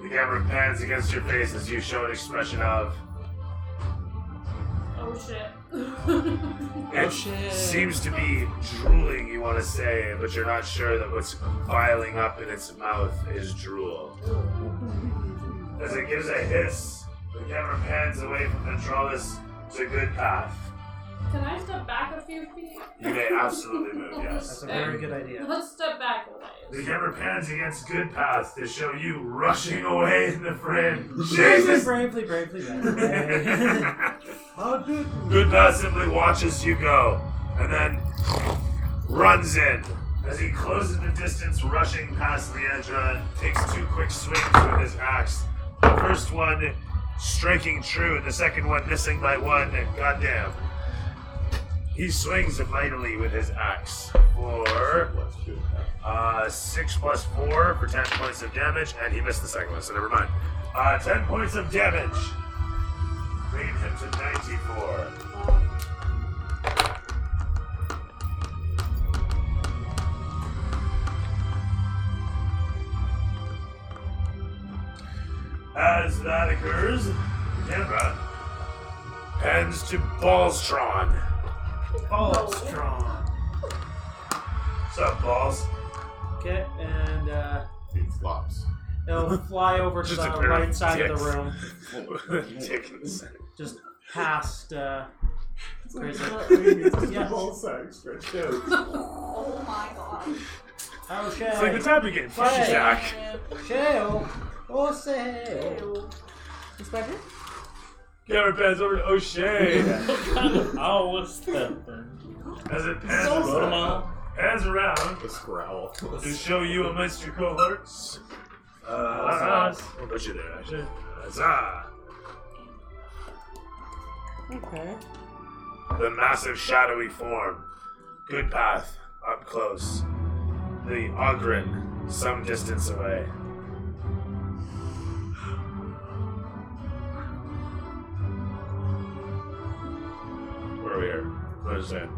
The camera pans against your face as you show an expression of... Oh shit. It seems to be drooling, you want to say, but you're not sure that what's piling up in its mouth is drool. As it gives a hiss, the camera pans away from Ventralis to Good Path. Can I step back a few feet? You may absolutely move, yes. That's a very good idea. Let's step back a The ways. camera pans against Good Path to show you rushing away in the frame. Bravely, Jesus! bravely, bravely, bravely. How did Good Path simply watches you go, and then runs in. As he closes the distance, rushing past Leandra, takes 2 quick swings with his axe. The first one striking true, and the second one missing by 1, and goddamn. He swings mightily with his axe for 6 plus 4 for 10 points of damage, and he missed the second one, so never mind. 10 points of damage, bringing him to 94. As that occurs, the camera pans to Ballstron. Oh, strong. What's up, Balls? Okay, and it flops? it'll fly over to Just a the pair of right side of dicks. the room, Dick in the center. just past. Crazy. Yeah. Ball sack stretched out. Oh my god. Oh, It's like the time again. Fuck you, Shay. Jack. Shale. Oh, say. Inspector? Camera pans over to O'Shea. How was that thing? As it pans, Wrote 'em out. pans around The scowl. to show you amongst your cohorts. I'll put you there, actually. Huzzah! Okay. The massive shadowy form. Good Path, up close. The Ogren, some distance away. Where are we here? What is that?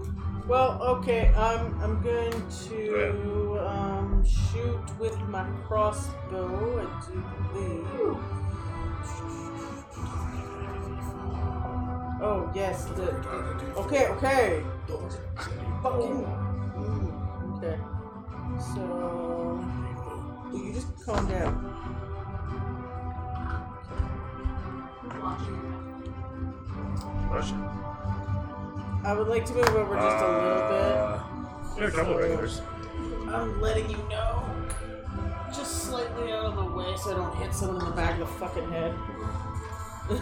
Well, okay, I'm going to shoot with my crossbow, I do believe. Oh, yes, okay. Fucking. Okay. So. Will you just calm down? Russian. I would like to move over just a little There are a couple of regulars. bit. I'm letting you know. Just slightly out of the way so I don't hit someone in the back of the fucking head.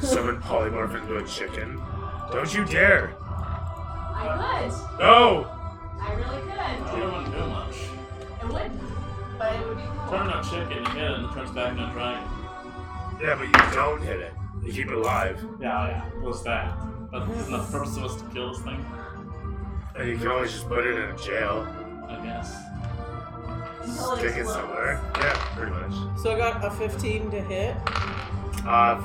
Someone polymorph into a chicken. Don't you dare! I could. No! I really could. You don't want to do much. It would. But it would be cool. Turn on chicken, you hit it, and it turns back into a dragon. Yeah, but you don't hit it. You keep it alive. Yeah. What's that? But isn't the purpose of us to kill this thing? And you can always just put it in a jail. I guess. Stick it somewhere. Yeah, pretty much. So I got a 15 to hit.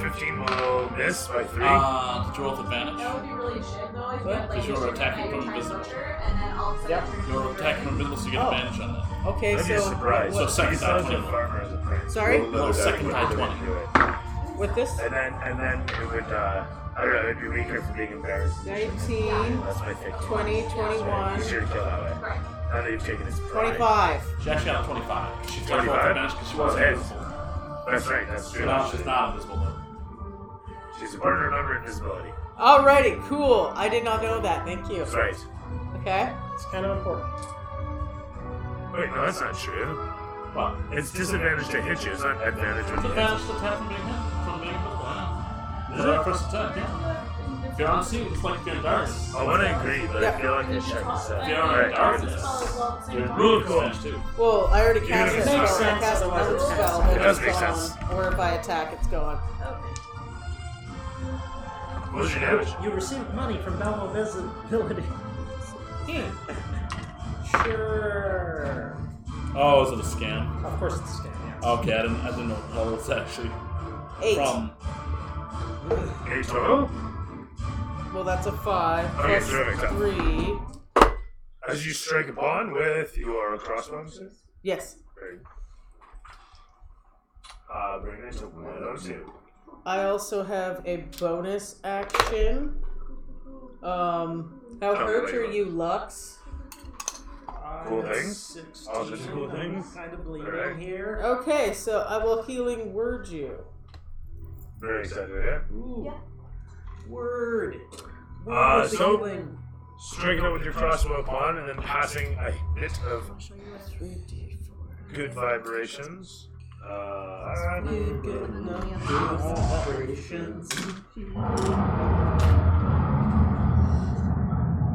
15 will miss by 3. Did you roll with advantage? That would be really shit though if you What? had like Because you were a attacking from time invisible. butcher, and then all of a sudden Yep. You're attacking from invisible, so you get advantage on that. Okay, That'd be a so surprise. So second He die says 20. the farmer is a prince. sorry No, second die 20. Do it. with this And then it would, I don't know, it'd be weaker for being embarrassed. 19, That's my thinking. 20, 21, Easier to kill that way. Right. Now that you've taken its pride. 25. She actually got a 25. She's got to roll with 25? advantage because she was Oh, hey. invisible. That's right, that's So true. now she's not invisible though. She's important to remember invisibility. Alrighty, cool. I did not know that. Thank you. That's right. Okay. It's kind of important. Wait, no, that's not true. What? It's disadvantage to hit you. It's not advantage when It's you hit. advantage to attack from being hit. From being hit. Is that our first attack? Yeah. If you're on sea, it's like if you're in darkness. I want to agree, but I feel like I should If you're Alright, in darkness, you're Rule really cool. cool too. Well, I already Yeah, cast it a makes spell. I sense, cast otherwise another it's spell, gonna- then It does it's make gone. sense. Or if I attack, it's gone. What was your damage? You received money from Belmo Visibility. Sure. Oh, is it a scam? Of course it's a scam, yeah. Okay, I didn't know what it's actually 8. from. 8 total? Well, that's a 5 Okay, plus terrific. 3. As you strike upon with your crossbows, Yes. bring it to 102. I also have a bonus action. How hurt are you, Lux? Cool things? All just cool things? Kind of bleeding Alright. here. Okay, so I will healing word you. Very excited, yeah? Ooh. Word. So- healing. Striking it with your crossbow upon, and then passing a bit of good vibrations. Operations.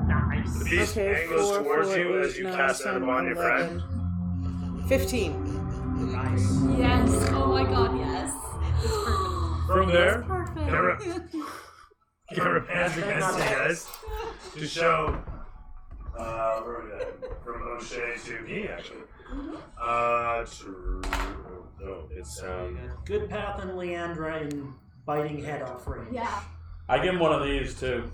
Nice. The beast Okay, angles 4, towards 4, you 8, as you 9, cast that 10, upon your 11. friend. 15. Nice. Yes. Oh my god, yes. It's perfect. From there, Perfect. Kara pans against you guys to show. Where are we at? From O'Shea to me, actually. No, it's Good Path and Leandra in biting head off range. Yeah. I give him one of these too.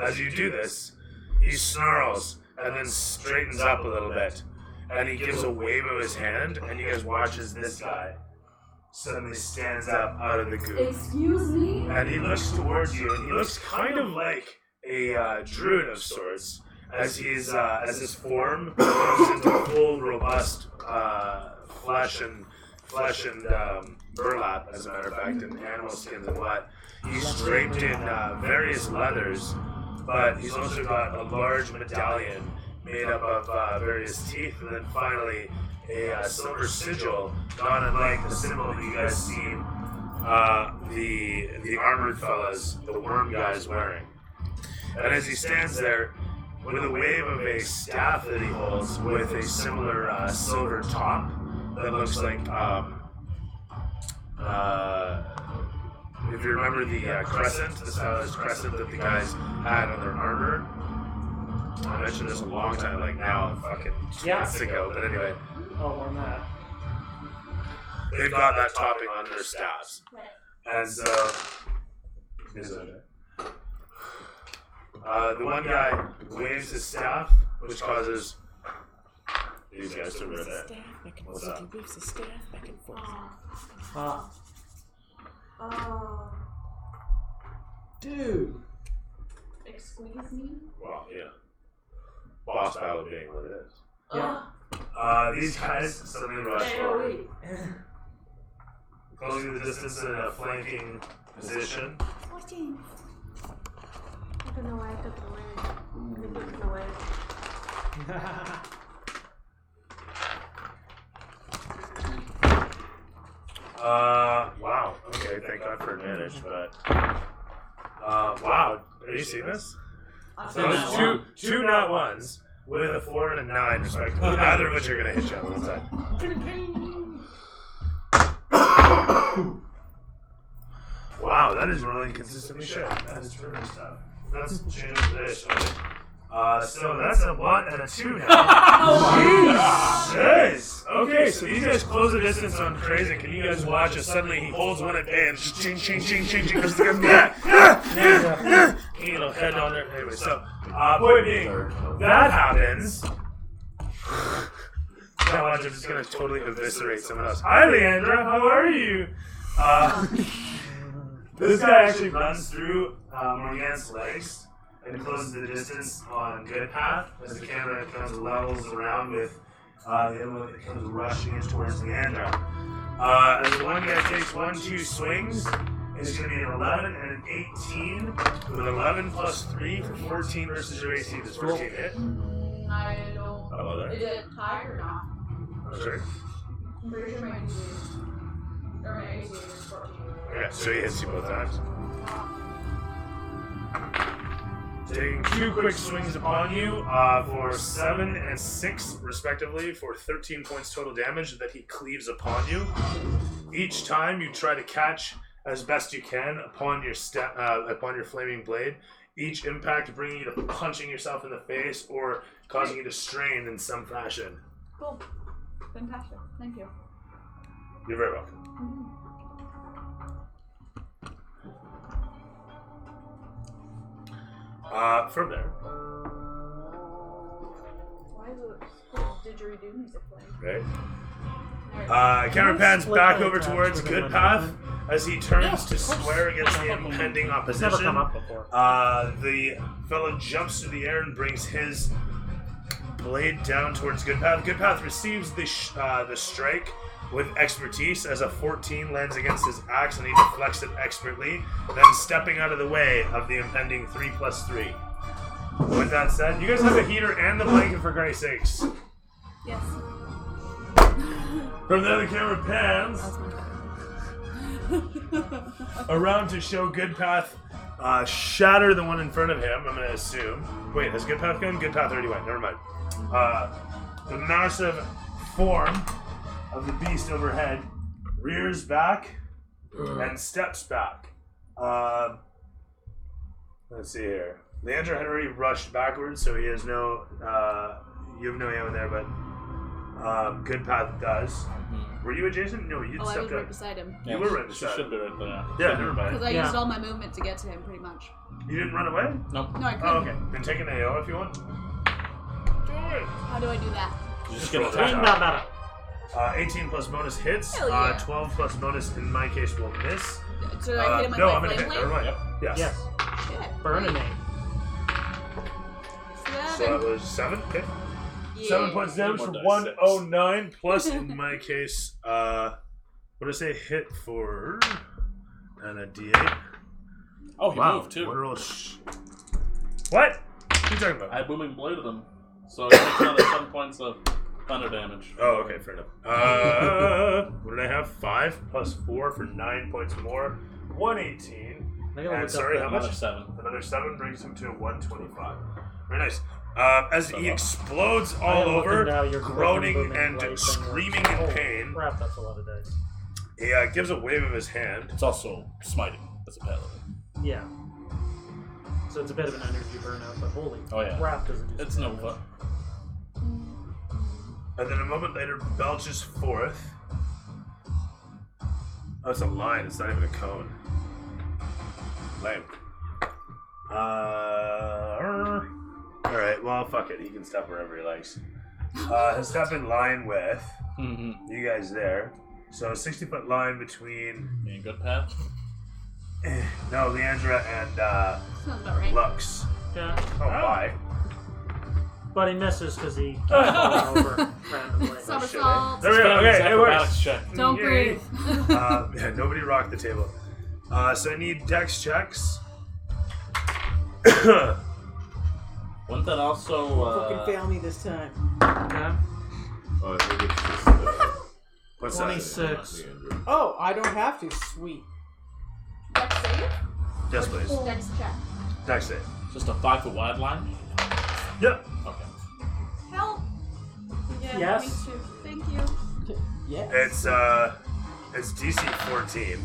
As you do this, he snarls and then straightens up a little bit, and he gives a wave of his hand, and you guys watch as this guy suddenly stands up out of the goop. Excuse me? And he looks towards you, and he looks kind of like a druid of sorts, as he's as his form goes into full, robust flesh and burlap, as a matter of fact, and animal skins and what. He's draped in various leathers, but he's also got a large medallion made up of various teeth, and then finally a silver sigil, not unlike the symbol that you guys see the armored fellas, the worm guys, wearing. And as he stands there, with a wave of a staff that he holds with a similar silver top that looks like, if you remember the crescent, the stylized crescent that the guys had on their armor. I mentioned this a long time, like now, fucking months ago, but anyway. Oh, more than that. They've got that topping on their staffs. And so, the one guy waves his staff, which causes these guys to rip it. What's up? He moves the staff back and forth. Ah. Oh. Dude. Excuse me? Well, yeah. Boss battle being what it is. Yeah. These guys suddenly rush forward, AoE. closing the distance in a flanking position. 14. I don't know why I took it away. I took it away. Wow. Okay, thank God for advantage, but wow. Are you seeing this? So it's two not ones with a 4 and a 9 respectively. Neither of which are gonna hit you on one side. Wow, that is rolling consistently shit. That is terrific stuff. Let's change this. So that's a 1 and a 2 now. Jesus! Okay, so these guys close the distance on Crazy. Can you guys watch as suddenly he holds one at bay and just ching, ching, ching, ching, ching, goes to the you know, head on there. Anyway, so, point being, that happens. Now watch, I'm just gonna totally eviscerate someone else. Hi, Leandra, how are you? This guy actually runs through Morgan's legs and closes the distance on Good Path as the camera comes levels around with the other one that comes rushing in towards Leandra. As the one guy takes 1-2 swings, it's going to be an 11 and an 18 with 11 plus 3 for 14 versus your AC. Does 14 hit? I don't. How about Is that? it tied or not? Sorry. I'm pretty sure my AC is 14. Yeah, so he hits you both times. Taking 2 quick swings upon you for 7 and 6 respectively for 13 points total damage that he cleaves upon you. Each time you try to catch as best you can upon your flaming blade. Each impact bringing you to punching yourself in the face or causing you to strain in some fashion. Cool. Fantastic. Thank you. You're very welcome. From there, Why is it didgeridoo music playing? right? Camera pans Split back the over attacks towards within Good my Path movement. as he turns Yeah, to of course. swear against the It's impending never opposition. come up before. The fellow jumps through the air and brings his blade down towards Good Path. Good Path receives the strike with expertise as a 14 lands against his axe and he deflects it expertly, then stepping out of the way of the impending 3+3. With that said, you guys have the heater and the blanket for Christ's sakes. Yes. From there, the camera pans around to show Good Path shatter the one in front of him, I'm going to assume. Wait, has Good Path gone? Good Path already went. Never mind. The massive form of the beast overhead rears back and steps back. Let's see here. Leandra had already rushed backwards, so he has no. You have no ammo there, but Good Path does. Were you adjacent? No, you Oh, I stepped was right up. beside him. You were right She beside should him. be right there. Yeah, never mind. Because I Yeah. used all my movement to get to him, pretty much. You didn't run away? Nope. No, I couldn't. Oh, okay. Then take an AO if you want. Do it. How do I do that? You just Roll get that attacked. die. Bada. 18 plus bonus hits. Hell yeah. 12 plus bonus in my case will miss. Should I hit him with no, my I'm gonna flame hit. Never blade? mind. Yes. Yes. Shit. Burn a great. name. So that was 7. Okay. Yeah. 7 points damage for One die 109 plus in my case. What did I say? Hit for and a D8. Oh, he Wow. moved too. What a roll. What? What are you talking about? I booming bladed him. So he takes another 7 points of thunder damage. Oh, okay, fair enough. What did I have? 5 plus 4 for 9 points more. 118. I gotta And look sorry, up how that. Another much? 7. Another 7 brings him to 125. Very nice. As he explodes I all am looking over, now, you're groaning booming and blade thing screaming works. in Oh, pain, Crap, that's a lot of dice. he gives a wave of his hand. It's also smiting as a paladin. Yeah. So it's a bit of an energy burnout, but holy Oh, yeah. crap, does it do It's some no damage. fun. And then a moment later, belches forth. Oh, it's a line. It's not even a cone. Lame. Alright, well, fuck it. He can step wherever he likes. He'll step in line with Mm-hmm. you guys there. So, 60-foot line between. Me and Good Path. No, Leandra and Sounds about right. Lux. Yeah. Oh, bye. But he misses because he keeps falling over randomly. Somersault. There we go. Okay, it works. Check. Don't Yay. breathe. Yeah, nobody rocked the table. So I need dex checks. Wouldn't that also Fucking fail me this time. Okay. Oh, I think it's just What's that? 26. Leandra. Oh, I don't have to. Sweet. Dex save? Yes, please. Dex check. Dex save. just a 5-foot wide line? Yep. Okay. Help! Yeah, Yes. me too. Thank you. Yeah. It's DC 14.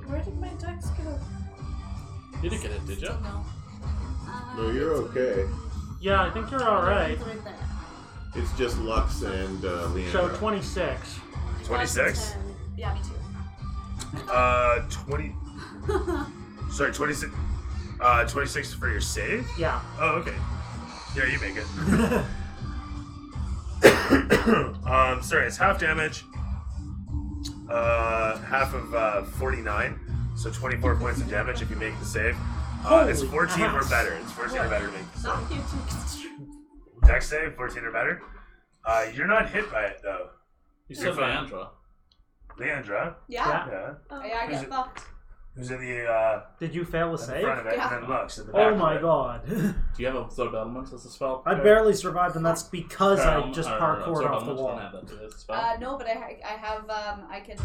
Where did my dex go? You didn't get it, did you? No. No, you're okay. Yeah, I think you're alright. It's right there. It's just Lux and Leandra. So 26. 26. Yeah, me too. 20. Sorry, 26. 26 for your save? Yeah. Oh, okay. Yeah, you make it. Sorry, it's half damage. Half of 49. So 24 points of damage if you make the save. It's 14 or better. It's 14 or better to make the Not save. you. Dex save, 14 or better. You're not hit by it, though. You said fine. Leandra. Leandra. Yeah. Yeah. Yeah, I Is get it- fucked. who's in the Did you fail a in save? front of it, Yeah. and then looks at the back. Oh of my it. god. Do you have absorb elements as a spell? I barely survived, and that's because I Param- just or parkoured absorb off the elements wall. don't have that, do they, as a spell? No, but I have I can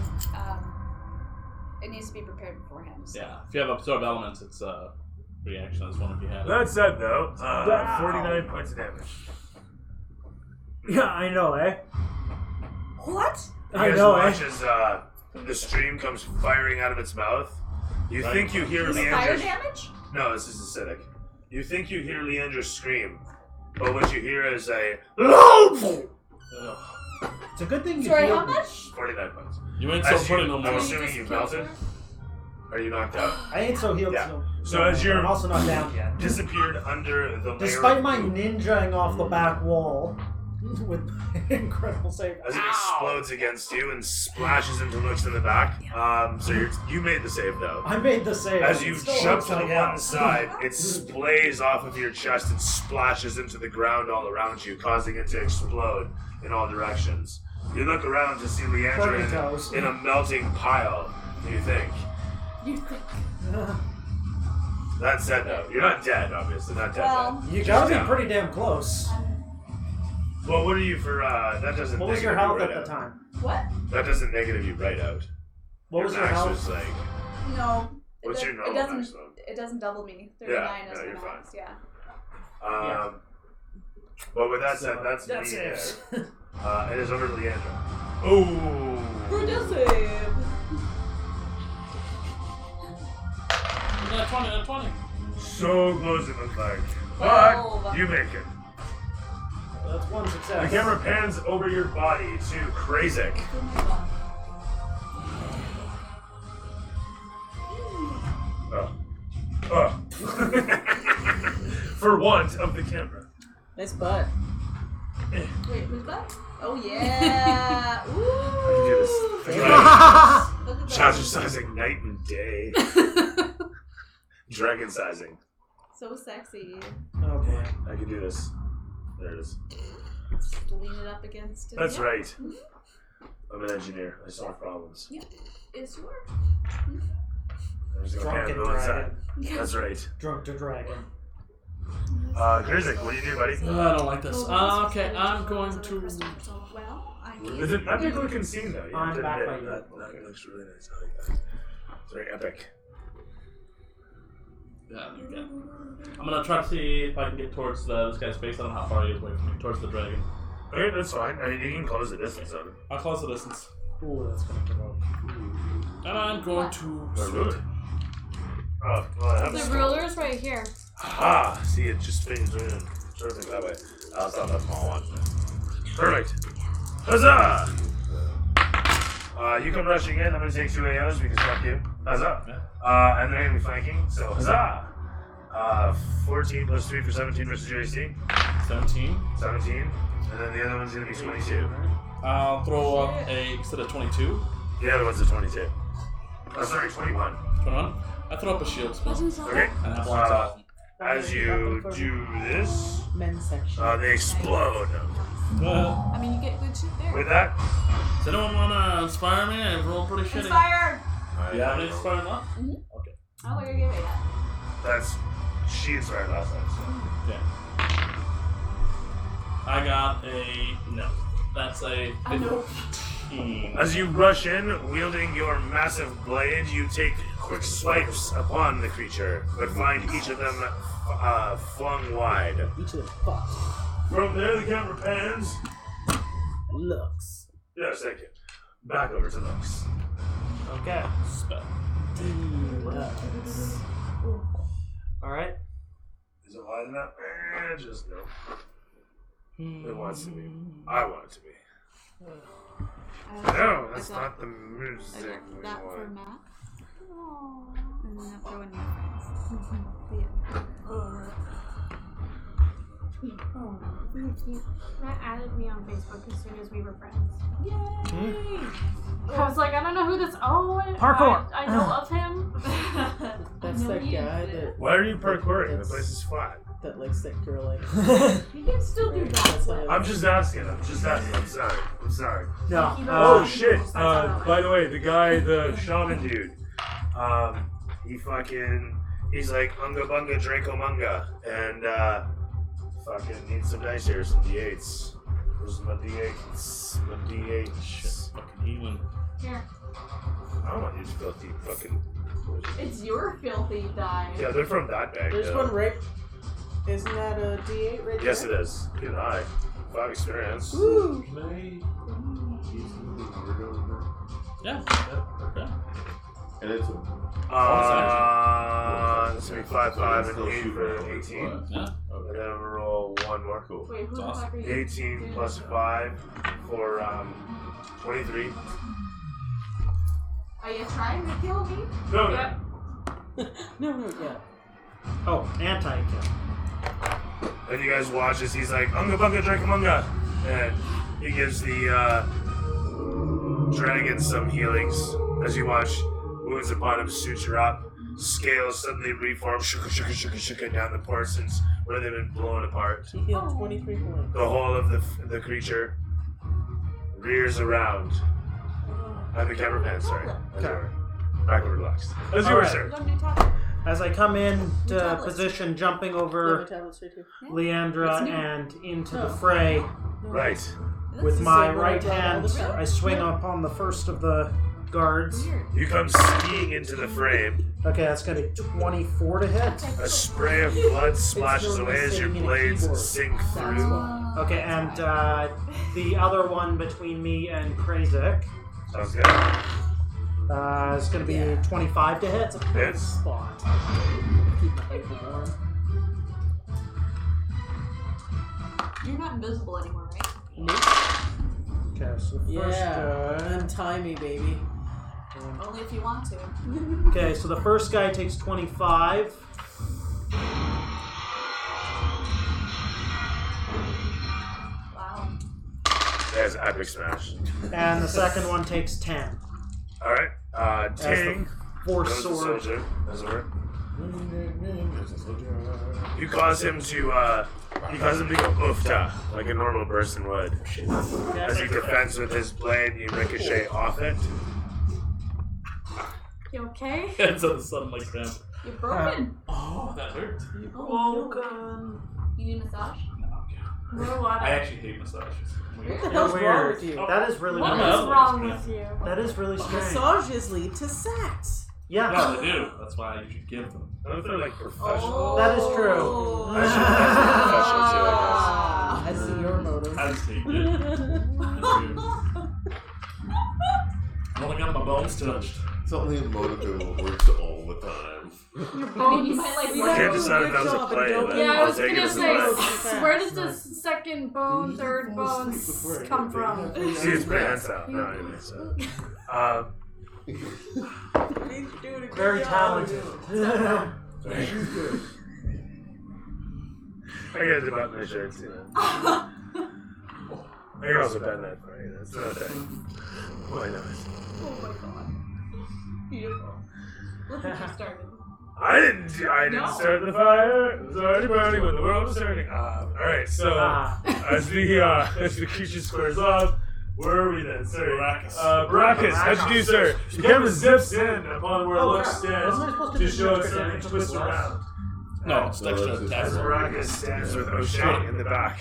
it needs to be prepared beforehand. So. Yeah, if you have absorb elements, it's a reaction as one if you have it. That said, though, Wow. 49 points of damage. Yeah, I know, eh? What? I You guys know, watch eh? as the stream comes firing out of its mouth. You Right. think you hear Is fire Leandra... damage? No, this is acidic. You think you hear Leandra scream, but what you hear is a... It's a good thing you Sorry, healed how me. much? 49 points. You ain't so As pretty you- no I'm more. assuming you melted. Are you knocked out? I ain't so healed. Yeah. So no, as but you're- I'm also not down yet. Disappeared under the layer Despite of my goo. ninjaing off the back wall with incredible save. As it explodes against you and splashes into Lux in the back. So you made the save, though. I made the save. As you It still jump hurts to the like hell. one side, it splays off of your chest and splashes into the ground all around you, causing it to explode in all directions. You look around to see Broken Leandra toes. in a melting pile, you think. You think? That said, though, you're not dead, obviously. Not dead. Well, You Just gotta be down. pretty damn close. Well, what are you for, that doesn't What was your negative health you at right the out. time? what? That doesn't negative you right out. What was your max health? was like, No. what's your normal it doesn't. maximum? It doesn't double me. 39 Yeah, is no, my you're max. Yeah. Yeah. Well, with that said, that's That me saves. there. It is over to Leandra. Ooh. Who does it? Yeah, 20. So close it looks like. 12. But you make it. That's one The success. camera pans over your body to Krazik. Oh. For want of the camera. Nice butt. Wait, who's that? Oh yeah! I can do this. Ooh! I can do Look at this. that. Jazzercising night and day. Dragon sizing. So sexy. Oh boy. I can do this. There it is. Just lean it up against it. That's Yeah. right. I'm an engineer. I solve problems. Is your There's a Drunken candle inside. dragon. That's right. Drunk to dragon. Krizik, what do you do, buddy? I don't like this. Okay, I'm going to. Well, I It's an epic looking scene, though. You I'm have to back admit. by you. That looks really nice. I like that. It's very epic. Yeah, okay. I'm gonna try to see if I can get towards this guy's face. I don't know how far he is away from me. Towards the dragon. Okay, that's fine. I mean, you can close the distance on it. I'll close the distance. Ooh, that's gonna provoke. And I'm going to. Oh, really? Oh, well, I have a The scroll. ruler's right here. Aha! See, it just fades right in. Perfect that way. I'll stop that small one. Perfect. Huzzah! You come rushing in. I'm gonna take 2 AOs because fuck you. Huzzah! And they're gonna be flanking. So huzzah! 14 plus 3 for 17 versus your AC. 17. 17. And then the other one's gonna be 22. I'll throw up a instead of 22. The other one's a 22. Oh, sorry, 21. 21. I throw up a shield spell. Okay. And I block off. As you do this, Men's section. they explode. I mean, you get good shit there. With that, Does anyone wanna inspire me? I rolled pretty shitty. Inspired. Do you have any inspire left? I don't think you're giving it. that's she inspired last time. So. Yeah. I got a no. That's a 15. As you rush in, wielding your massive blade, you take quick swipes upon the creature, but find each of them flung wide. Each of them fucked. From there, the camera pans. Looks. Yes, thank you. Back over to Lux. Okay. Spell. Looks. Alright. Is it wide enough? Just no. It wants to be. I want it to be. No, that's not the I music got we that for want. Mac. And then I'll throw in your friends. Matt added me on Facebook as soon as we were friends. Yay! I was like, I don't know who this. Oh, Parkour. I know of him. That's know that he guy is. Why are you parkouring? The place is flat. that likes that girl like. You can still do that. I'm just asking. I'm sorry. I'm sorry. No. Oh shit! By the way, the guy, the shaman dude, He's like Unga Bunga Draco Munga, and fucking need some dice here, some D8s. Where's my D8s? My D8s. Shit, fucking healing. Here. I don't want these filthy fucking. It's your filthy die. Yeah, they're from that bag. There's though. one right. Isn't that a D8 right Yes, there? it is. Good eye. 5 experience. Woo! Can I use something weird over Yeah. Yeah. And it's a This will be 5, 5, and Still 8 shoot for roll. 18. Yeah. And then I'm gonna roll one more. cool. Wait, who the Awesome. fuck are you? 18 plus 5 for 23. Are you trying to kill me? No, Yep. No, yeah. Oh, anti-kill. And you guys watch as he's like, Unga Bunga Dracamunga! And he gives the dragon some healings. As you watch, wounds upon him suture up, scales suddenly reform, shuka down the portions where they've been blown apart. He healed 23 points. The whole of the creature rears around. I'm the cameraman, sorry. As you were. Backward relaxed. As you were, Alright. sir. Go new topic. As I come in to tablets. position, jumping No, my over tablet's right here. Leandra It's new. and into the fray, Right. with the my same one I right brought all hand, the time. I swing upon the first of the guards. Weird. You come skiing into the frame. Okay, that's gonna be 24 to hit. A spray of blood splashes normally away as your sitting in a blades keyboard. sink That's through. why. Okay, and the other one between me and Krazik Sounds good. is gonna be 25 to hit. That's a perfect Hits. spot. Keep my ankle warm. You're not invisible anymore, right? Okay, so first Yeah. guy. Untie me, baby. Only if you want to. Okay, so the first guy takes 25. Wow. There's epic smash. And the second one takes 10. Alright. As the Ting. force Goes the sword. soldier. As it were. You cause him to go oofta, like a normal person would. As he defends with his blade, you ricochet off it. You okay? It's on the sudden like cramp. You're broken. Oh, that hurt. Woken. You need a massage? No, okay. What? I actually hate massages. What the You're hell's wrong weird. with you? That is really What I'm weird. is out. wrong with you? That is really strange. Massages lead to sex. Yeah. Yeah, they do. That's why you should give them. I don't feel like professional. That is true. I should professional too, I see your motive. I just hate it. I only got my bones touched. It's only a motive that works all the time. I mean, you might like You work. can't do a decide if good that was a job, play, and don't but- Yeah, I I'll was take it gonna as a say, fact. where does this second bone, third bone come from? See his prehensile. No, anyway, so. He's doing a good Very job. talented. I got to button my shirt too. I can also bend that for you. That's not a thing. Why not? Oh my god. Beautiful. Look what you started. I didn't start the fire. It was already burning when the world was turning. Alright, so as the creature squares off, where are we then, sir? Baracus. Baracus, how'd you do, sir? The camera zips in upon where Luke stands Wasn't I supposed to to do show extra us something damage twist with less? around. No, it's extra that's attack. As Baracus stands with O'Shea in the back.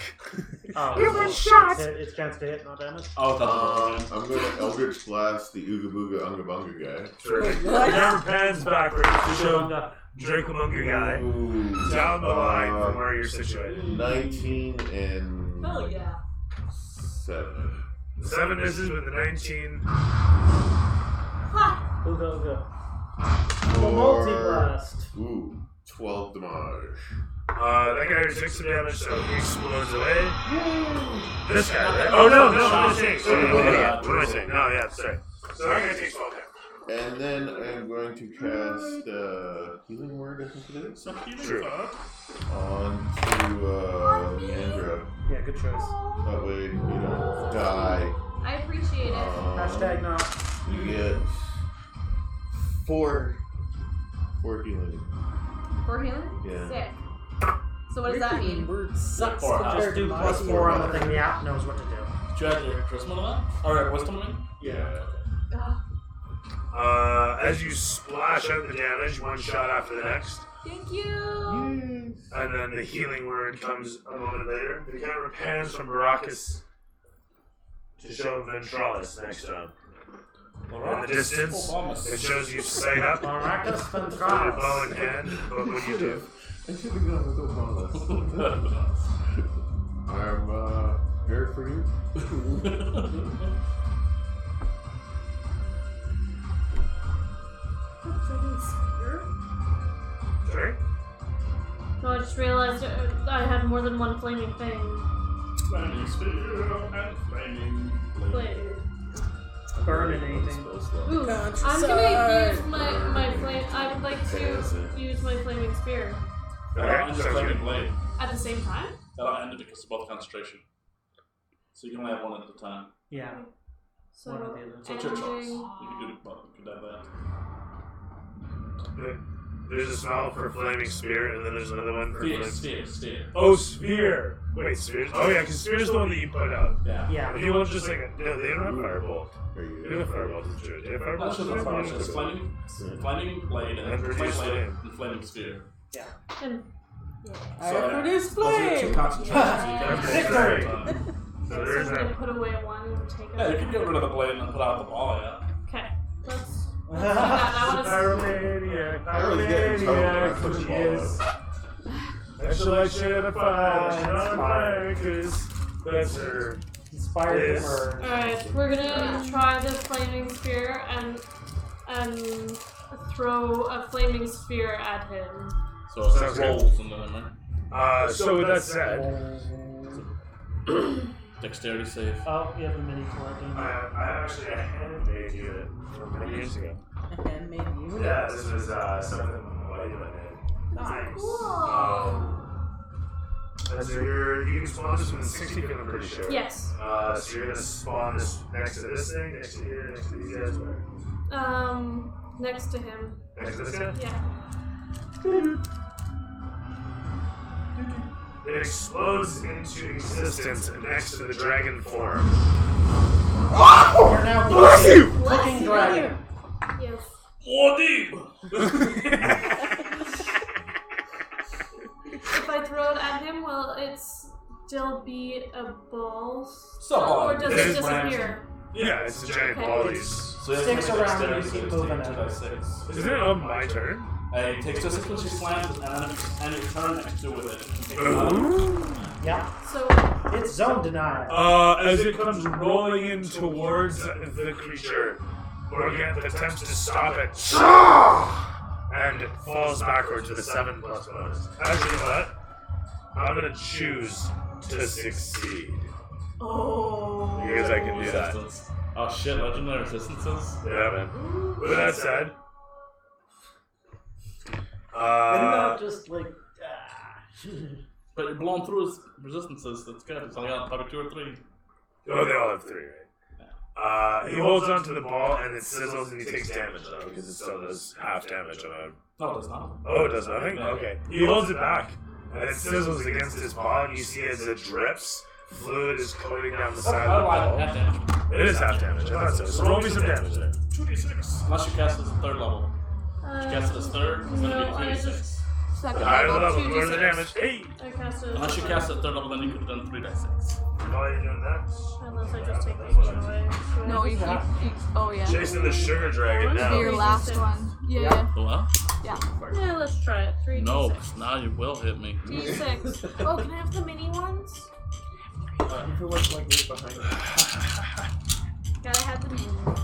Oh, You've been shot! It's chance to hit, not damage. Oh, I thought I'm gonna Eldritch Blast the Ooga Booga Unga Bunga guy. Terrific. The What? camera pans backwards to show Dracamunga guy Ooh. down the line from where you're situated. 19 and Hell yeah. 7. 7 misses with the 19. Ooga ooga. For, Multi-blast. ooh, 12 damage. That guy takes some damage, so he explodes away. This guy, right? Oh no, what am I saying? Sorry, I'm an idiot. What am I saying? No, yeah, sorry. So that guy takes 12 damage. And then I'm going to cast Healing Word, I think it is, True. onto Leandra. Yeah, good choice. That way you don't die. I appreciate it. Hashtag not. You get 4 healing. For healing? Yeah. Sick. So what does that mean? Word sucks Or Just compared do to my +4 on the healing. thing. The app knows what to do. Did you add your charisma to that? Or wisdom to me? Yeah. As you splash slash out the damage one shot after the next. Thank you. And then the healing word comes a moment later. The camera pans from Baracus to show Ventralis next time. In the distance, it shows you sight up, Baracus with your Ventralis. bow in hand. What would you do? I should have gone with Obama's. I'm here for you. Sorry? No, I just realized I had more than one flaming thing. Flaming spear and flaming blade. Blade. Burninating. Ooh, I'm Countryside. gonna use my flame. I would like to use my flaming spear That'll Okay, end your sounds flaming good. blade. at the same time. That'll end it because of both concentration. So you can only have one at a time. Yeah. So One or the other. So it's your choice. ending- You can do both. You can have that. There's a spell for Flaming Spear, and then there's another one for Flaming Sphere. Oh, Sphere! Wait, Spear? Oh, yeah, because Spear's the one that you put out. Yeah. Yeah. If you want just like a. No, they don't have Firebolt. Are They you? don't have Firebolt, it's true. They have That Firebolt? should be fine. It's flaming blade and And then reduce flame blade flame. and flaming spear. And I produce Those are the two flame. concentrations. Victory! So so there's I'm gonna that. put away one and take it. Yeah, you can get rid of the blade and then put out the ball, yeah. Okay, let's do that. I want to. Pyromaniac, I was getting told when I Pyromaniac, put the she ball is. Selection of fire, non-Americas. That's her. Inspired Yes. for. Alright, we're gonna try the flaming spear and throw a flaming spear at him. So it Sounds good. rolls and then, right? So with that said, Dexterity save. Oh, you have a mini collecting. I actually a handmade unit from many years ago. Handmade unit. Yeah, this was something white in my head. Nice. And so you can spawn this within 60 feet, I'm pretty sure. Yes. So you're gonna spawn this next to this thing, next to here, next to these guys, where? Next to him. Next to this guy? Yeah. It explodes into existence next to the dragon form. You're now looking Bless you. dragon. Yes. If I throw it at him, will it still be a ball? Still a ball. Or does It it is disappear? Yeah, it's a giant Okay. ball. So you have Sticks to make a around and dexterity you keep save, moving take it. 2d6. Isn't it on my turn? It takes 2 seconds when she slams and you turn next to with it. And take it Yeah. So, It's zone denial. As it comes rolling in towards the creature, Morgan attempts to stop it and it falls backwards with a 7+ bonus. Actually, you know what? I'm gonna choose to succeed. oh. Because I can do that. Resistance. Oh shit, legendary resistances? Yeah, man. With that said, Isn't that just like. But you're blowing through his resistances, that's good. It's only got probably 2 or 3. oh, they all have 3, right? He holds onto the ball and it sizzles and he takes damage though, because it still does half damage on a. No, it does not. Oh, it does nothing? No. Okay. He holds it back and it sizzles against his paw and you see as it drips, fluid is coating down the side How of do I the have damage? ball. It is half damage, I thought so. So roll me some damage there. 2d6. Unless you cast it as 3rd level. If you cast it as 3rd, it's no, gonna I be 3d6. just- Second Higher level, level, 2d6. more the damage. Hey! I cast it. Unless you cast it at 3rd level, then you could have done 3d6. While you're doing that, Unless I just take this one away. No, you oh yeah. chasing the sugar dragon It'll be your now. last one. Yeah. What? Yeah. Yeah, let's try it. 3d6. No, 'cause now you will hit me. D6. Oh, can I have the mini ones? You feel like right behind you. Gotta have the mini ones.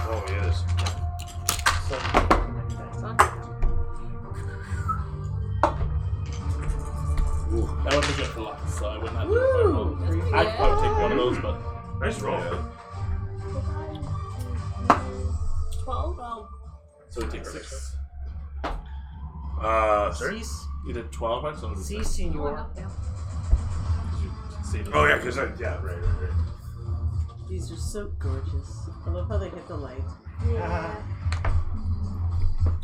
Oh, yes. That would be good for luck, so I wouldn't have to Woo! I'd probably take one of those, but. Nice roll. 12? So we take 6. Sorry? You did 12, right? So Si, senor. Oh, yeah, because yeah, right. These are so gorgeous. I love how they hit the light.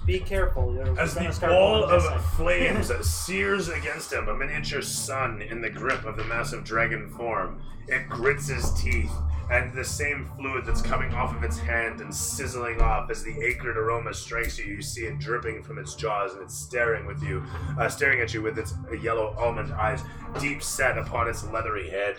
Be careful. You're As gonna the start ball going missing. of flames sears against him, a miniature sun in the grip of the massive dragon form, it grits his teeth and the same fluid that's coming off of its hand and sizzling off as the acrid aroma strikes you. You see it dripping from its jaws, and it's staring at you with its yellow almond eyes deep set upon its leathery head.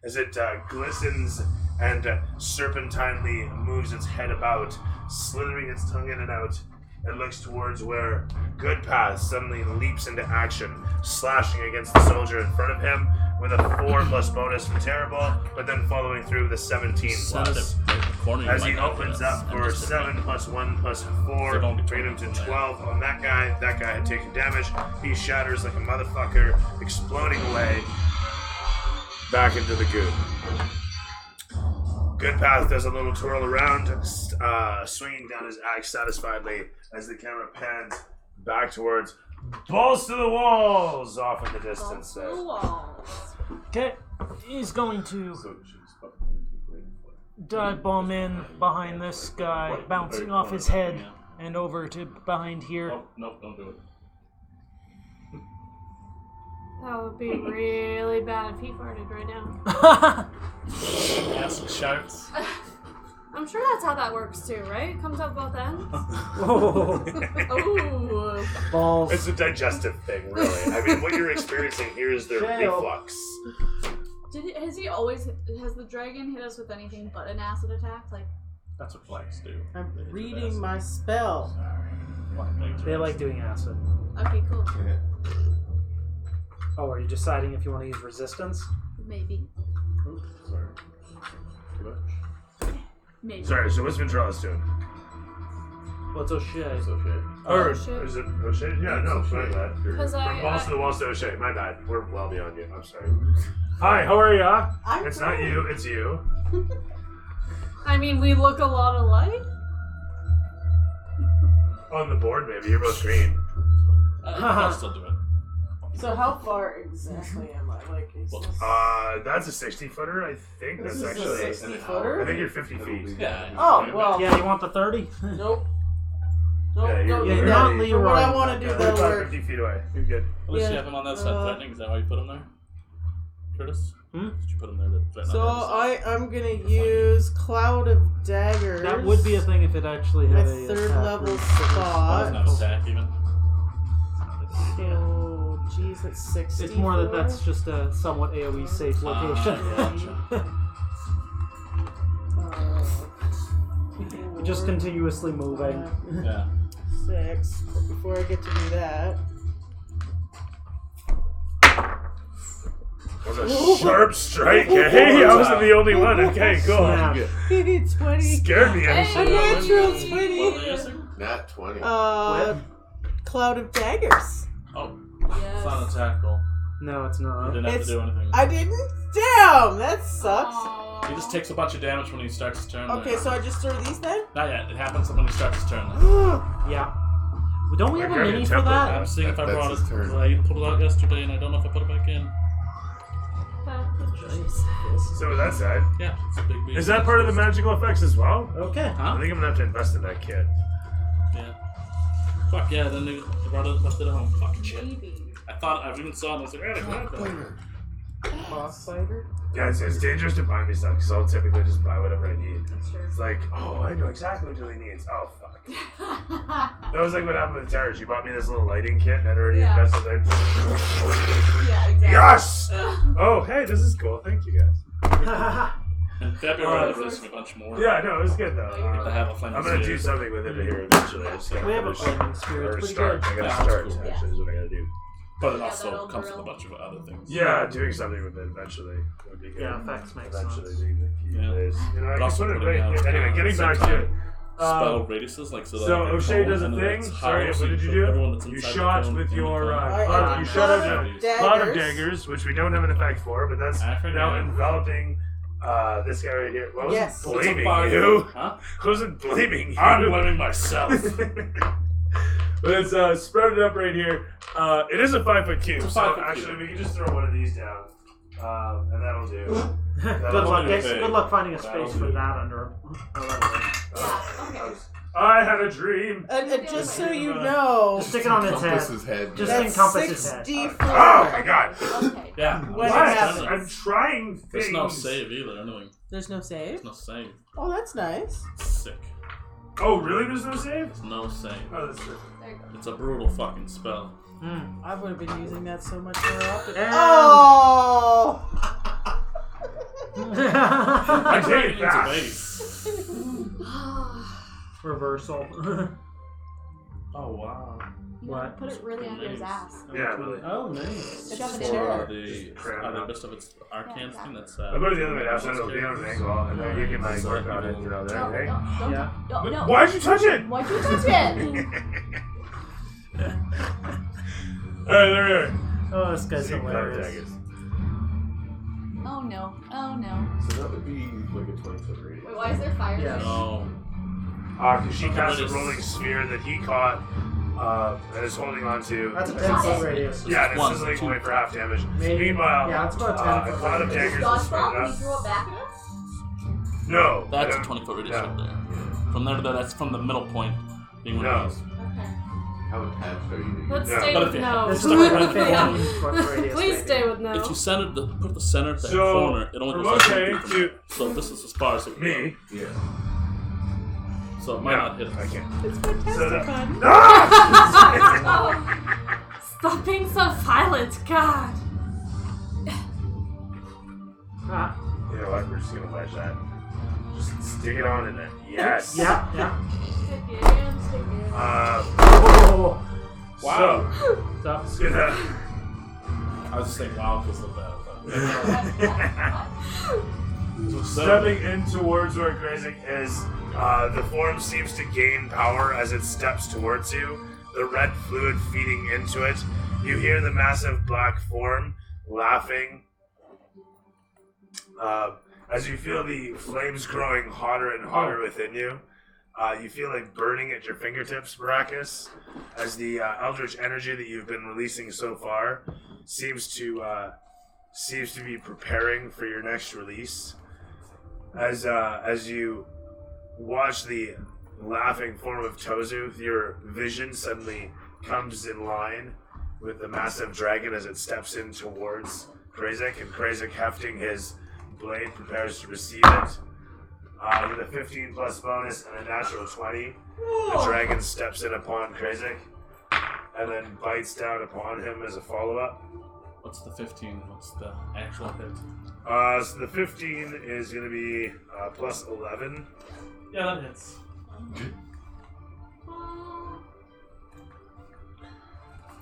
As it glistens and serpentinely moves its head about, slithering its tongue in and out, and looks towards where Goodpath suddenly leaps into action, slashing against the soldier in front of him with a 4+ bonus for terrible, but then following through with a 17+. As he opens up for 7 + 1 + 4, bringing him to 12 on that guy. That guy had taken damage. He shatters like a motherfucker, exploding away back into the goo. Goodpath does a little twirl around, swinging down his axe satisfiedly as the camera pans back towards balls to the walls off in the distance. Okay, he's going to dive bomb in behind this guy, bouncing off his head and over to behind here. Oh, no, don't do it. That would be really bad if he farted right now. Acid shouts. I'm sure that's how that works too, right? It comes out both ends. Oh. Balls. It's a digestive thing, really. I mean, what you're experiencing here is the reflux. Has the dragon hit us with anything but an acid attack? Like, That's what flags do. I'm reading my spell. They like doing acid. okay, cool. Oh, are you deciding if you want to use resistance? Maybe. Oops, sorry. Too much? Maybe. Sorry, so what's Ventrellus doing? What's O'Shea? It's okay. Or shit. is it O'Shea? Yeah, no, my bad. Because From balls to the walls to O'Shea. My bad. We're well beyond you. I'm sorry. Hi, how are ya? It's not you, it's you. I mean, we look a lot alike. On the board, maybe. You're both green. I'll still do it. So how far exactly am I? Like, is this... That's a 60-footer, I think. This That's is a actually. 60-footer? I think you're 50 feet. Yeah. Oh, well. Yeah, you want the 30? Nope. Nope, Yeah, don't you're do not that. Leroy. For what I want to do, that'll 45, work. 50 feet away. You're good. At least Yeah, you have him on that side threatening. Is that why you put him there? Curtis? Hmm? Did you put him there to threaten So on the other side? I'm gonna use Cloud of Daggers. That would be a thing if it actually My had a third attack level route. spot. Not attack even. So, geez, that's 60. It's more that that's just a somewhat AoE safe location. Just continuously moving. Yeah. 6. But before I get to do that, That was a sharp strike, eh? I wasn't the only one. Okay, cool. Yeah. 20. Scared me. A natural 20. Nat 20. Cloud of Daggers. Oh, Yes. it's not an attack roll. No, it's You not. didn't have It's- to do anything. I didn't. Damn, that sucks. Aww. He just takes a bunch of damage when he starts his turn. Okay, so I just throw these then? Not yet. It happens when he starts his turn. Yeah. Don't we have a Okay, mini for template. that? I'm seeing if I That's brought his it. turn. I pulled it out yesterday, and I don't know if I put it back in. So with that said, Yeah, it's a big beast. is that part of the magical effects as well? Okay. I Huh? think I'm gonna have to invest in that kit. Yeah. Fuck yeah, then they brought it, left it at home. Fucking shit. Maybe. I thought, I even saw it, and I was like, I grab that. Boss fighter. Yeah, it's dangerous to buy me stuff because I'll typically just buy whatever I need. It's like, oh, I know exactly what Julie needs. Oh, fuck. That was like what happened with Terrors. You bought me this little lighting kit and I'd already Yeah. invested in. Yeah, exactly. Yes! Oh, hey, this is cool. Thank you guys. In February, there's a bunch more. Yeah, no, it was good though. I have a flame I'm gonna do something with it here eventually. I just gotta We have a finish- flaming spirit. or Pretty start. good. I gotta Yeah, start. that's cool. Actually, is what I gotta do. But it Yeah, also that'll comes with a grill. bunch of other things. Yeah, doing something with it eventually would be good. Yeah, effects make Eventually sense. being the key Yeah. is. You know, I But can also put it putting right out, here. Anyway, getting back to it. spell radiuses, like so. That So I can O'Shea roll, does a and then thing. it's Sorry, higher, so what did you put do? everyone that's You inside the shot cone with in your the cone. you shot out Daggers. Cloud of Daggers, which we don't have an effect for, but that's I forget. now enveloping this guy right here. Well, I wasn't Yes. It's a blaming fire. you. Huh? I wasn't blaming you. I'm blaming myself. But it's spread it up right here. It is a 5-foot cube, It's a so 5-foot actually cube. we can just throw one of these down, and that'll do. Good That'll luck. do. Good luck finding a That'll space for do. that under. Yeah, okay. I had a dream. And just so you know, Just stick it on its head. Encompass his head. Just that's encompass his head. 6d4. Oh my god. Okay. Yeah. When What? it happens. I'm trying things. There's no save either. Anyway, There's no save? there's no save. Oh, that's nice. Sick. Oh, really? There's no save? There's no save. Oh, that's good. There you go. It's a brutal fucking spell. I would have been using that so much more often. And- Oh! I take it It's a back. base. Reversal. Oh wow. What? Put it really under his ass. Yeah, really. Oh, nice. Shove it in Or there. the best of its arcane skin that's I'll go to the other way now, so it'll be on an angle, and then you can like work on it, you know, there, No, right? don't. Yeah. No. Why'd you touch it? Why'd you touch it? Alright, there we are. Oh, this guy's See, hilarious. daggers. Oh no. Oh no. So that would be like a 20-foot radius. Wait, why is there fire? Yeah. No. Because she cast a rolling sphere that he caught, and is holding on to. That's a 10-foot radius. Yeah, and it's One, sizzling two. away for half damage. Maybe. Meanwhile, Yeah, it's about a a 10-foot cloud of radius. daggers is Dodgeball? sprayed Can up. you throw it back at us? No. That's a no, 20-foot radius no. right there. From there to there, that's from the middle point being one No. of those. Okay. How attached are you to Let's your Yeah. stay But with if you- no. This is like a 15-foot radius. Please maybe. stay with no. If you put the center at that So, corner, it only from goes like okay 1 feet from to there. So this is as far as it would me. go. Yeah. So it might not hit us. I can't. It's fantastic So that- fun. Stop being so violent, God. Ah, You know what? We're just gonna wedge that. Just stick it on in there. Yes. yeah, yeah. Stick it in, stick it in. Oh, Wow. so, It's gonna. I was just saying, wow, because of that. Stepping in towards where Grazik is, the form seems to gain power as it steps towards you, the red fluid feeding into it. You hear the massive black form laughing as you feel the flames growing hotter and hotter within you. You feel like burning at your fingertips, Baracus, as the eldritch energy that you've been releasing so far seems to be preparing for your next release. As you watch the laughing form of Tozu, your vision suddenly comes in line with the massive dragon as it steps in towards Krazik, and Krazik, hefting his blade, prepares to receive it. With a 15 plus bonus and a natural 20, the dragon steps in upon Krazik and then bites down upon him as a follow-up. What's the 15? What's the actual hit? So the 15 is going to be plus 11. Yeah, that hits.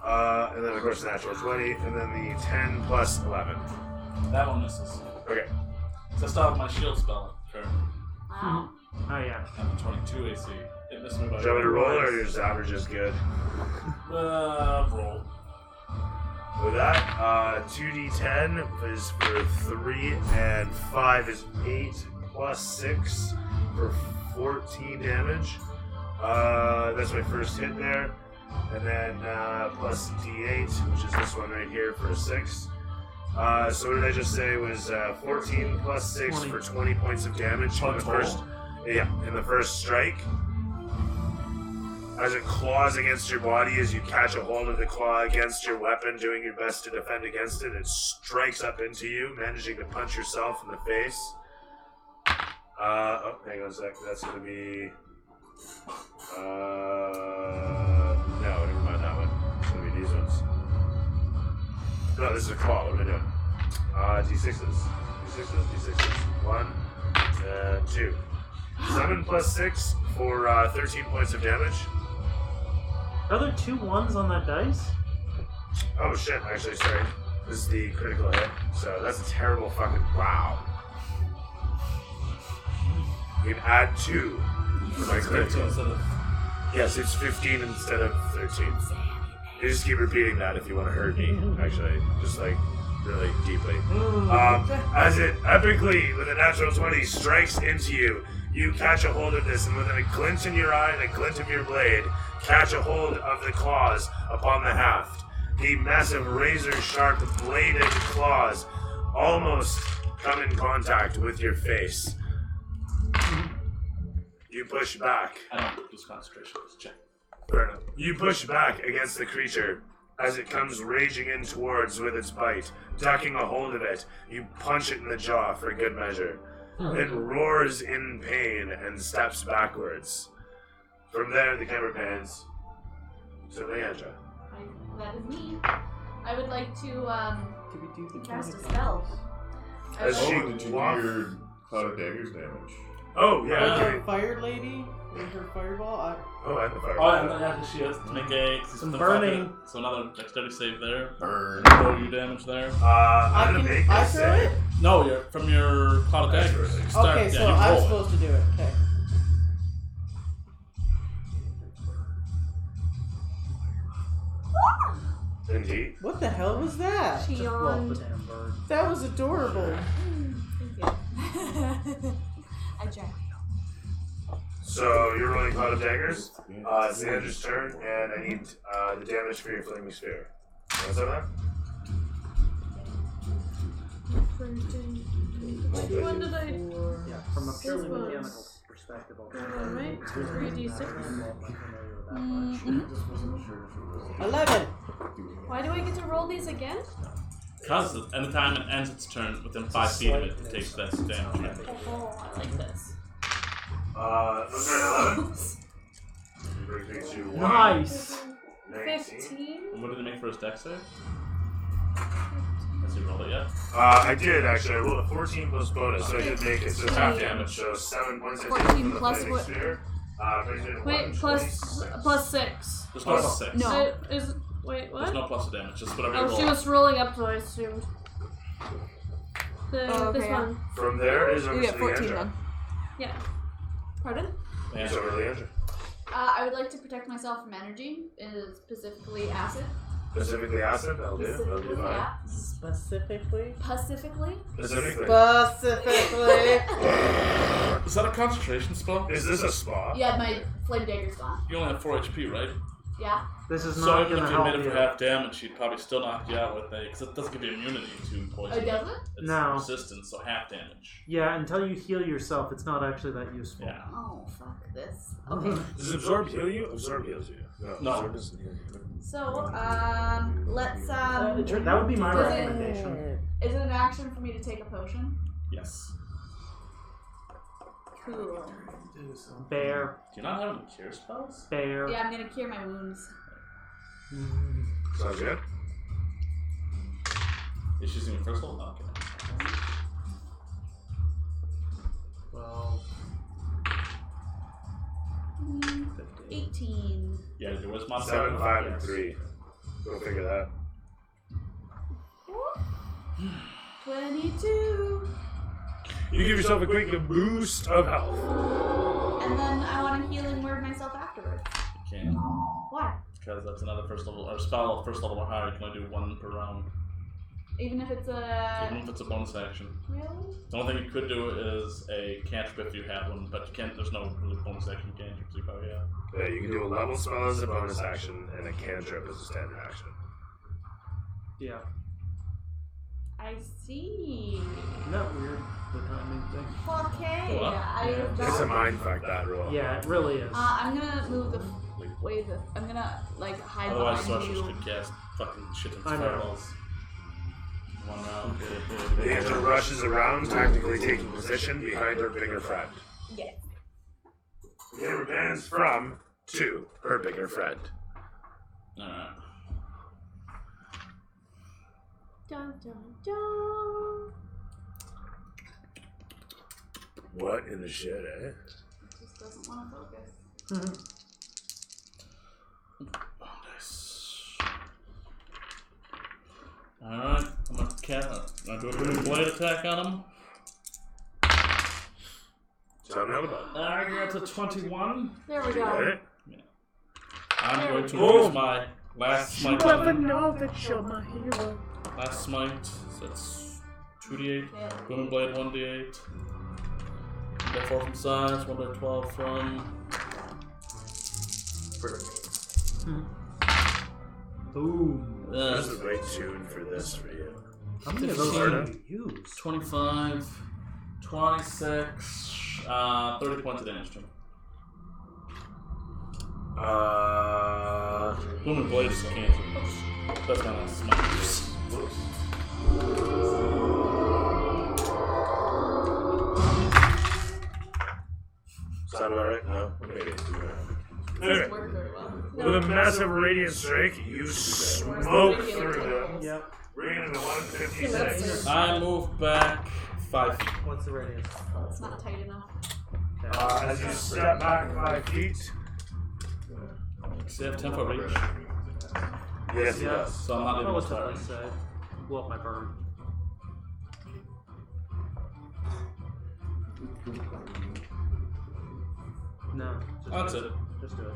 And then, of course, the natural 20, and then the 10 plus 11. That one misses. Okay. So I still have my shield spell currently. Wow. oh yeah. I have a 22 AC. It missed me by Do you want me to roll, or your just average is good? roll. With that, 2d10 is for 3, and 5 is 8, plus 6 for 14 damage. That's my first hit there. And then plus d8, which is this one right here for 6. So what did I just say was 14 plus 6 20. for 20 points of damage in the first, in the first strike. As it claws against your body, as you catch a hold of the claw against your weapon, doing your best to defend against it, it strikes up into you, managing to punch yourself in the face. Hang on a sec. That's going to be... no, never mind that one. It's going to be these ones. No, this is a claw. What am I doing? D6s. D6s. 1 and 2. 7 plus 6 for 13 points of damage. Are there 2 1s on that dice? Oh shit, actually, sorry. This is the critical hit. So that's a terrible fucking wow. You can add 2 for my critical. Instead of Yes, it's 15 instead of 13. You just keep repeating that if you want to hurt me, actually. Just like really deeply. As it epically, with a natural 20, strikes into you, you catch a hold of this, and with a glint in your eye and a glint of your blade, catch a hold of the claws upon the haft. The massive razor-sharp bladed claws almost come in contact with your face. You push back. I don't use concentration. Just check. Fair enough. You push back against the creature as it comes raging in towards with its bite. Ducking a hold of it, you punch it in the jaw for good measure. It roars in pain and steps backwards. From there, the camera pans to Leandra. That is me. I would like to Can we do the cast a spell. As she Did you do walks. your Cloud of Daggers damage? Oh, yeah. The Okay. fire lady with her fireball. Oh, and the fire. Oh, and then yeah, she has to make a Some burning. So another dexterity save there. Burn. Roll you damage there. I'm gonna make I this throw save. it. No, you're from your cloud of daggers. You start- Okay, yeah, so you I'm roll it. supposed to do it. Okay. Indeed. What the hell was that? She Just roll the yawned. damn bird. That was adorable. Thank you. I drank. So you're rolling Cloud of Daggers. It's Leandra's turn, and I need the damage for your Flaming Sphere. What's that? When did I? Yeah, from a purely This was- mechanical perspective, I'll Right? 3d6. I'm not familiar with that much. 11. Why do I get to roll these again? Because anytime it ends its turn within 5 feet of it, it takes that damage. Oh, I like this. Okay, 11. Brings me to 1. Nice. 19. 15. And what did he make for his dex save? Has he rolled it yet? I did actually. I rolled a 14 plus bonus, so I did make it. So it's half damage. So 7 points. I take 14 from the plus Flaming what? Sphere. Brings me to Wait, 126. plus 6. There's no plus 6. No. Wait, what? There's no plus of damage, just whatever you Oh, roll. she was rolling up, so I assumed. Oh, This okay, yeah. one. From there is You over get to 14 Leandra. then. Yeah. Pardon? It's over to Leandra. I would like to protect myself from energy, specifically acid. Specifically acid, that'll do. That'll do fine. Yeah. Specifically? Specifically. Specifically. Specifically. Is that a concentration spell? Is this a spa? Yeah, my flame dagger's gone. You only have 4 HP, right? Yeah. This is So not even going if to you help made it you. for half damage, she'd probably still knock you out with a... Because it doesn't give you immunity to poison. Oh, does it? It's No. resistance, so half damage. Yeah, until you heal yourself, it's not actually that useful. Yeah. Oh, fuck this. Okay. Does absorb heal you? Absorb heals you. No. Absorb doesn't heal you. So, let's, That would be my Does it- recommendation. is it an action for me to take a potion? Yes. Cool. Bear. Do you not have any cure spells? Bear. Yeah, I'm gonna cure my wounds. Sounds good. Is she using your first level? Okay. Well, 18. Yeah, did your wisdom mod 7, 5, and Yes. 3. Go figure that. 22. You give yourself a quick boost of health. And then I want to healing word myself afterwards. You can't. Why? Because that's another first level, or spell first level or higher, you can only do 1 per round. Even if it's Even a. if it's a bonus action. Really? The only thing you could do is a cantrip if you have one, but you can't, there's no really bonus action cantrips you probably have. Yeah, you can do a level spell as a bonus action and a cantrip as a standard action. yeah. I see. Not weird, the timing thing. Okay. What? It's a mindfuck, that roll. Yeah, it really is. I'm gonna move the way the. I'm gonna like hide Otherwise, behind sorcerers you. could cast fucking shit in I know. fireballs. 1 round. The angel rushes around, tactically taking position behind her bigger friend. Yeah. The camera pans from to her bigger friend. Alright. Dun dun dun. What in the shit, eh? Just doesn't want to focus. Oh, nice. Alright, I'm gonna do a little blade attack on him. Tell me how about I got to 21. There we go. it. I'm going to Oh. use my last smite. know that you're my hero. Last smite, so it's 2d8. Booming blade 1d8. 1d4 from size, 1d12 from. Boom. There's the right tune for this for you. How many of those 15. do you use? 25, 26, 30 points of damage to him. Booming Blade is canceled. That's my last smash. Sound about right? No? Okay. Doesn't work very well. With a massive radiant strike, you smoke through them. Yep. Bringing it to 156. I move back 5 feet. What's the radius? It's not tight enough. As you step back 5 feet. Does he have 10 foot reach? Yes, he does. So I'm not leaving this fire. Relatively safe. Blow up my burn. No. That's it. Just do it.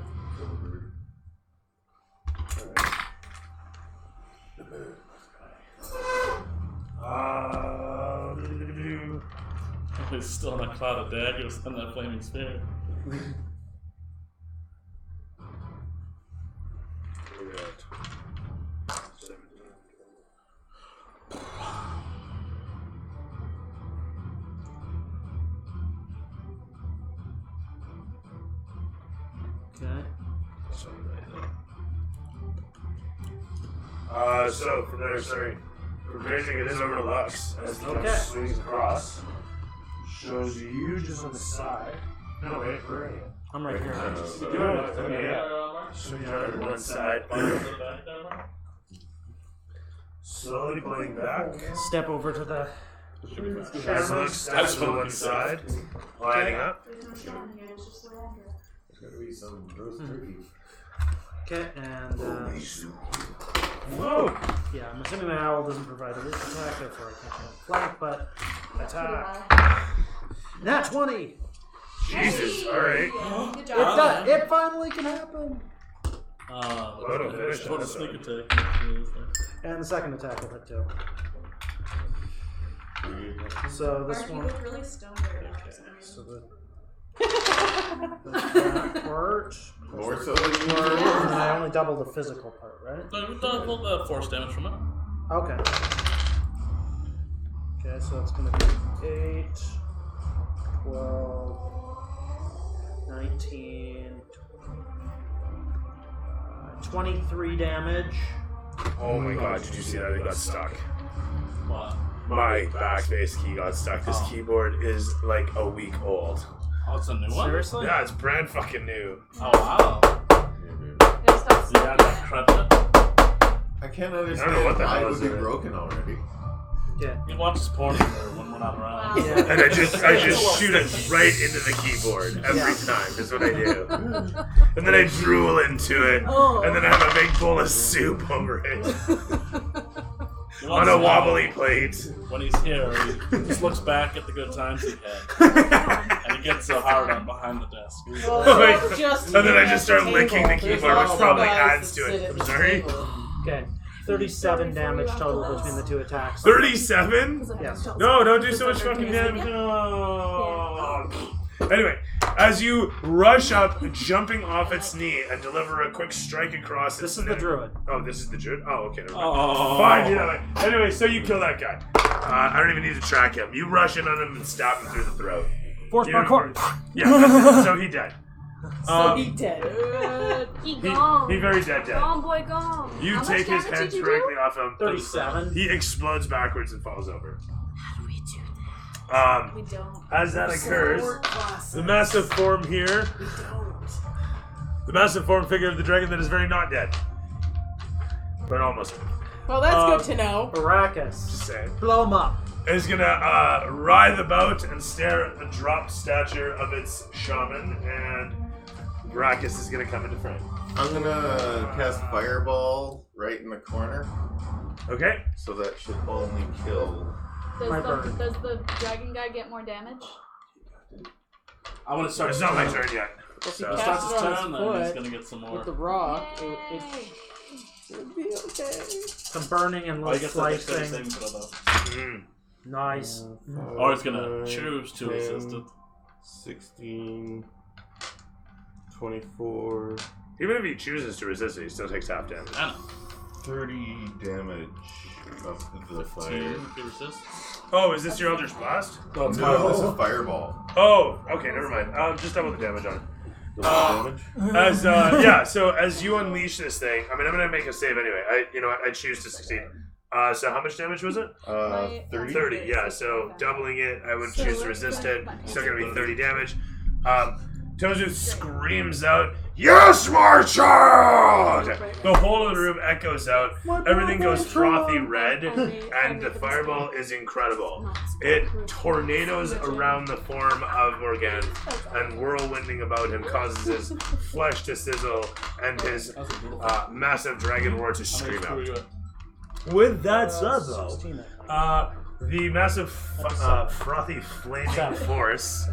He's still in a cloud of daggers and that flaming spear. Okay. So from there, sorry. From grazing, it is over to Lux. As the Okay. swings across. Shows you just on the side. No, wait, where are you? I'm right here. Okay, yeah. So you're on one side. Slowly pulling back. Step over to the. As Lux steps to one side. Lining up. There's gotta be some roast turkey. Okay, and Whoa! yeah, I'm assuming my owl doesn't provide a reach attack, therefore I can't flank, but attack. Nat 20! Jesus, alright. Good job. It finally can happen! Finish What a that sneak side. attack. And the second attack will hit too. So this Mark, you one. look really stoned right now for some reason. So that part. More so than you And were. I only double the physical part, right? No, we double the force damage from it. Okay. Okay, so it's going to be 8, 12, 19, 23 damage. Oh my god, did you see that? It got stuck. What? My backspace key got stuck. This keyboard is like a week old. Oh, it's a new one? Seriously? Yeah, it's brand fucking new. Oh, wow. Yeah, stop You got that credit? I can't I understand don't know what the why hell it is would be there. broken already. Yeah. He watches porn when we're not around. Wow. Yeah. And I just shoot it right into the keyboard every time. Is what I do. And then I drool into it. And then I have a big bowl of soup over it He on wants a to know wobbly plate. When he's here, he just looks back at the good times he had. And he gets so hard on behind the desk. Well, just And then I here just at start the licking the table, there's keyboard, which lots of probably guys adds that to it. sit at I'm the sorry. table. Okay. 37 damage total between the two attacks. 37? Yes. No, don't do so much fucking damage. No. Anyway, as you rush up, jumping off its knee, and deliver a quick strike across This its is the neck. druid. Oh, this is the druid? Oh, okay. Never mind. Oh. Fine, you know it. Anyway, so you kill that guy. I don't even need to track him. You rush in on him and stab him through the throat. Force You- parkour. Yeah, that's it. So he dead. So he dead. Good. He He gone. very dead. Gone, boy, gone. You How much take his damage head did you directly off him. 37. He explodes backwards and falls over. How do we do that? We don't. As that occurs, the massive form here, the massive form figure of the dragon that is very not dead, but almost. Well, that's good to know. Arrakis. Just saying. Blow him up. Is gonna writhe about and stare at the dropped stature of its shaman, and Brachus is gonna come into frame. I'm gonna cast Fireball right in the corner, Okay. so that should only kill. My burn. Does the dragon guy get more damage? I want to start It's his not my turn. turn yet. So Cast starts it his on his turn, then he's foot going to get some more. with the rock. Yay. It'd be okay. Some burning and Oh, he like gets that slicing. saving throw, though. Mm. Nice. Or he's going to choose to assist it. 16, 24, Even if he chooses to resist it, he still takes half damage. I know. 30 damage of the fire. 15 if he resists. Oh, is this your Eldritch Blast? No, it's No, this is Fireball. Oh, okay, never mind. Just double the damage on it. So as you unleash this thing, I mean, I'm gonna make a save anyway. I choose to succeed. So how much damage was it? 30. 30. Yeah. So doubling it, I would choose to resist it. Still gonna be 30 damage. Tozu screams out, "Yes, my child!" The whole of the room echoes out. Everything goes frothy red, and the fireball is incredible. It tornadoes around the form of Morgan, and whirlwinding about him causes his flesh to sizzle and his massive dragon roar to scream out. With that said, though, the massive frothy flaming force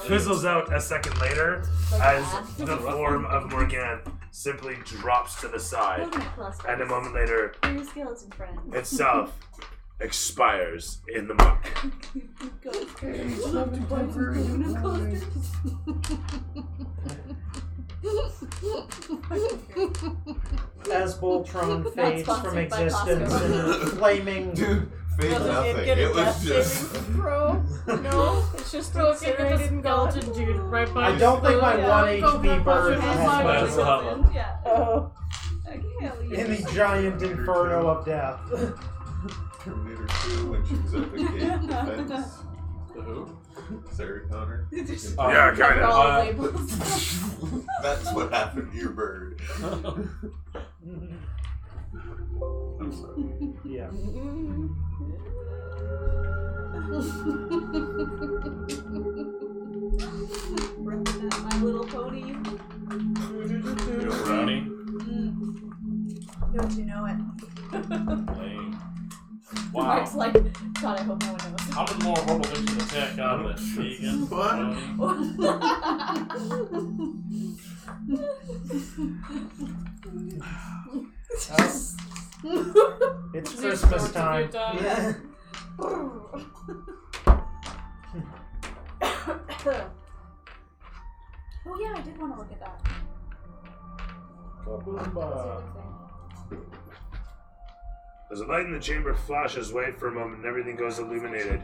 fizzles out a second later as the form of Morgan simply drops to the side, and a moment later Your skeleton friend. itself expires in the muck. As Voltron fades from sponsored by existence in a flaming. Dude, fade Doesn't nothing. it get a It was death just. saving throw? No, it's just incinerated skeleton dude right by I don't think my Yeah, 1 go HP for bird it. has That's Yeah. Oh. I can't leave. in the giant inferno of death. Terminator 2 when she was at the gate fence. The who? Sarah Connor. Yeah, kind All of. labels. That's what happened to your bird. I'm sorry. Yeah. Repping that My Little Pony. Brownie. Don't you know it? Lame. Wow. Mark's like, God, I hope no one knows. How many more horrible things can attack out of it? Vegan. What? It's Christmas time. Yeah. Oh yeah, I did want to look at that. As the light in the chamber flashes white for a moment and everything goes illuminated,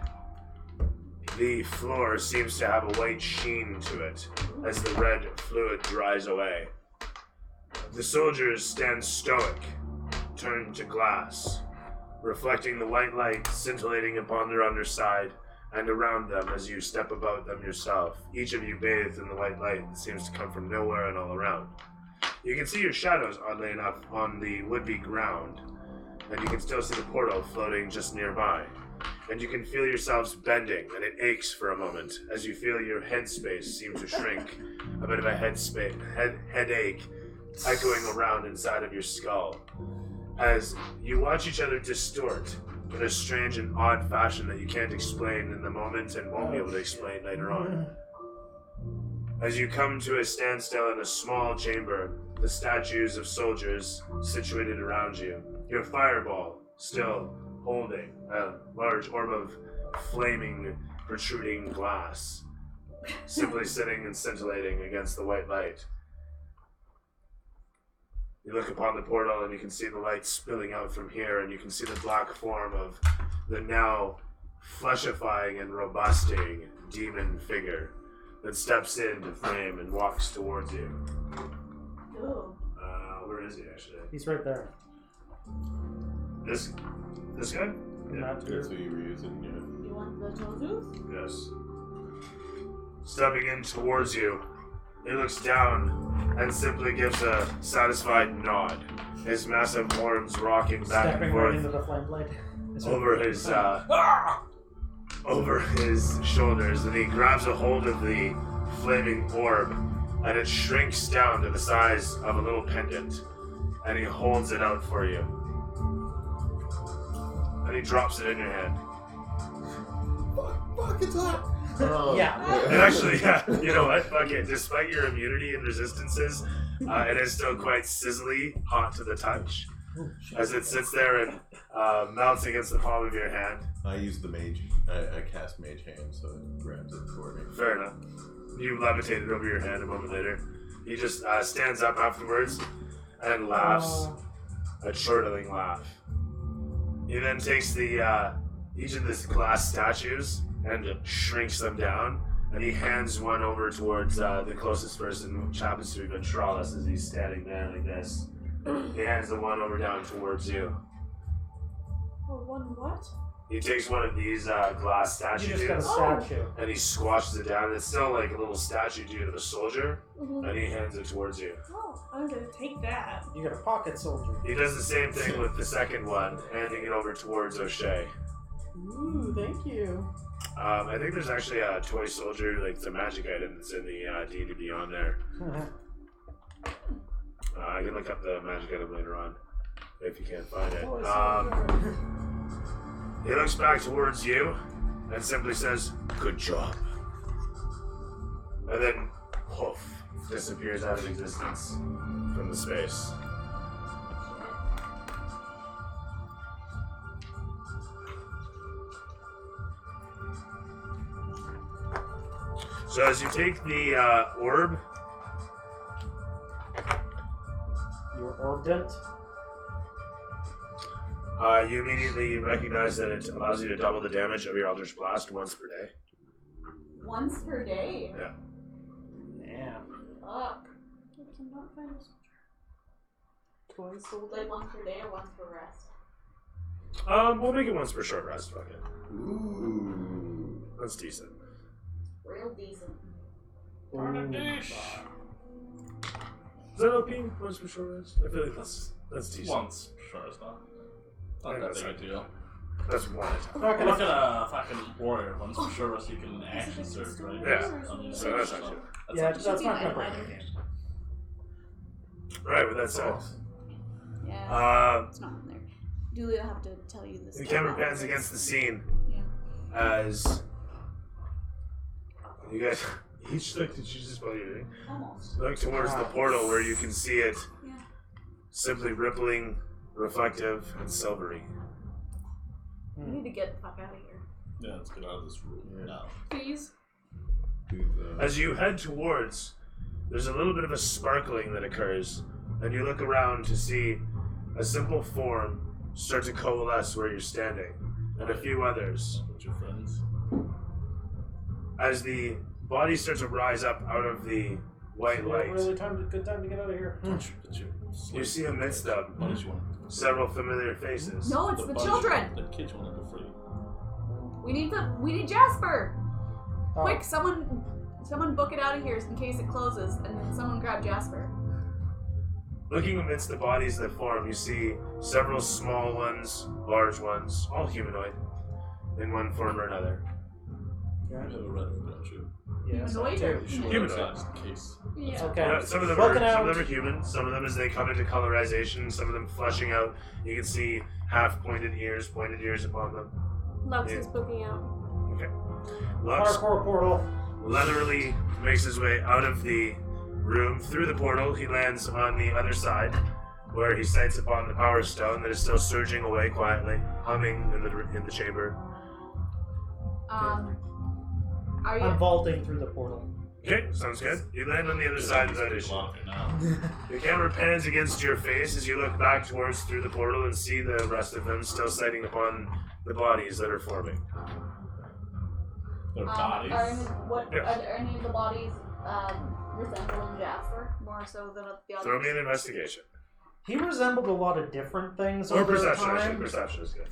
the floor seems to have a white sheen to it as the red fluid dries away. The soldiers stand stoic, turned to glass, reflecting the white light scintillating upon their underside and around them as you step about them yourself, each of you bathed in the white light that seems to come from nowhere and all around. You can see your shadows, oddly enough, on the would-be ground, and you can still see the portal floating just nearby. And you can feel yourselves bending, and it aches for a moment as you feel your headspace seem to shrink, a bit of a headache echoing around inside of your skull, as you watch each other distort in a strange and odd fashion that you can't explain in the moment and won't be able to explain later on. As you come to a standstill in a small chamber, the statues of soldiers situated around you, your fireball still holding a large orb of flaming, protruding glass, simply sitting and scintillating against the white light. You look upon the portal and you can see the light spilling out from here, and you can see the black form of the now fleshifying and robusting demon figure that steps into frame and walks towards you. Ooh. Where is he actually? He's right there. This guy? Not That's what you were using, yeah. You want the Tozus? Yes. Stepping in towards you, he looks down and simply gives a satisfied nod. His massive horns rocking back stepping and right forth into the flame blade. over his shoulders, and he grabs a hold of the flaming orb, and it shrinks down to the size of a little pendant, and he holds it out for you. And he drops it in your hand. Fuck, it's hot. Oh. Yeah. And actually, yeah, you know what? Fuck it. Despite your immunity and resistances, it is still quite sizzly hot to the touch. As it sits there and melts against the palm of your hand. I use the mage. I cast mage hand, so it grabs it for me. Fair enough. You levitate it over your hand a moment later. He just stands up afterwards and laughs. A chortling laugh. He then takes the each of these glass statues and shrinks them down and he hands one over towards the closest person, which happens to be Ventralis, as he's standing there like this. He hands the one over down towards you. Oh, one what? He takes one of these glass statue You just got a dudes, statue. and he squashes it down. It's still like a little statue dude of a soldier, Mm-hmm. and he hands it towards you. Oh, I'm gonna take that. You got a pocket soldier. He does the same thing with the second one, handing it over towards O'Shea. Ooh, thank you. I think there's actually a toy soldier, like the magic item that's in the D&D Beyond there. I can look up the magic item later on if you can't find it. He looks back towards you and simply says, "Good job." And then, poof, disappears out of existence from the space. So as you take the orb, You're orbed. you immediately recognize that it allows you to double the damage of your Eldritch Blast once per day. Once per day. Yeah. Yeah. Fuck. I cannot find this. Toy soldier. Like once per day or once per rest? We'll make it once per short rest. Fuck it. Ooh. That's decent. Real decent. Is that OP? Once per short rest? I feel like that's decent. Once, sure, it's not. Not Yeah, that that's big a not- deal. That's one attack. Not Look gonna. at a fucking warrior. Once for sure, so you can action surge, right? Yeah. Unused So that's surge, not good. that's Yeah, not that's good. not gonna break the game. Right, with that said, Yeah. It's not in there. Do we have to tell you this? the camera pans against the scene Yeah. as you guys each look. Did you just while you're doing? Almost. Look towards the portal where you can see it Yeah. simply rippling, reflective, and silvery. We need to get the fuck out of here. Yeah, let's get out of this room now. Please. As you head towards, there's a little bit of a sparkling that occurs, and you look around to see a simple form start to coalesce where you're standing, and a few others. With your friends. As the body starts to rise up out of the white light, Really good time to get out of here. you see amidst them Buddies you want several familiar faces. No, it's the buddies children. The kids you want to go free. We need Jasper. Oh. Quick, someone book it out of here in case it closes, and then someone grab Jasper. Looking amidst the bodies that form, you see several small ones, large ones, all humanoid, in one form or another. You have a red room, don't you? Yes, Humanoid I or do. Humanoid. Just in case. Yeah. Okay. Some of them Broken are out. human. Some of them, as they come into colorization, some of them fleshing out. You can see pointed ears upon them. Lux Yeah. is booking out. Okay. Lux Parkour portal. leatherily makes his way out of the room through the portal. He lands on the other side, where he sights upon the power stone that is still surging away quietly, humming in the chamber. Are you? I'm vaulting through the portal. Okay, sounds good. You land on the other side without issue. Lock it now. The camera pans against your face as you look back towards through the portal and see the rest of them still sighting upon the bodies that are forming. Their bodies. Are Yes. any of the bodies resembling Jasper more so than the others? Throw me an investigation. He resembled a lot of different things Or over perception, time. actually. Perception is good.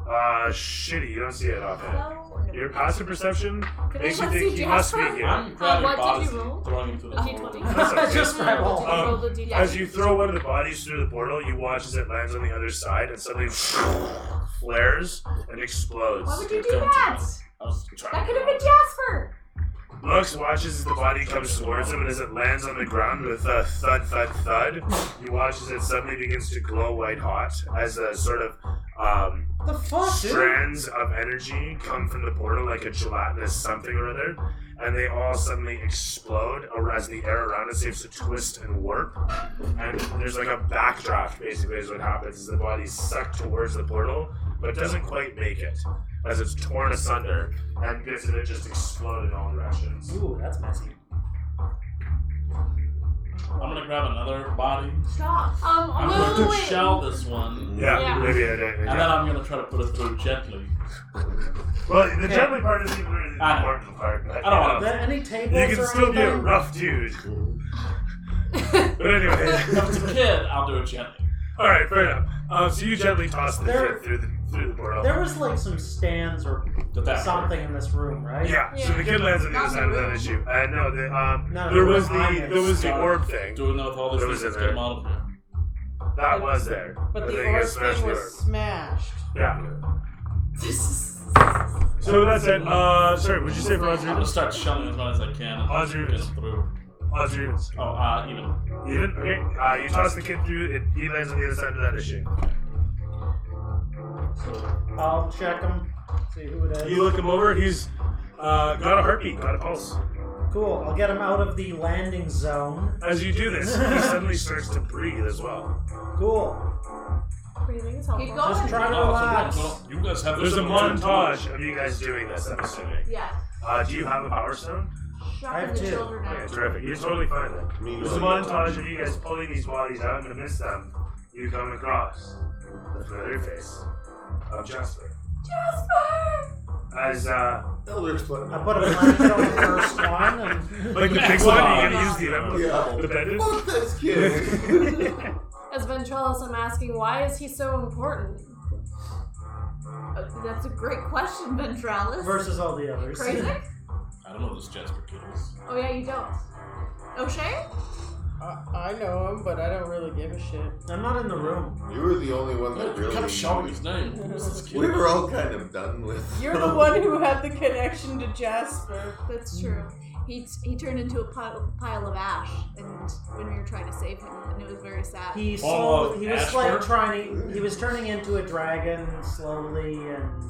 Shitty, you don't see it offhand. No. Your passive perception Can makes you anyone think see he must be Jasper? here. I'm grabbing what did bodies you roll? and throwing them through the A portal. D20. That's okay. Just grab all. Roll the D20. As you throw one of the bodies through the portal, you watch as it lands on the other side and suddenly flares and explodes. Why would you do Don't that? I was trying That to could have been Jasper. Lux watches as the body comes towards him, and as it lands on the ground with a thud, thud, thud, you watch as it suddenly begins to glow white hot as a sort of The fuck, dude? strands of energy come from the portal like a gelatinous something or other, and they all suddenly explode as the air around it seems to twist and warp. And there's like a backdraft, basically, is what happens. Is the body's sucked towards the portal, but doesn't quite make it, as it's torn asunder, and bits of it just explode in all directions. Ooh, that's messy. I'm gonna grab another body. Stop. I'm going to shell this one. Yeah, maybe I did. And then I'm gonna try to put it through gently. Well, the gently part isn't really the I know. important part. I don't want Then any tables You can or still be a anything? rough dude. But anyway. If it's a kid, I'll do it gently. Alright, fair enough. So you gently toss the There- kid through the portal. There was like some stands or something in this room, right? Yeah, so the kid lands on the other side of that issue. No, No, there it was behind the us. orb thing. Doing that with all these That things, was let's in get there. them out of here. That was there. But I the think I orb smashed thing the was orb. smashed. Yeah. So that's it. Sorry, what'd you say for odds I'm or gonna evens? start shelling as much as I can and Odds or get evens? them through. Odds or evens? Oh, even. Even? Okay. You toss the kid through, he lands on the other side of that issue. I'll check him, see who it is. You look him over, he's got a heartbeat, got a pulse. Cool. I'll get him out of the landing zone. As you do this, he suddenly starts to breathe as well. Cool. Breathing is helpful. Keep going. Just try to Oh, relax. so you guys have There's this a in the turn. montage of you guys doing this, I'm assuming. Yeah. Do you have a power stone? I Sharpen have the two. children out. Okay, terrific. You're totally fine then. There's a montage of you guys pulling these bodies out, and amidst them, you come across the familiar face of Jasper. Jasper! As, Elder split. I put a blanket on the first one and like the big one, you're gonna use the pendant? Fuck this kid. As Ventrellus, I'm asking, why is he so important? That's a great question, Ventralis. versus all the others. Crazy? I don't know who this Jasper kid is. Oh yeah, you don't. O'Shea? I know him, but I don't really give a shit. I'm not in the room. You were the only one that You really kept shouting knew. his name. Who's this kid? We were all kind of done with. You're the one who had the connection to Jasper. That's true. He turned into a pile of ash, and when we were trying to save him, and it was very sad. He Oh, he was Ashford? like trying. He was turning into a dragon slowly, and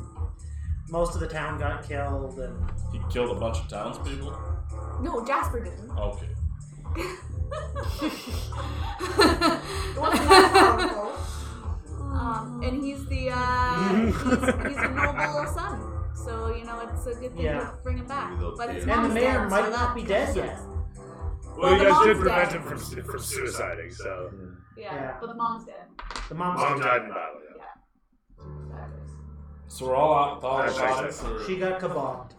most of the town got killed. And He killed a bunch of townspeople? No, Jasper didn't. Okay. It wasn't that powerful. And he's the he's a noble son. So you know it's a good thing Yeah. to bring him back. But his and the mom's mayor dead, might so not be that- dead yet. Well, you the guys did mom's prevent dead. him from suiciding, so. Yeah, Yeah. but the mom's dead. The mom's Mom dead. died in battle, yeah. So we're all out with all the That's right. bodies? Or? She got kebabbed.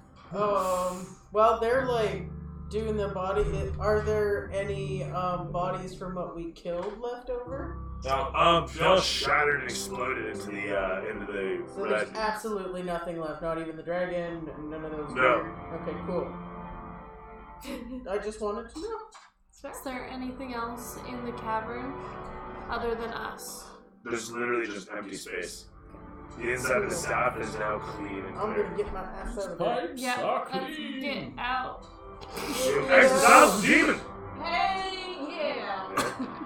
Well, they're like doing the body. Are there any bodies from what we killed left over? They all shattered and exploded into the So red. there's absolutely nothing left. Not even the dragon. None of those. No. Okay, cool. I just wanted to know. Is there anything else in the cavern other than us? There's literally just empty space. The inside of the staff is now clean and I'm clear. gonna get my ass out of there. Pipes Yeah, are let's clean. get out. Exercise the demon! Hey, yeah.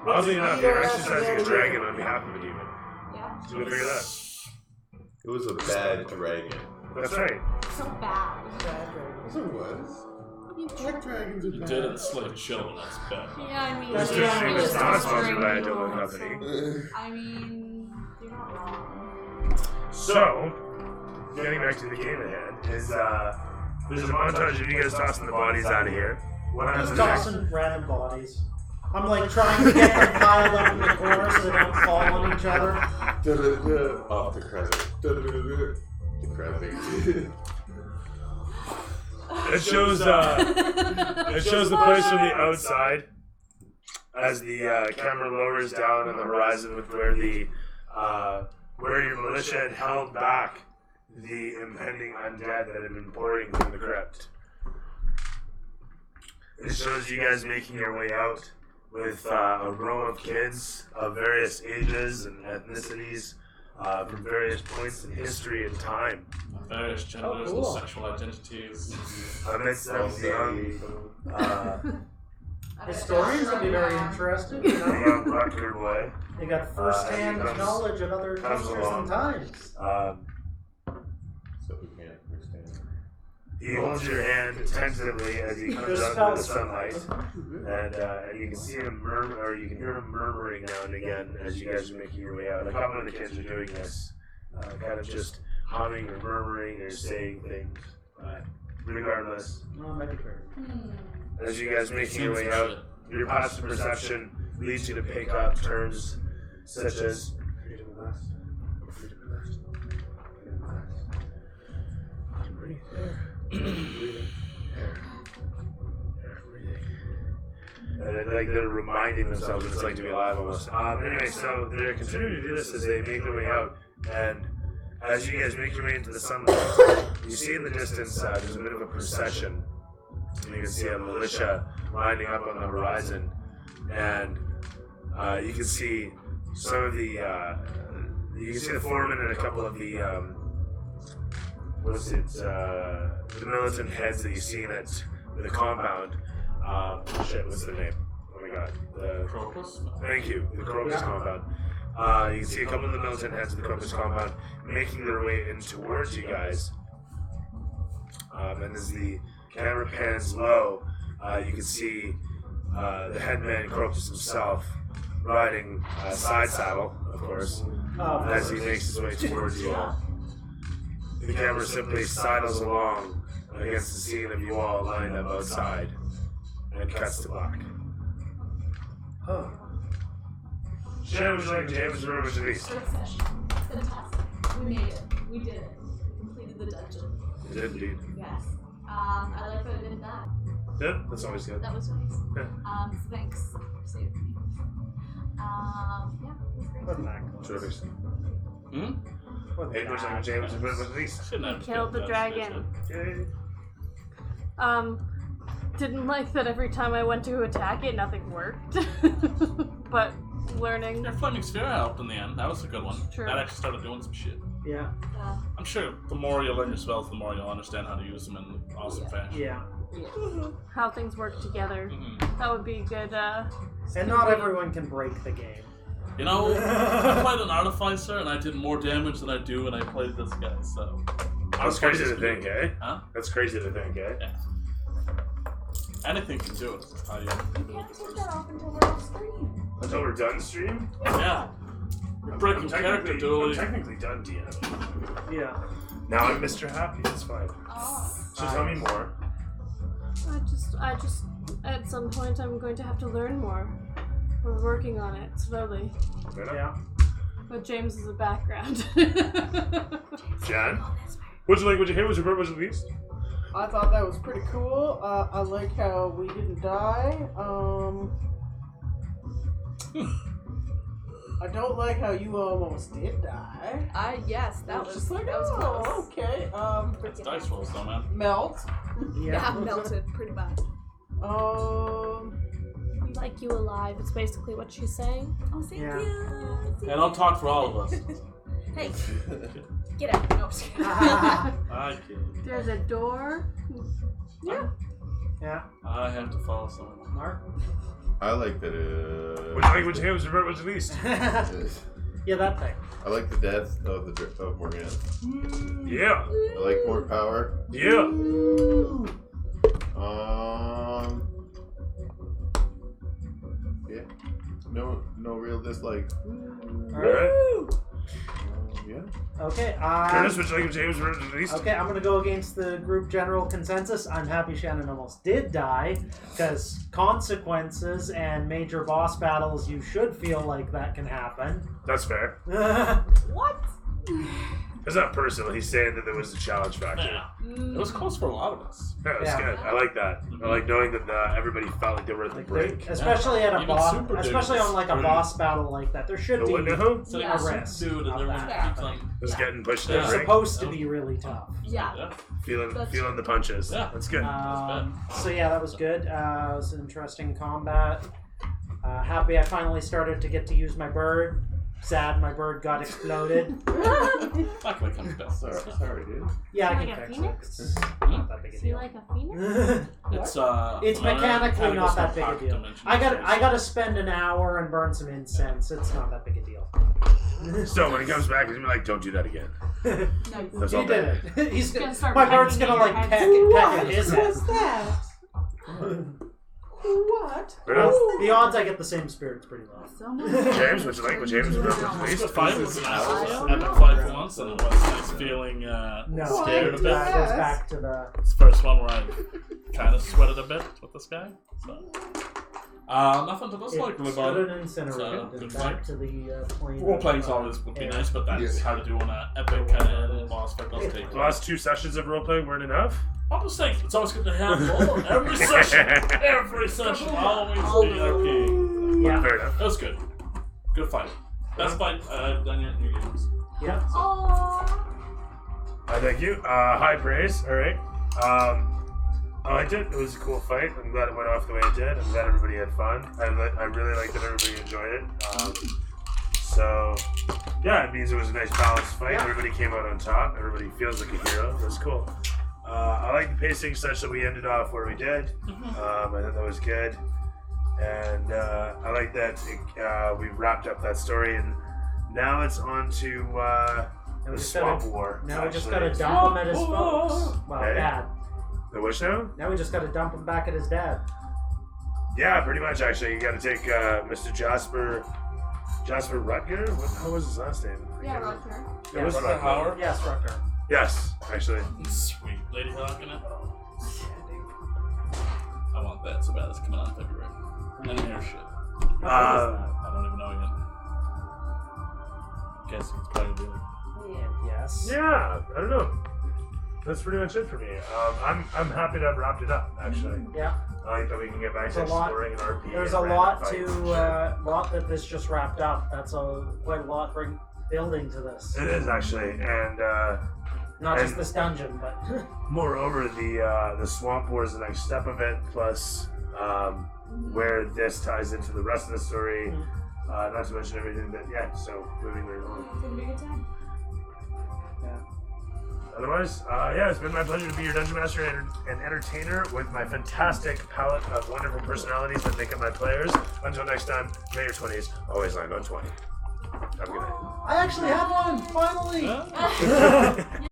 Oddly enough, you're exercising a dragon on behalf of a demon. Yeah. So we figure that. It was a bad dragon. That's right. So bad. Bad dragon. Yes, it was. Black dragons are You bad. didn't slay children, that's bad. Yeah, I mean, That's Mr. yeah, She we was just not destroyed sponsored by a people, Dylan company. I mean, you're not wrong. So, getting back to the game at hand, is there's a montage of you guys tossing the bodies out of here. What happens Just next? tossing random bodies. I'm like trying to get them piled up in the corner so they don't fall on each other. Da-da-da. Off the crescent. Da-da-da-da. The crescent. It shows the place from the outside as the camera lowers down on the horizon with where your militia had held back the impending undead that had been pouring from the crypt. It shows you guys making your way out with a row of kids of various ages and ethnicities from various points in history and time. Various genders cool. and sexual identities. Amidst them, the Historians would be very interested, you know. young Rutger boy. They got first-hand comes- knowledge of other comes cultures along. and times. So we can't understand. He holds your hand tentatively as he comes Just out into the spells. sunlight, and you can see him murmur, or you can hear him murmuring now and again as you guys are making your way out. A couple of the kids are doing this, kind of just humming or murmuring or saying things. Regardless, Oh, that'd be great. as you guys making your way out, Your passive perception leads you to pick up terms such as freedom at last, freedom at last, freedom at last. Breathe air, breathing air, air breathing. And then, like, they're reminding themselves what it's like to be alive almost. Anyway, so they're continuing to do this as they make their way out, and as you guys make your way into the sunlight, you see in the distance there's a bit of a procession. And you can see a militia lining up on the horizon, and you can see some of the you can see the foreman and a couple of the the militant heads that you see in it with the compound. What's their name? Oh my god, the Crocus? Thank you, the Crocus compound. You can see a couple of the militant heads of the Crocus compound making their way in towards you guys. And as the camera pans low, you can see the headman Crocus himself riding a side saddle, of course, as he makes his way towards you all. The camera simply sidles along against the scene of you all lined up outside, and cuts to black. Oh. Shannon, would you like James or would you least? Succession. Fantastic. We made it. We did it. We completed the dungeon. You did indeed. Yes. I like that I didn't die. Yeah, that's always good. That was nice. Yeah. So thanks for saving me. Yeah, it was great. Terrific. Hmm? Hey, would you like James or would you least? Killed the dragon. Yay. Didn't like that every time I went to attack it, nothing worked. But learning. Your flaming sphere helped in the end. That was a good one. True. That actually started doing some shit. Yeah. I'm sure the more you learn your spells, the more you'll understand how to use them in awesome fashion. Yeah. How things work together. Mm-hmm. That would be good. And not everyone can break the game. You know, I played an artificer and I did more damage than I do when I played this guy, so. That's crazy to think, eh? Huh? That's crazy to think, eh? Yeah. Anything can do it. How you You can't take that off until we're off screen. Until we're done stream? Yeah. You're breaking character, I'm dually. technically done, DM. Yeah. Now I'm Mr. Happy, it's fine. Oh. So tell me more. I just, at some point, I'm going to have to learn more. We're working on it slowly. Yeah. With James as a background. Jan? What'd you like? What'd you hate? What's your bird? What's your least? I thought that was pretty cool. I like how we didn't die. I don't like how you almost did die. Yes, that It's was just like, that was oh, close. okay. That's dice rolls, though, man. Melt. Yeah, melted pretty much. We like you alive. It's basically what she's saying. Oh, thank Yeah. you. Yeah, don't talk for all of us. Hey, get out. No, I'm just kidding. I kid. There's a door. Yeah. I have to follow someone. Mark? I like that. What'd you like? What'd you hate? What's your bird? What's your least? Yeah, that thing. I like the death of Morgana. Yeah. I like more power. Yeah. Yeah. No real dislike. Alright. Yeah. Okay. Curtis, would you like James or at least? Okay, I'm gonna go against the group general consensus. I'm happy Shannon almost did die, because consequences and major boss battles, you should feel like that can happen. That's fair. What? It's not personal. He's saying that there was a challenge factor. Yeah. It was close for a lot of us. Yeah, that's Yeah. good. I like that. I like knowing that everybody felt like they were at the break. Especially at a Even boss, super especially dudes. on like a boss battle like that, there should The be window So Yeah. you're a a risk dude, and of everyone that keeps on. was getting pushed to They're the break. supposed to be really tough. Yeah. Yeah. Feeling the punches. Yeah. That's good. So yeah, that was good. It was an interesting combat. Happy I finally started to get to use my bird. Sad my bird got exploded. Luckily comes back. Sorry, dude. Yeah, I Like can a fix phoenix? it. It's not that big a Is he deal. like a phoenix? It's It's mechanically not that big a pocket deal. dimension. I got to spend an hour and burn some incense. It's not that big a deal. So when he comes back, he's gonna be like, "Don't do that again." That's all He did bad. it. He's gonna start my bird's pecking gonna at like your peck head. at his head. What's that? What? The odds I get the same spirit's pretty low. James, what you like? What James? It's good fight was an don't epic know. fight for once, and it was nice feeling No, scared a bit. that goes back to the. It's the first one where I kind of sweated a bit with this guy. So Nothing to this likely, Got but an incinerator. good and fight. back to the plane. role playing's always would be Yeah. nice, but that's Yes. hard to do on an epic kind of boss fight. Does take. The last 2 sessions of role playing weren't enough. I'm just saying, it's always good to have more. Every session, always be okay. Yeah. Fair enough. That was good. Good fight. Best fight I've done yet in your games. Yeah. Aww. Thank you. High praise. All right. I liked it. It was a cool fight. I'm glad it went off the way it did. I'm glad everybody had fun. I really liked that everybody enjoyed it. So, yeah, it means it was a nice balanced fight. Yeah. Everybody came out on top. Everybody feels like a hero. That's cool. I like the pacing such that we ended off where we did. I thought that was good. And I like that we wrapped up that story. And now it's on to we the just Swamp gotta- War. Now we just actually. gotta dump him at his folks. Well, Hey. dad. The which now? Now we just gotta dump him back at his dad. Yeah, pretty much actually. You got to take Mr. Jasper Rutger. What was his last name? Yeah, Rutger. It was Yes. Rutger. Howard? Yes, Rucker. Yes, actually. Sweet. Lady Hawk in it. I want that so bad. It's coming out in February. I didn't hear shit. I don't even know yet. Guess it's probably doing. Yes. Yeah, I don't know. That's pretty much it for me. I'm happy to have wrapped it up. Actually, Yeah. I like that we can get back to There's a lot- exploring an RP. There's and a lot random to fights. lot that this just wrapped up. That's quite a lot for building to this. It is actually, and Not just and- this dungeon, but moreover, the Swamp War is the next step of it. Plus, where this ties into the rest of the story. Not to mention everything that So moving right along. It's gonna be a good time. Otherwise, it's been my pleasure to be your dungeon master and entertainer with my fantastic palette of wonderful personalities that make up my players. Until next time, may your 20s always land on 20. Have a good night. I actually have one finally. Huh?